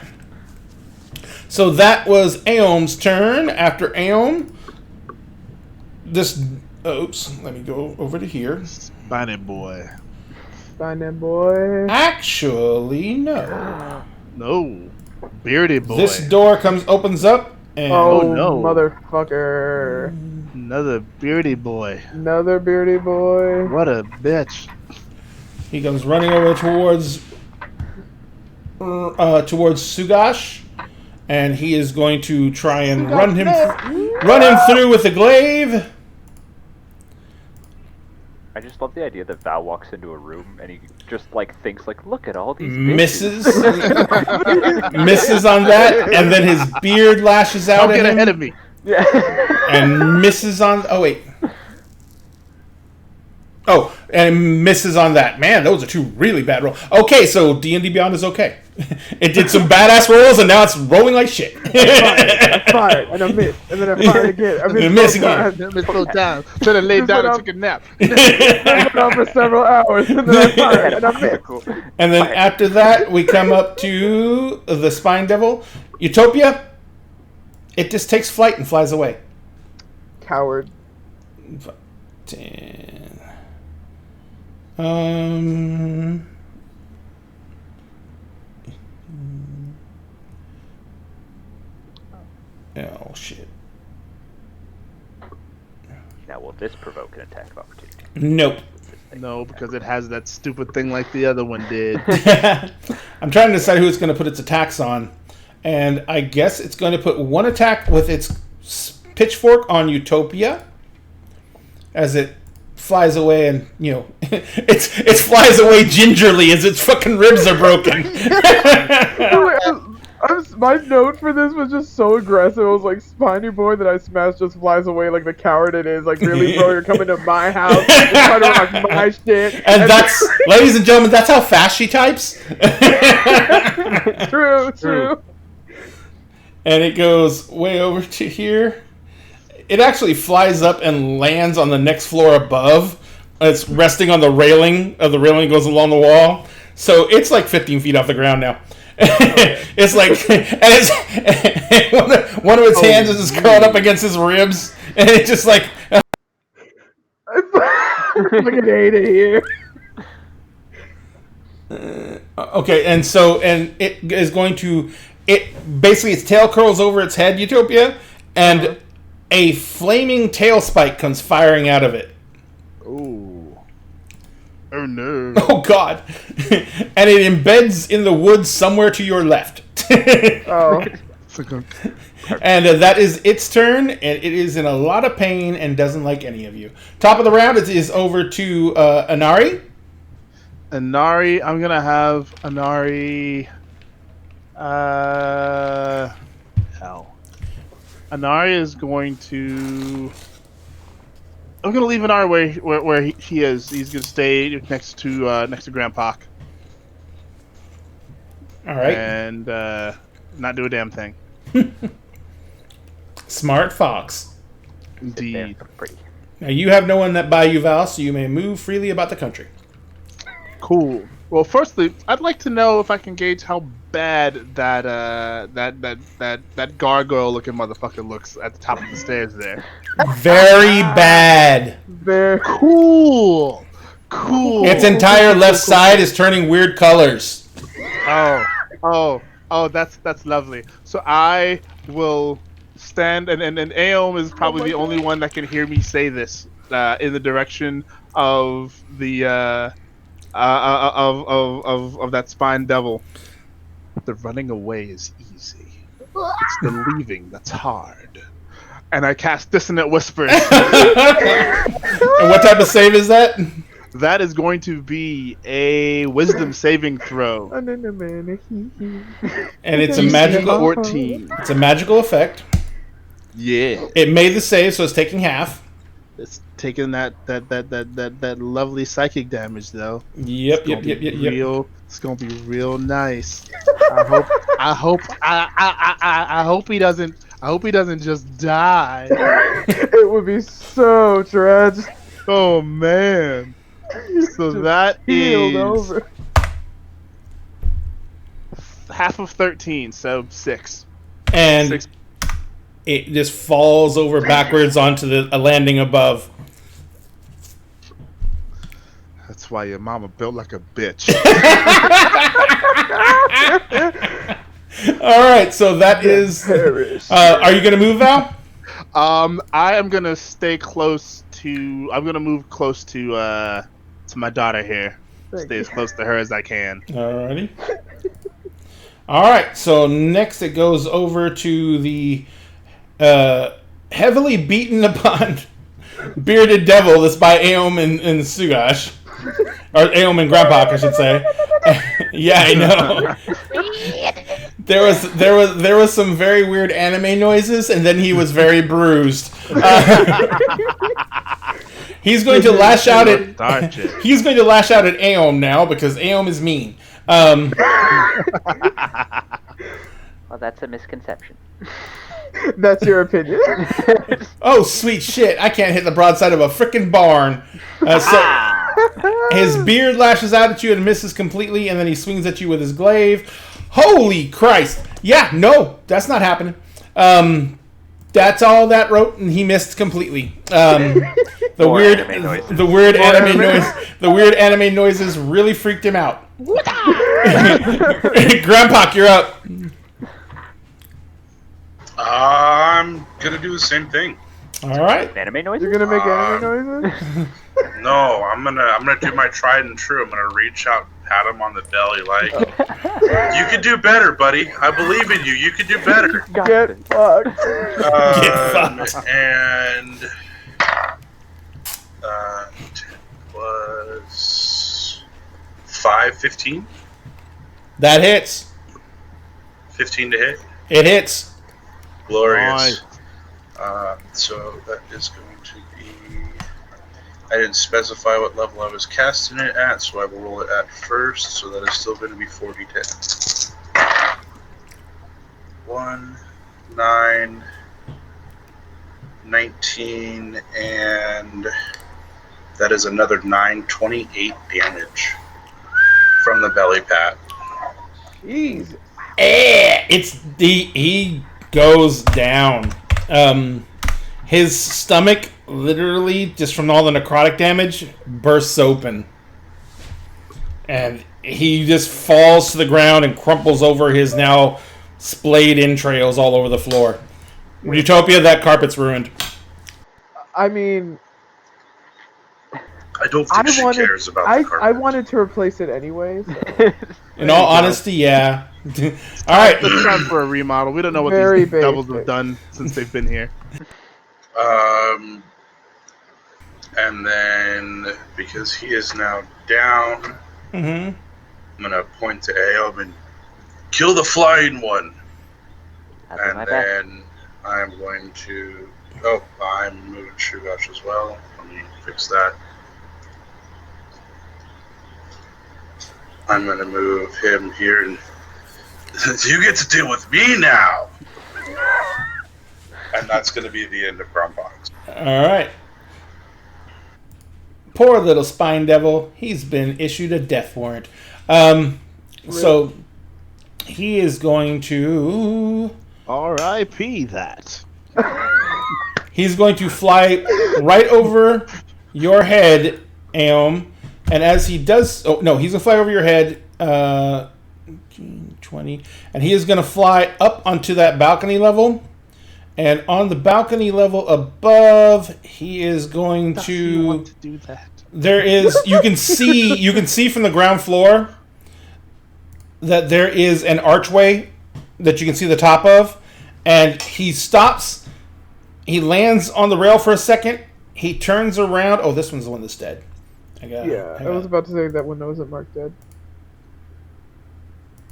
So that was Aom's turn. After Aom, this... Oops, let me go over to here. Spiny boy. Fine then, boy. Actually, no. No. Beardy boy. This door opens up, and Oh, no. motherfucker. Another beardy boy. Another beardy boy. What a bitch. he comes running over towards Sugash, and he is going to try and run him through with the glaive. I just love the idea that Val walks into a room and he just like thinks like, look at all these Misses on that, and then his beard lashes out Don't at get him ahead of me. Yeah. and misses on. Oh wait. Oh, and misses on that. Man, those are 2 really bad rolls. Okay, so D&D Beyond is okay. It did some badass rolls, and now it's rolling like shit. I fired, and I missed, and then I fired again. I You missed miss both again. times. Missed both times. Should have laid down and took a nap. I went on for several hours, and then I fired, and I missed. Cool. And then after that, we come up to the Spine Devil. Utopia, it just takes flight and flies away. Coward. 10. Oh, shit. Now will this provoke an attack of opportunity? Nope. No, because it has that stupid thing like the other one did. I'm trying to decide who it's going to put its attacks on. And I guess it's going to put one attack with its pitchfork on Utopia as it flies away, and it flies away gingerly as its fucking ribs are broken. My note for this was just so aggressive. It was like, spiny boy that I smashed just flies away like the coward it is. Like, really, bro, you're coming to my house and trying to rock my shit. And that's, ladies and gentlemen, that's how fast she types. True. And it goes way over to here. It actually flies up and lands on the next floor above. It's resting on the railing. The railing goes along the wall. So it's like 15 feet off the ground now. It's like, and one of its hands is just curled up against his ribs, and it's just like. Fucking hate it here. Okay, and it is going to. It basically, its tail curls over its head, Utopia, and a flaming tail spike comes firing out of it. Ooh. Oh no. Oh God! And it embeds in the woods somewhere to your left. Oh, And that is its turn, and it is in a lot of pain and doesn't like any of you. Top of the round is over to Anari. Anari, I'm gonna have Anari. Hell. Anari is going to. I'm gonna leave Anari where he is. He's gonna stay next to Grandpa. All right. And not do a damn thing. Smart fox. Sit there Indeed. for free. Now you have no one that buy you Val, so you may move freely about the country. Cool. Well, firstly, I'd like to know if I can gauge how bad that gargoyle-looking motherfucker looks at the top of the stairs there. Very bad. very. Cool. Cool. Its entire left side is turning weird colors. Oh, that's lovely. So I will stand, and Aom is probably the only one that can hear me say this in the direction of the of that spine devil. The running away is easy. It's the leaving that's hard. And I cast Dissonant Whispers. And what type of save is that? That is going to be a Wisdom saving throw. And it's a magical. 14. It's a magical effect. Yeah. It made the save, so it's taking half. It's taking that lovely psychic damage though. Yep. It's gonna be real nice. I hope he doesn't just die. It would be so tragic. Oh man. So that Healed is over. half of 13, so 6. And 6. it just falls over backwards onto a landing above. That's why your mama built like a bitch. All right, so that is. Are you going to move, Val? I am gonna stay close to. I'm gonna move close to my daughter here. Stay as close to her as I can. Alrighty. All right, so next it goes over to the heavily beaten upon bearded devil that's by Aom and Sugash. Or Aom and Grandpa, I should say. Yeah, I know. There was some very weird anime noises, and then he was very bruised. He's going to lash out at. He's going to lash out at Aom now because Aom is mean. Well, that's a misconception. That's your opinion. Oh, sweet shit! I can't hit the broadside of a frickin' barn. So his beard lashes out at you and misses completely, and then he swings at you with his glaive. Holy Christ! Yeah, no, that's not happening. That's all that wrote, and he missed completely. The weird anime noises really freaked him out. Grandpa, you're up. I'm gonna do the same thing. All right. Anime noises? You're gonna make anime noises? No, I'm gonna do my tried and true. I'm gonna reach out, pat him on the belly, like you could do better, buddy. I believe in you. You could do better. Get fucked. And it was 15. That hits. 15 to hit. It hits. Glorious. So that is going to be. I didn't specify what level I was casting it at, so I will roll it at first. So that is still going to be 40 10. 1, 9, 19, and that is another 9, 28 damage from the belly pat. Jeez. He goes down. His stomach, literally, just from all the necrotic damage, bursts open. And he just falls to the ground and crumples over his now splayed entrails all over the floor. Utopia, that carpet's ruined. I mean, I don't think she cares about the carpet. I wanted to replace it anyway. So. In all honesty, yeah. All right. It's time for a remodel. We don't know what Very these doubles have basic. done since they've been here. And then because he is now down, Mm-hmm. I'm gonna point to Aeom and kill the flying one. I'll do my And best. then I'm going to. Oh, I'm moving Shugosh as well. Let me fix that. I'm going to move him here, and you get to deal with me now. And that's going to be the end of Grumbox. All right. Poor little spine devil. He's been issued a death warrant. So he is going to. R.I.P. that. He's going to fly right over your head, Aeom. And as he does... Oh, no, he's going to fly over your head. 20. And he is going to fly up onto that balcony level. And on the balcony level above, he is going You want to... to do that? There is... You can see from the ground floor that there is an archway that you can see the top of. And he stops... He lands on the rail for a second. He turns around. Oh, this one's the one that's dead. I was about to say that window isn't marked dead.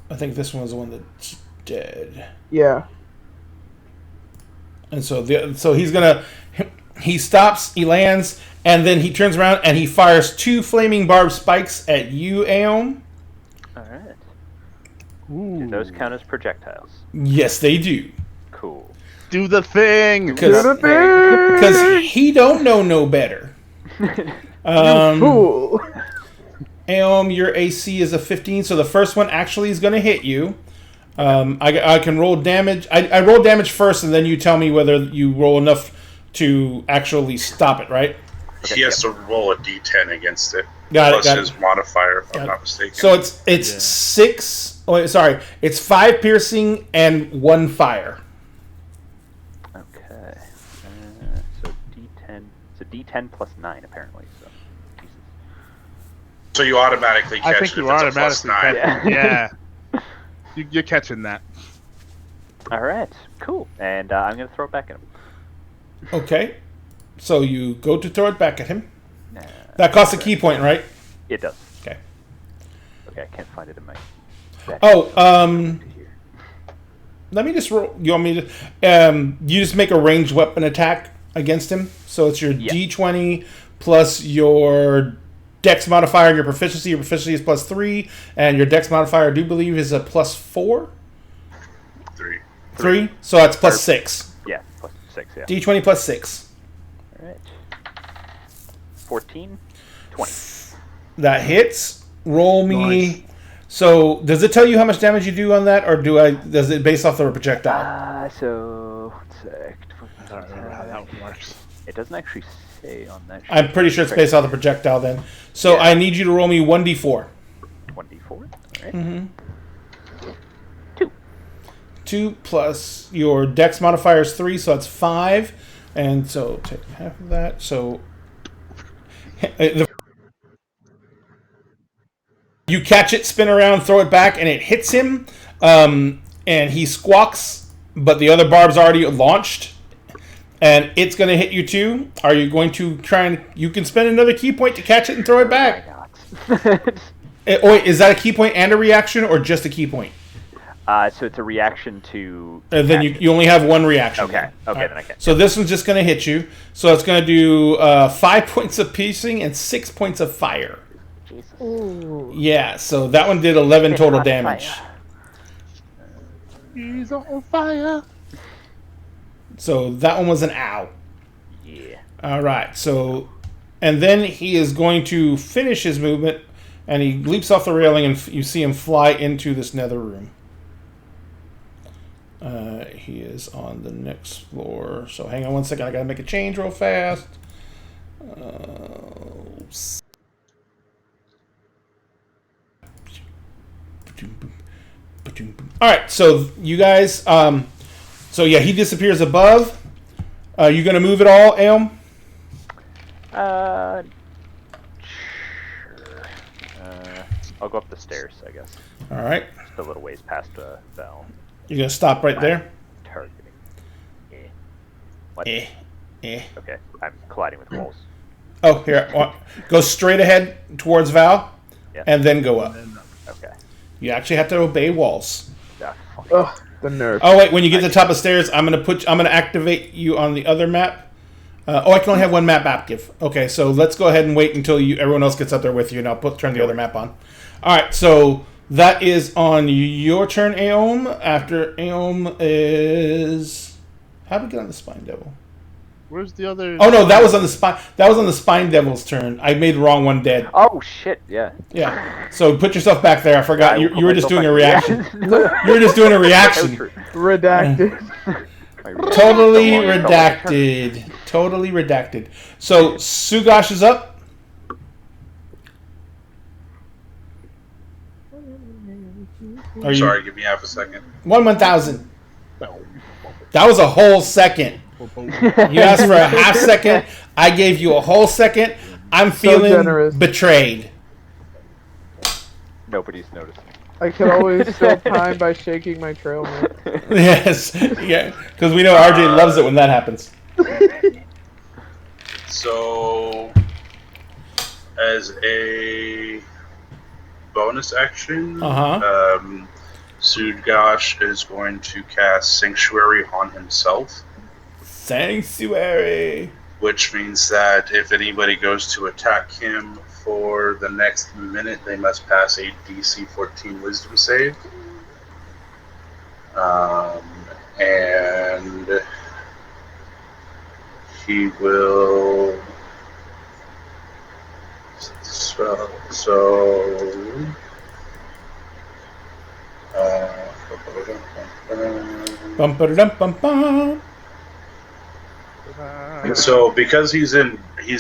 I think this one's the one that's dead. Yeah. And so he's gonna. He stops. He lands, and then he turns around and he fires 2 flaming barbed spikes at you, Aeom. All right. Do those count as projectiles? Yes, they do. Cool. Do the thing! Because he don't know no better. Fool. Aeom, your AC is a 15, so the first one actually is going to hit you. I can roll damage. I roll damage first, and then you tell me whether you roll enough to actually stop it, right? He has to roll a d10 against it. Got it. Plus his modifier, if I'm not mistaken. So it's 6. Oh, sorry. It's 5 piercing and 1 fire. Okay. So D10. So D10 plus 9 apparently. So. Jesus. So you automatically catch I think it you if it's a plus automatically 9. catch. Yeah. You're catching that. All right. Cool. And I'm gonna throw it back at him. Okay. So you go to throw it back at him. That costs a key point, right? It does. Okay. Okay, I can't find it in my. Let me just roll. You want me to? You just make a ranged weapon attack against him. So it's your D20 plus your Dex modifier and your proficiency. Your proficiency is plus 3, and your Dex modifier, I do believe, is a plus 4. 3. So that's plus 6. Yeah, plus 6. Yeah. D20 plus 6. All right. 14, 20. That hits. Roll me. Nice. So does it tell you how much damage you do on that, or does it base off the projectile? So 1 sec. I don't remember how that one works. It doesn't actually say on that. sheet. I'm pretty sure it's based off the projectile then. So Yeah. I need you to roll me 1d4. 1d4. All right. Mm-hmm. 2. 2 plus your Dex modifier is 3, so that's 5. And so take half of that. So you catch it, spin around, throw it back, and it hits him. And he squawks, but the other barb's already launched. And it's going to hit you too. Are you going to try and... You can spend another key point to catch it and throw it back. Wait, is that a key point and a reaction, or just a key point? So it's a reaction to. And then you only have 1 reaction. Okay. Okay, then I can. So this one's just going to hit you. So it's going to do 5 points of piercing and 6 points of fire. Jesus. Ooh. Yeah, so that one did 11 total Hot damage. fire. He's on fire. So that one was an ow. Yeah. All right, so... And then he is going to finish his movement, and he leaps off the railing, and you see him fly into this nether room. He is on the next floor. So hang on 1 second. I got to make a change real fast. All right, so you guys... so yeah, he disappears above. You going to move at all, Aeom? I'll go up the stairs, I guess. All right. Just a little ways past Val. You're going to stop right there? Targeting. What? Eh. Okay, I'm colliding with walls. Oh, here. Go straight ahead towards Val, Yeah. and then go up. Okay. You actually have to obey walls. Ah, fuck. Ugh, the nerve. Oh wait, when you get to the top of stairs, I'm gonna activate you on the other map. I can only have one map active. Okay, so let's go ahead and wait until everyone else gets up there with you, and I'll turn the other map on. All right, so that is on your turn, Aeom. After Aeom is, how do we get on the Spine Devil? Where's the other? Oh no, that was on the spine. That was on the Spine Devil's turn. I made the wrong one dead. Oh shit! Yeah. Yeah. So put yourself back there. I forgot. You were just doing a reaction. Yeah. You were just doing a reaction. Redacted. Totally redacted. Totally redacted. So Sugash is up. Are you Sorry, give me half a second. 1,000? That was a whole second. You asked for a half second. I gave you a whole second. I'm feeling generous. betrayed. Nobody's noticing. I can always fill time by shaking my trail mix. Yes. Yeah. Because we know RJ loves it when that happens. So, as a bonus action, Sudgash is going to cast Sanctuary on himself. Sanctuary. Which means that if anybody goes to attack him for the next minute, they must pass a DC 14 Wisdom save. And he will. Bum-ba-da-dum-bum-bum. So because he's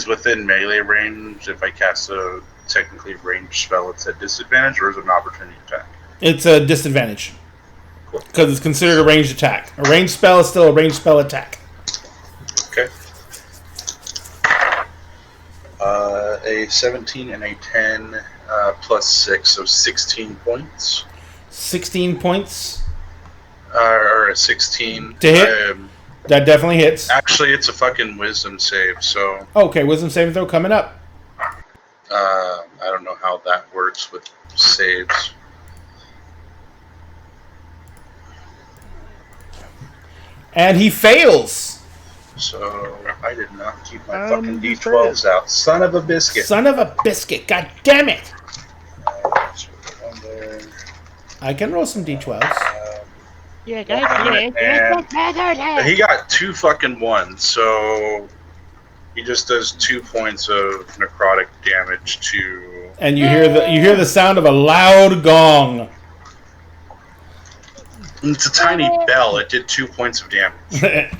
within melee range, if I cast a technically ranged spell, it's a disadvantage, or is it an opportunity attack? It's a disadvantage. Because it's considered a ranged attack. A ranged spell is still a ranged spell attack. Okay. A 17 and a 10 plus 6, so 16 points. 16 points. Or a 16. To hit? That definitely hits. Actually, it's a fucking wisdom save, so... Okay, wisdom saving throw coming up. I don't know how that works with saves. And he fails. So, I did not keep my fucking D12s out. Son of a biscuit. Son of a biscuit. God damn it. I can roll some D12s. And he got 2 fucking 1s, so he just does 2 points of necrotic damage to. And you hear the sound of a loud gong. It's a tiny bell. It did 2 points of damage.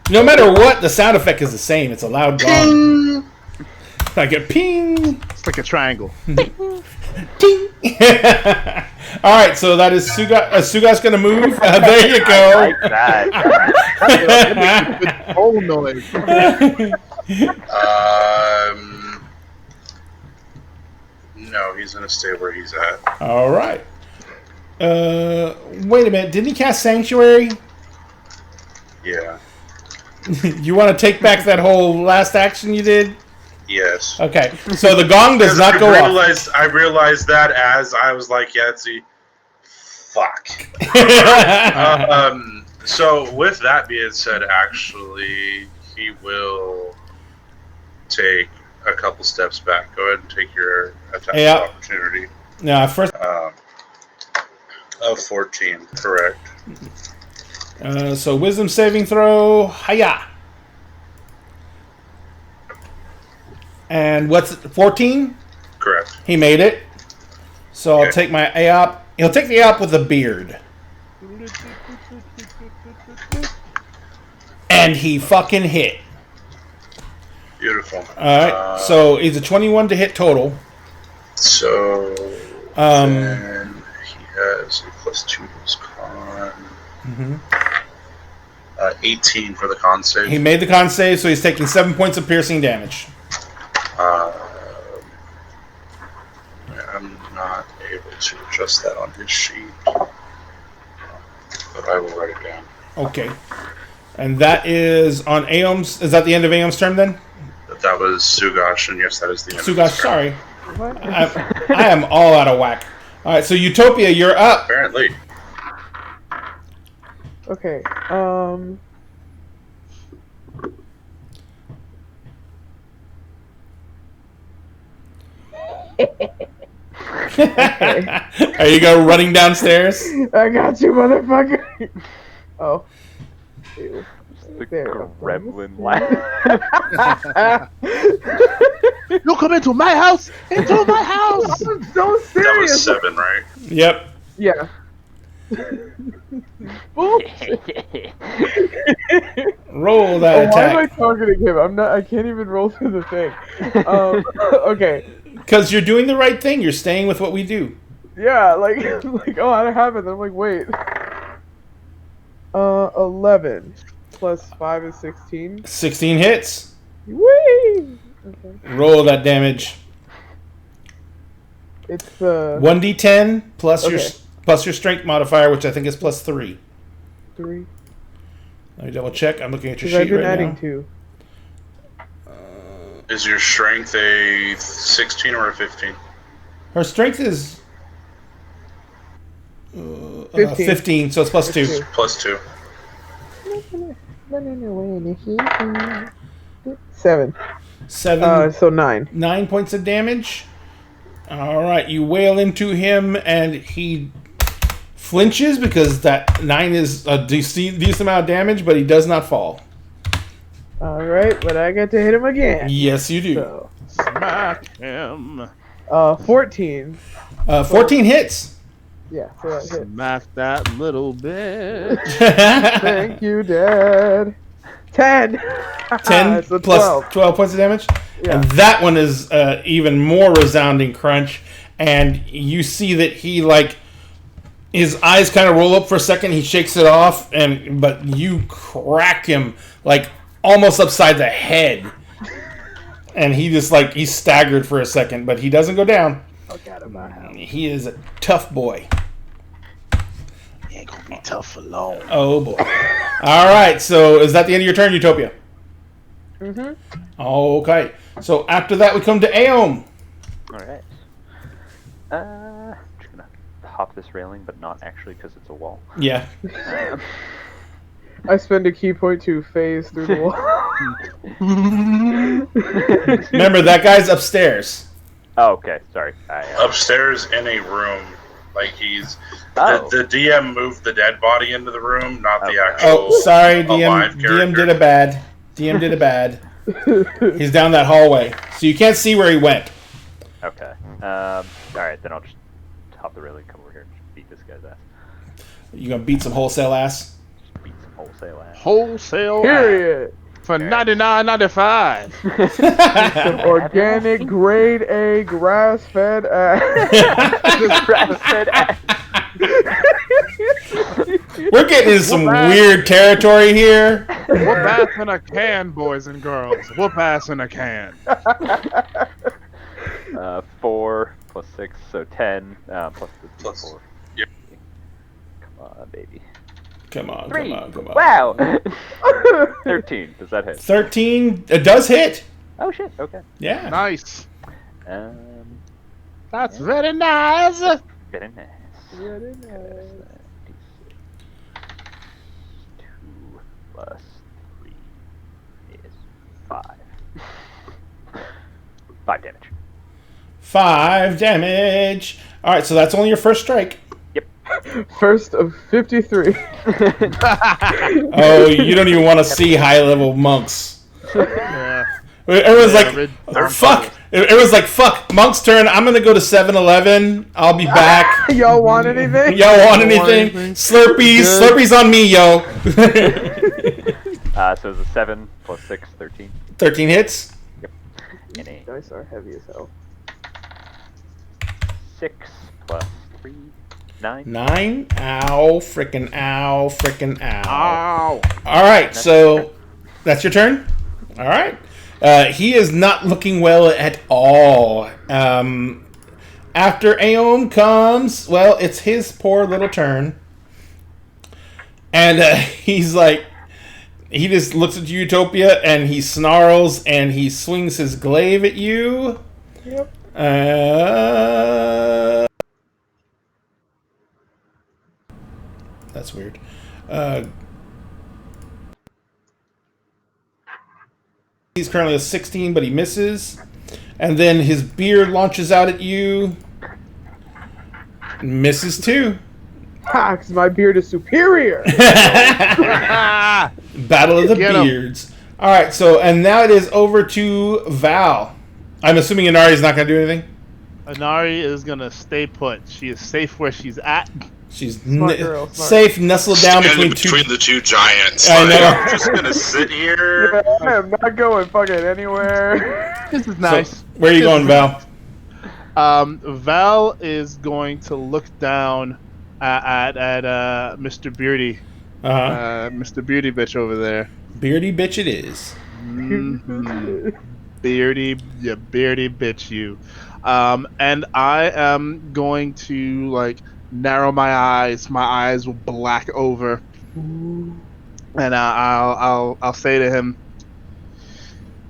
No matter what, the sound effect is the same. It's a loud gong. Like a ping. It's like a triangle. Ding. All right, so that is Suga's going to move. There you go. I like that. Oh noise. No, he's going to stay where he's at. All right. Wait a minute. Didn't he cast Sanctuary? Yeah. You want to take back that whole last action you did? Yes. Okay. So the gong does not go off. I realized that as I was like, yeah, see, fuck. So with that being said, actually, he will take a couple steps back. Go ahead and take your attack of opportunity. No, first. Of 14, correct. So wisdom saving throw, hiya. And what's it, 14? Correct. He made it. So I'll take my Aop. He'll take the Aop with a beard. And he fucking hit. Beautiful. Alright, so he's a 21 to hit total. So, then he has a +2 to his con. 18 for the con save. He made the con save, so he's taking 7 points of piercing damage. I'm not able to adjust that on his sheet. But I will write it down. Okay. And that is on Aom's. Is that the end of Aom's turn then? That was Sugash, and yes, that is the end. Sugash, of his turn. sorry. I am all out of whack. All right, so Utopia, you're up. Apparently. Okay. Are you go running downstairs? I got you, motherfucker. Oh. Ew. The There. gremlin laugh. You come into my house! Into my house! I'm so That serious. was 7, right? Yep. Yeah. Bullshit. Roll that Why am I attack. targeting him? I'm not. I can't even roll through the thing. Okay. Because you're doing the right thing. You're staying with what we do. Yeah, like, oh, I don't have it. I'm like, wait. 11 plus 5 is 16. 16 hits. Whee! Okay. Roll that damage. It's 1d10 plus Okay. your strength modifier, which I think is plus 3. 3. Let me double check. I'm looking at your Because I've sheet been right adding now. 2. Is your strength a 16 or a 15? Her strength is 15. 15, so it's plus 2. Two. Plus 2. 7. 7. So 9. 9 points of damage. All right, you wail into him, and he flinches because that 9 is a decent amount of damage, but he does not fall. All right, but I get to hit him again. Yes, you do. So, Smack him. 14. 14 hits. Yeah, so that hit. Smack that little bitch. Thank you, Dad. 10. 10 so plus 12. 12 points of damage. Yeah. And that one is even more resounding crunch. And you see that he, like, his eyes kind of roll up for a second. He shakes it off, but you crack him, like, almost upside the head. And he just, like, he's staggered for a second, but he doesn't go down. Forgot about how. He is a tough boy. He ain't gonna be tough for long. Oh, boy. All right, so is that the end of your turn, Utopia? Mm-hmm. Okay. So after that, we come to Aeom. Alright. I'm just gonna hop this railing, but not actually because it's a wall. Yeah. I spend a key point to phase through the wall. Remember, that guy's upstairs. Oh, okay. Sorry. Upstairs in a room. Like he's... Oh. The DM moved the dead body into the room, not the Okay. actual... Oh, sorry, alive DM character. did a bad. DM did a bad. He's down that hallway, so you can't see where he went. Okay. Alright, then I'll just hop the railing, come over here, and just beat this guy's ass. You gonna beat some wholesale ass? Just beat some wholesale ass. Wholesale Period. for $99.95. Some organic, grade A, grass-fed ass. Just grass-fed ass. We're getting into some weird territory here. Whoop ass in a can, boys and girls. Whoop ass in a can. 4 plus 6, so 10, plus the Plus- 4. yep. Come on, baby. Come on, 3. come on, come on. Wow! 13. Does that hit? 13. It does hit. Oh, shit. Okay. Yeah. Nice. Um, That's very nice. very nice. Very nice. 2 plus 3 is 5. 5 damage. 5 damage. All right, so that's only your first strike. First of 53. Oh, you don't even want to see high-level monks. Yeah. Everyone's Yeah, like, Red- fuck. Everyone's like, fuck. Monk's turn. I'm gonna go to 7-Eleven. I'll be back. Y'all want anything? Y'all want Don't want anything? anything. Slurpees. Good. Slurpees on me, yo. So it's a 7 plus 6, 13. 13 hits. And a Dice are heavy as hell. 6 plus 3, 9. 9. Ow. Frickin' ow. Frickin' ow. Ow. All right, so that's your turn. All right. He is not looking well at all. After Aom comes, well, it's his poor little turn. And he's like, he just looks at Utopia and he snarls and he swings his glaive at you. Yep. That's weird. He's currently a 16, but he misses. And then his beard launches out at you. Misses too. Ha! Because my beard is superior. Battle of the Get 'em. Beards. All right, so and now it is over to Val. I'm assuming Inari is not going to do anything. Inari is gonna stay put. She is safe where she's at. She's Smart girl, smart. safe, nestled down Standing between the two giants. I Like, know. I'm just gonna sit here. Yeah, I am not going fucking anywhere. This is So, nice. where are you going, Val? Val is going to look down at Mr. Beardy, Mr. Beardy bitch over there. Beardy bitch it is. Beardy, you beardy bitch, you. And I am going to like narrow my eyes. My eyes will black over, and I'll say to him,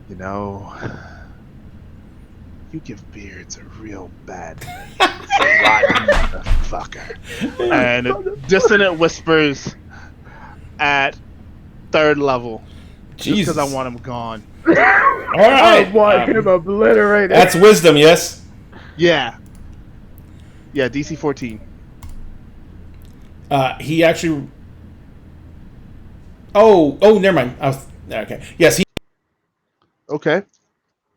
you know, you give beards a real bad name. Rotten motherfucker. And dissonant whispers at 3rd level. Just Jesus. because I want him gone. All right. I want him obliterated. That's wisdom, yes? Yeah. Yeah, DC 14. He actually... Oh, never mind. Okay. Yes, he... Okay.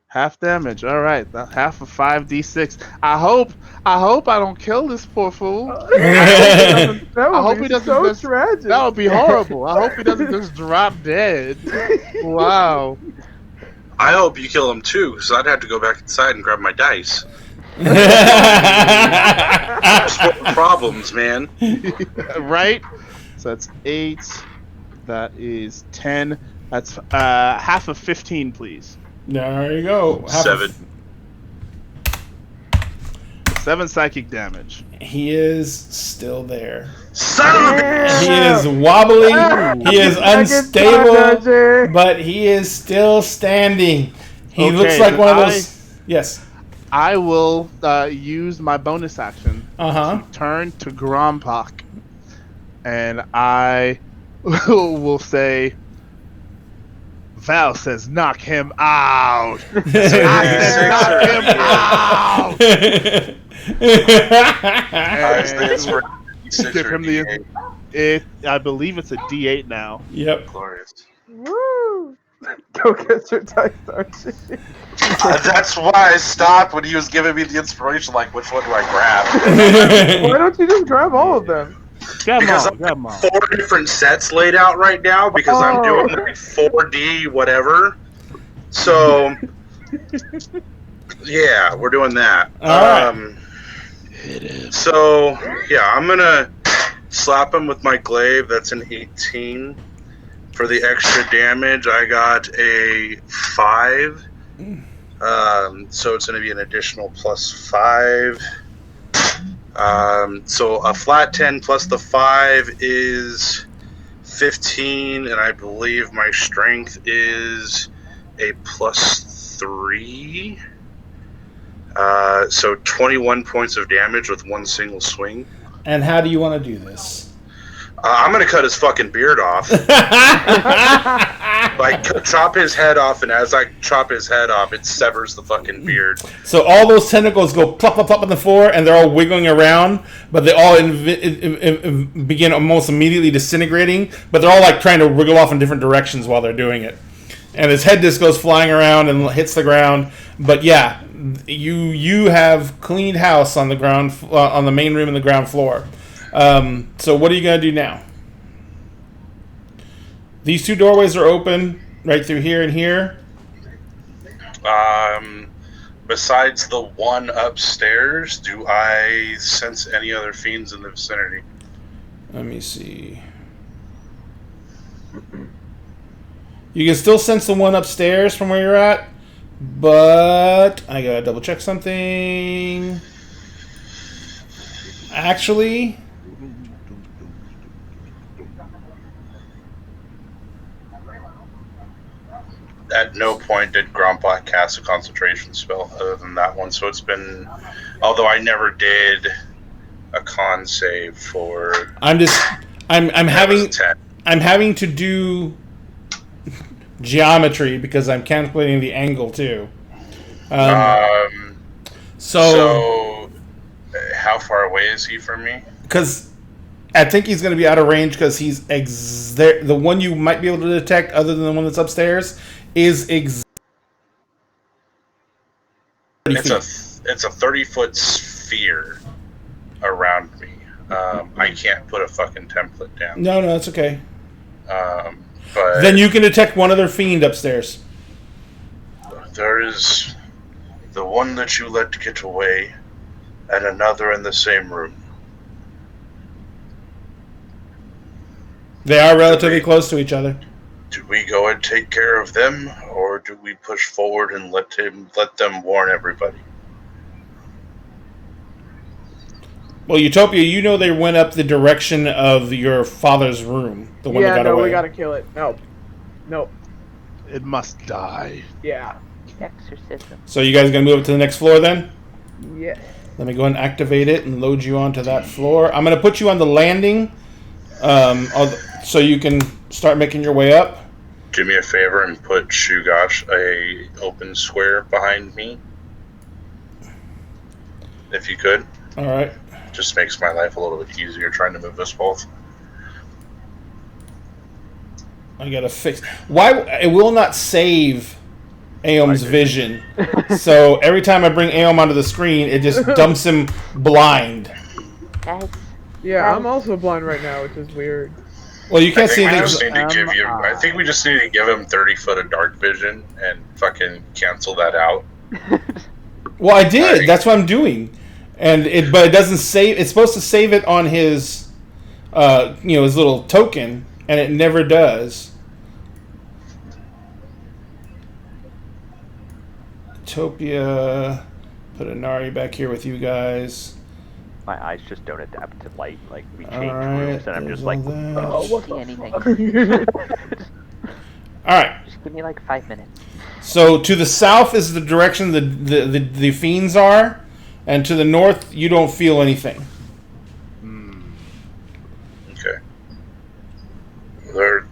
Half damage. All right. Half of 5d6. I hope I don't kill this poor fool. That would I hope be he doesn't so just- tragic. That would be horrible. I hope he doesn't just drop dead. Wow. I hope you kill him too, because I'd have to go back inside and grab my dice. Problems, man. Right? So that's 8. That is 10. That's half of 15, please. There you go. 7. 7 psychic damage. He is still there. Son of a bitch! He is wobbling. He is unstable, Dodger. but he is still standing. He Okay, looks like then one of those... Yes. I will use my bonus action Uh-huh. to turn to Grompak, and I will say, Val says, knock him out. I said, knock him out. Thanks for Give him the- I believe it's a D8 now. Yep. glorious. Woo! Go get your dice, Archie. That's why I stopped when he was giving me the inspiration. Like, which one do I grab? Why don't you just grab all of them? Grab 'em Because all, I'm grab 'em all. 4 different sets laid out right now because I'm doing like 4D whatever. So, yeah, we're doing that. All right. So, yeah, I'm gonna slap him with my glaive. That's an 18. For the extra damage, I got a 5. So it's going to be an additional +5. So a flat 10 plus the 5 is 15, and I believe my strength is a +3. So 21 points of damage with one single swing. And how do you want to do this? I'm going to cut his fucking beard off. Like, chop his head off, and as I chop his head off, it severs the fucking beard. So all those tentacles go plop, plop, plop on the floor, and they're all wiggling around, but they all begin almost immediately disintegrating, but they're all like trying to wriggle off in different directions while they're doing it. And his head just goes flying around and hits the ground. But yeah, you have cleaned house on the ground, on the main room and the ground floor. So what are you going to do now? These 2 doorways are open right through here and here. Besides the one upstairs, do I sense any other fiends in the vicinity? Let me see. You can still sense the one upstairs from where you're at, but I gotta double check something. Actually, at no point did Grompa cast a concentration spell other than that one. So it's been, although I never did a con save for. I'm that was a 10. I'm having to do geometry because I'm calculating the angle too. So how far away is he from me? Because I think he's going to be out of range because he's the one you might be able to detect, other than the one that's upstairs, is It's a 30-foot sphere around me. I can't put a fucking template down. No, that's okay. But Then you can detect one other fiend upstairs. there is the one that you let get away, and another in the same room. They are relatively close to each other. Do we go and take care of them, or do we push forward and let them warn everybody? Well, Utopia, you know they went up the direction of your father's room. The one that got away. we gotta kill it. Nope. It must die. Yeah. Exorcism. So you guys gonna move up to the next floor then? Yeah. Let me go ahead and activate it and load you onto that floor. I'm gonna put you on the landing, so you can start making your way up. Do me a favor and put Shugosh a open square behind me, if you could. All right. Just makes my life a little bit easier trying to move us both. I gotta fix. Why it will not save Aom's vision? So every time I bring Aom onto the screen, it just dumps him blind. Guys, Yeah, I'm also blind right now, which is weird. Well, you can't see I things. think we just need to give him 30 foot of dark vision and fucking cancel that out. Well, I did. That's what I'm doing, but it doesn't save. It's supposed to save it on his, his little token, and it never does. Utopia, put Inari back here with you guys. my eyes just don't adapt to light. Like, we change Alright, rooms, and I'm just like, there's oh, see anything. Alright, Just give me like 5 minutes. so to the south is the direction the fiends are, and to the north you don't feel anything. Okay. They're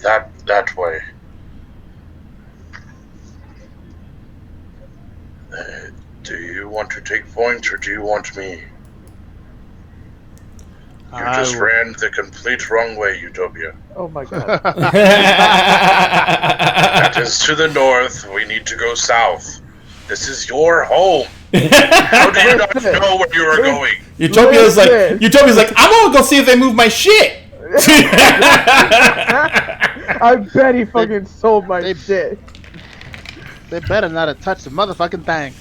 that way. Do you want to take point, or do you want me? You just ran the complete wrong way, Utopia. Oh my god. That is to the north. We need to go south. This is your home. How do you not know where you are going? Utopia's like, I'm gonna go see if they move my shit. I bet he fucking sold my shit. They better not have touched the motherfucking thing.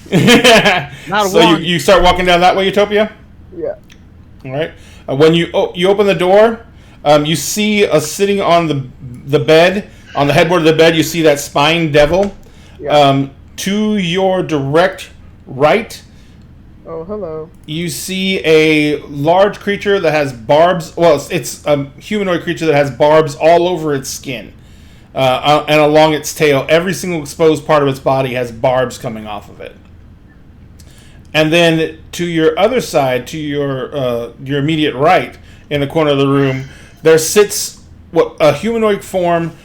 Not So one. you start walking down that way, Utopia. Yeah. All right. When you open the door, you see sitting on the bed, on the headboard of the bed, you see that spine devil. Yeah. To your direct right, Oh, hello. you see a large creature that has barbs. Well, it's a humanoid creature that has barbs all over its skin and along its tail. Every single exposed part of its body has barbs coming off of it. And then to your other side, to your immediate right, in the corner of the room, there sits a humanoid form.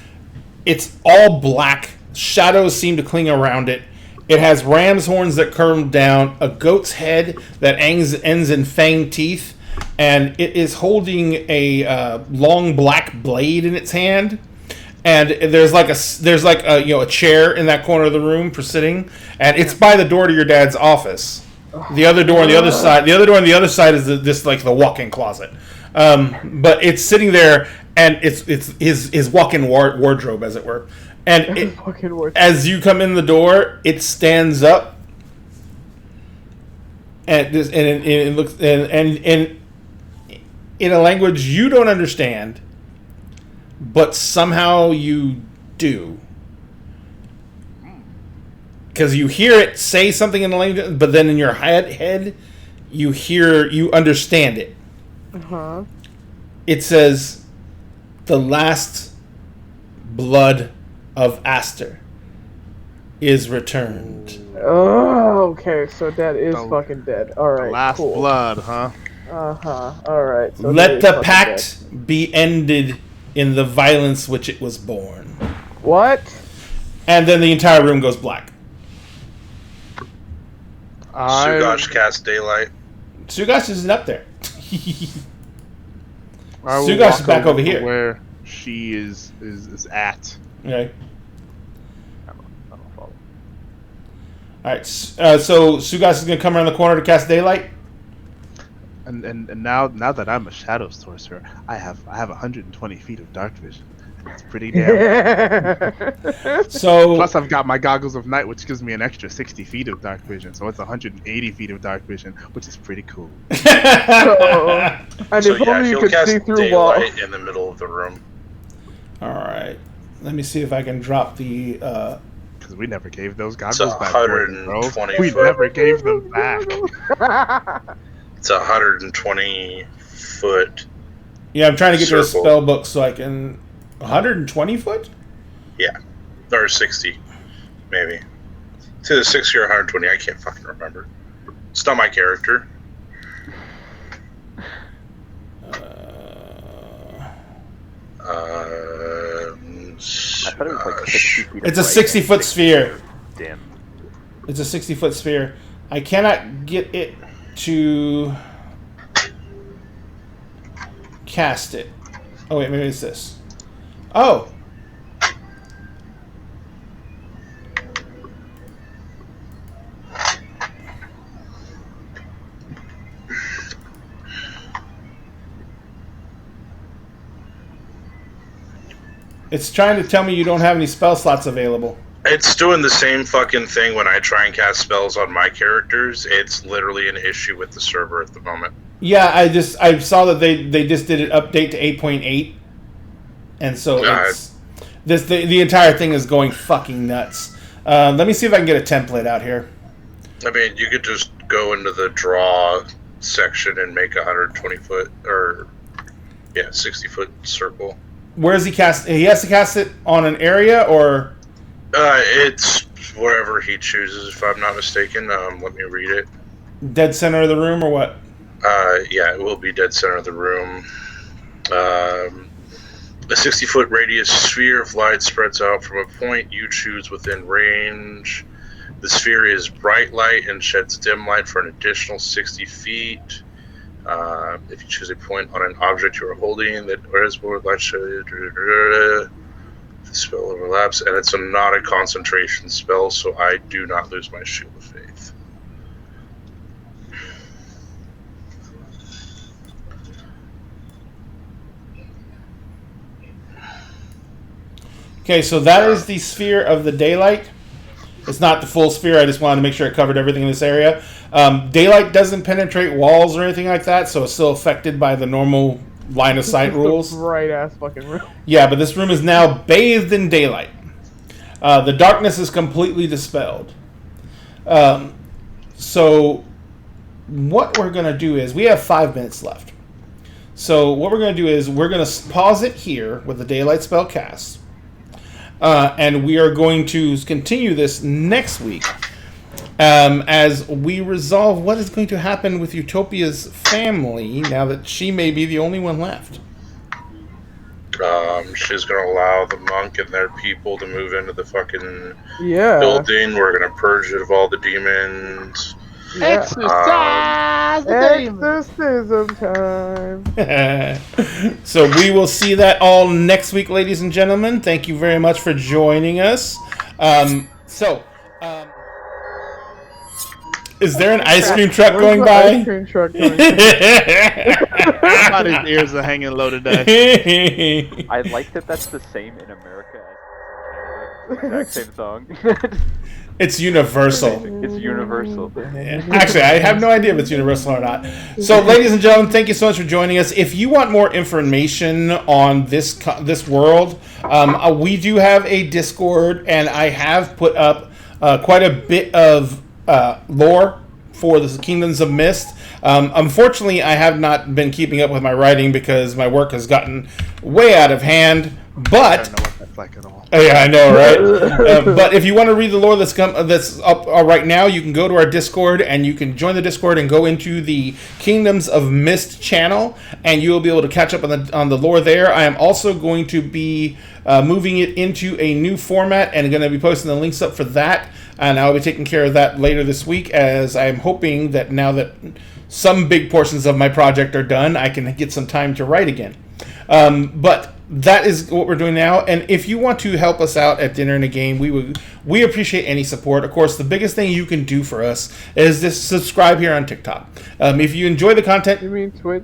It's all black. Shadows seem to cling around it. It has ram's horns that curl down, a goat's head that ends in fanged teeth, and it is holding a long black blade in its hand. And there's like a chair in that corner of the room for sitting, and it's by the door to your dad's office. The other door on the other side. The other door on the other side is this like the walk-in closet. But it's sitting there, and it's his walk-in wardrobe, as it were. And as you come in the door, it stands up, and it looks and in a language you don't understand, but somehow you do, because you hear it say something in a language, but then in your head you understand it. Uh-huh. It says, "The last blood of Aster is returned." Oh, okay. So Dad is The- fucking dead. All right. Last cool. blood, huh? Uh-huh. All right. So Dad Let is the fucking pact be ended in the violence which it was born. dead. What? And then the entire room goes black. Sugosh cast daylight. Sugosh isn't up there. I will Sugosh is walk back over to here. where she is at. Okay. I don't follow. Alright, so Sugosh is going to come around the corner to cast daylight. And now that I'm a shadow sorcerer, I have 120 feet of dark vision. It's pretty damn. So Plus, I've got my goggles of night, which gives me an extra 60 feet of dark vision. So it's 180 feet of dark vision, which is pretty cool. And So if only you he'll could cast see through walls. daylight in the middle of the room. Alright. Let me see if I can drop the Because we never gave those It's goggles back, Gordon, bro. 120 We foot. never gave them back. It's 120 foot. Yeah, I'm trying to get to a Circle. spell book so I can 120 foot? Yeah. Or 60, maybe. It's either 60 or 120. I can't fucking remember. It's not my character. I thought it was like 60 feet. It's a of 60 foot sphere. Dim. It's a 60 foot sphere. I cannot get it to cast it. Oh wait, maybe it's this. Oh. It's trying to tell me you don't have any spell slots available. It's doing the same fucking thing when I try and cast spells on my characters. It's literally an issue with the server at the moment. Yeah, I saw that they just did an update to 8.8, and so it's the entire thing is going fucking nuts. Let me see if I can get a template out here. I mean, you could just go into the draw section and make 120 foot or 60 foot circle. Where is he cast? He has to cast it on an area, or It's wherever he chooses, if I'm not mistaken. Let me read it. dead center of the room, or what? Yeah, it will be dead center of the room. A 60-foot radius sphere of light spreads out from a point you choose within range. The sphere is bright light and sheds dim light for an additional 60 feet. If you choose a point on an object you are holding that is more light shed, the spell overlaps, and it's not a concentration spell, so I do not lose my Shield of Faith. Okay, so that is the sphere of the daylight. It's not the full sphere. I just wanted to make sure it covered everything in this area. Daylight doesn't penetrate walls or anything like that, so it's still affected by the normal line of sight rules. Bright ass fucking room. Yeah, but this room is now bathed in daylight. The darkness is completely dispelled. So what we're going to do is, we have 5 minutes left. So what we're going to do is, we're going to pause it here with the daylight spell cast. And we are going to continue this next week as we resolve what is going to happen with Utopia's family now that she may be the only one left. She's going to allow the monk and their people to move into the fucking Yeah. building. We're going to purge it of all the demons. Yeah. Exercise the demon. Exorcism time. So we will see that all next week, ladies and gentlemen. Thank you very much for joining us. Is there an ice cream truck Where's going the by? Ice cream truck going? Somebody's ears are hanging low today. I like that that's the same in America as in Canada. Exact same song. It's universal. It's universal. Actually, I have no idea if it's universal or not. So, ladies and gentlemen, thank you so much for joining us. If you want more information on this world, we do have a Discord, and I have put up quite a bit of lore for the Kingdoms of Mist. Unfortunately, I have not been keeping up with my writing because my work has gotten way out of hand. I But don't know what that's like at all. oh, yeah, I know, right? But if you want to read the lore that's up right now, you can go to our Discord and you can join the Discord and go into the Kingdoms of Mist channel, and you will be able to catch up on the lore there. I am also going to be moving it into a new format and going to be posting the links up for that, and I'll be taking care of that later this week, as I'm hoping that now that some big portions of my project are done, I can get some time to write again. But that is what we're doing now. And if you want to help us out at Dinner and a Game, we appreciate any support. Of course, the biggest thing you can do for us is just subscribe here on TikTok. If you enjoy the content, You mean Twitch?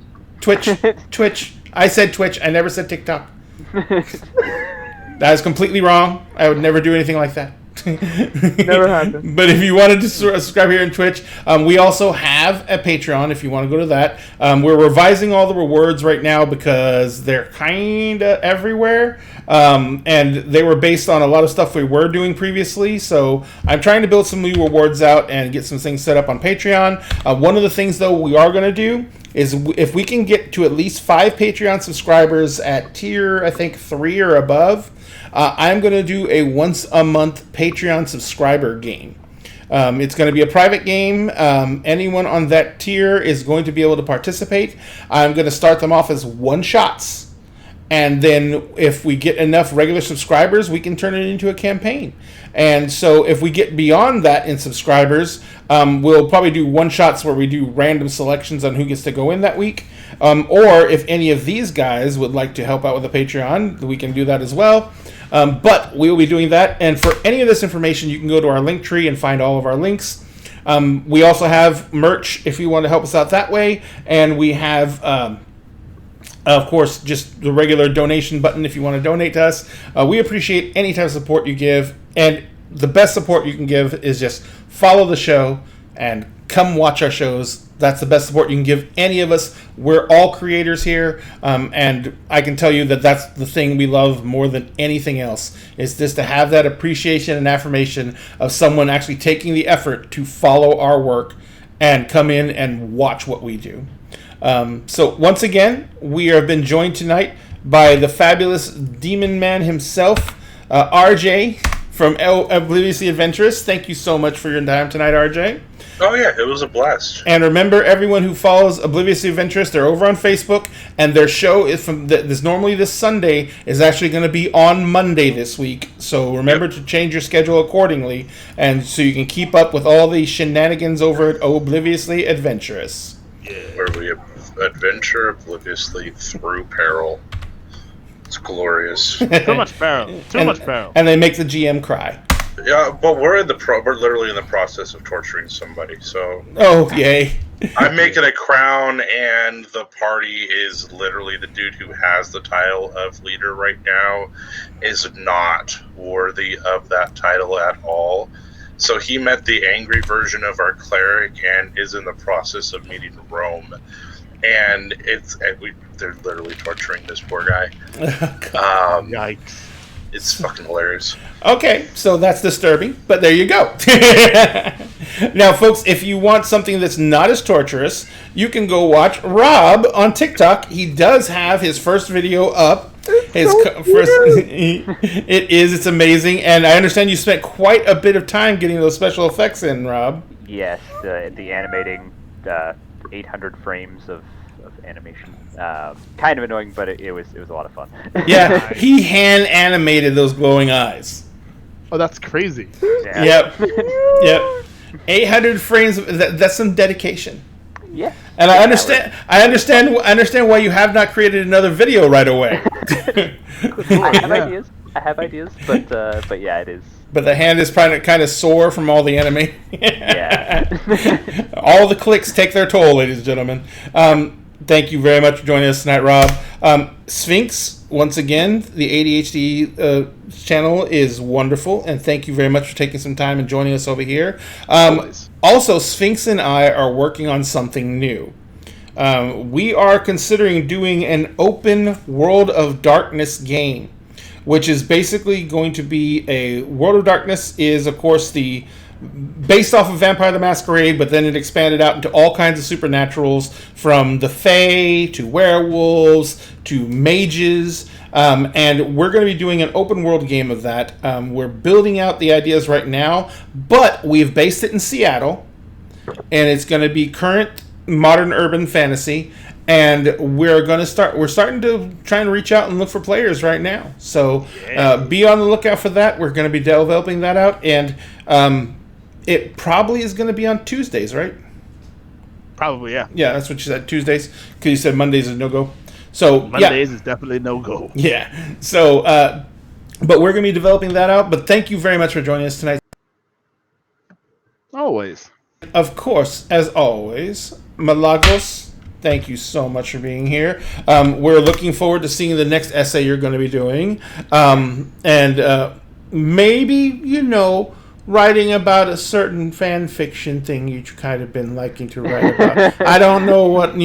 Twitch. I said Twitch. I never said TikTok. That is completely wrong. I would never do anything like that. Never happened. But if you wanted to subscribe here on Twitch, we also have a Patreon if you want to go to that. We're revising all the rewards right now because they're kind of everywhere. And they were based on a lot of stuff we were doing previously. So I'm trying to build some new rewards out and get some things set up on Patreon. One of the things, though, we are going to do is if we can get to at least 5 Patreon subscribers at tier, I think, 3 or above, I'm going to do a once-a-month Patreon subscriber game. It's going to be a private game. Anyone on that tier is going to be able to participate. I'm going to start them off as one-shots. And then if we get enough regular subscribers, we can turn it into a campaign. And so if we get beyond that in subscribers, we'll probably do one-shots where we do random selections on who gets to go in that week. Or if any of these guys would like to help out with the Patreon, we can do that as well. But we will be doing that. And for any of this information, you can go to our link tree and find all of our links. We also have merch if you want to help us out that way. And we have, of course, just the regular donation button if you want to donate to us. We appreciate any type of support you give. And the best support you can give is just follow the show and come watch our shows. That's the best support you can give any of us. We're all creators here, and I can tell you that that's the thing we love more than anything else, is just to have that appreciation and affirmation of someone actually taking the effort to follow our work and come in and watch what we do. So once again, we have been joined tonight by the fabulous Demon Man himself, RJ from Obliviously Adventurous. Thank you so much for your time tonight, RJ. Oh yeah, it was a blast. And remember, everyone who follows Obliviously Adventurous, they're over on Facebook, and their show is normally this Sunday is actually going to be on Monday this week. So remember to change your schedule accordingly, and so you can keep up with all the shenanigans over at Obliviously Adventurous. Where we adventure obliviously through peril. It's glorious. Too much barrel. Too much barrel. And they make the GM cry. Yeah, but we're literally in the process of torturing somebody. So Oh, yay. I'm making a crown, and the party is literally the dude who has the title of leader right now is not worthy of that title at all. So he met the angry version of our cleric and is in the process of meeting Rome. And they're literally torturing this poor guy. Yikes. It's fucking hilarious. Okay, so that's disturbing, but there you go. Now, folks, if you want something that's not as torturous, you can go watch Rob on TikTok. He does have his first video up. It's amazing, and I understand you spent quite a bit of time getting those special effects in, Rob. Yes, the animating 800 frames of animation. Kind of annoying, but it was a lot of fun. Yeah, he hand animated those glowing eyes. Oh, that's crazy. Yeah. Yep. 800 frames. That's some dedication. Yeah. And I understand why you have not created another video right away. I have ideas, but yeah, it is. But the hand is kind of sore from all the anime. Yeah. All the clicks take their toll, ladies and gentlemen. Thank you very much for joining us tonight, Rob. Sphinx, once again, the ADHD channel is wonderful, and thank you very much for taking some time and joining us over here. Also, Sphinx and I are working on something new. We are considering doing an open World of Darkness game, which is basically going to be World of Darkness is, of course, the based off of Vampire the Masquerade, but then it expanded out into all kinds of supernaturals, from the Fae to werewolves to mages. And we're going to be doing an open world game of that. We're building out the ideas right now, but we've based it in Seattle, and it's going to be current modern urban fantasy. And we're starting to try and reach out and look for players right now. So be on the lookout for that. We're going to be developing that out, and it probably is going to be on Tuesdays, right? Probably, yeah. Yeah, that's what you said, Tuesdays, because you said Mondays is no go. So Mondays is definitely no go. Yeah. So, but we're going to be developing that out. But thank you very much for joining us tonight. Always. Of course, as always, Malagos, thank you so much for being here. We're looking forward to seeing the next essay you're going to be doing. And maybe, writing about a certain fan fiction thing you've kind of been liking to write about. I don't know what,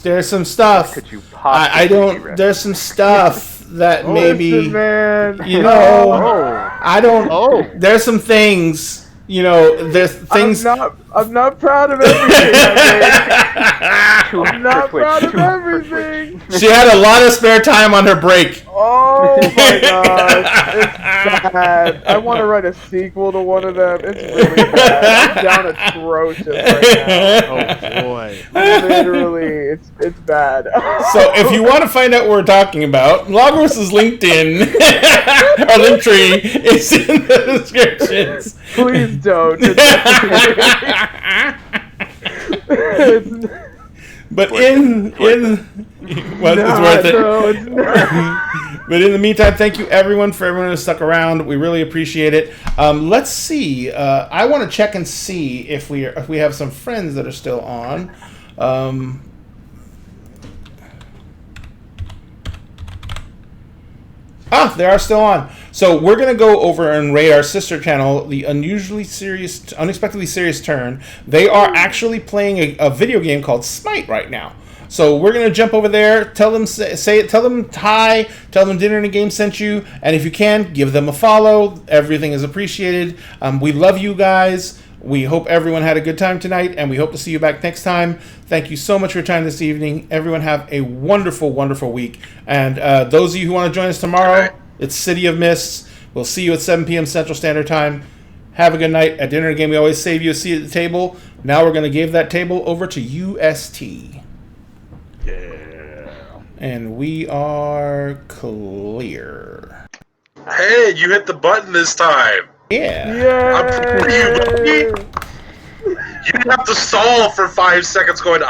there's some stuff. Could you possibly there's some stuff that maybe, Listen, man. I don't, there's some things, there's things. I'm not proud of everything I made. I'm not proud of everything. She had a lot of spare time on her break. Oh my gosh, it's bad. I want to write a sequel to one of them. It's really bad. I'm down atrocious right now. Oh boy. Literally, it's bad. So if you want to find out what we're talking about, Logos' LinkedIn or Linktree is in the descriptions. Please don't. But it's worth it. No, it's not. But in the meantime, thank you everyone who stuck around. We really appreciate it. Let's see. I want to check and see if we have some friends that are still on. They are still on. So we're going to go over and rate our sister channel, the Unexpectedly Serious Turn. They are actually playing a video game called Smite right now. So we're going to jump over there, tell them hi, tell them Dinner and a Game sent you, and if you can, give them a follow. Everything is appreciated. We love you guys. We hope everyone had a good time tonight, and we hope to see you back next time. Thank you so much for your time this evening. Everyone have a wonderful, wonderful week. And those of you who want to join us tomorrow, it's City of Mists. We'll see you at 7 p.m. Central Standard Time. Have a good night. At Dinner and Game, we always save you a seat at the table. Now we're going to give that table over to UST. Yeah. And we are clear. Hey, you hit the button this time. Yeah. I'm proud of you, buddy. You didn't have to stall for 5 seconds going,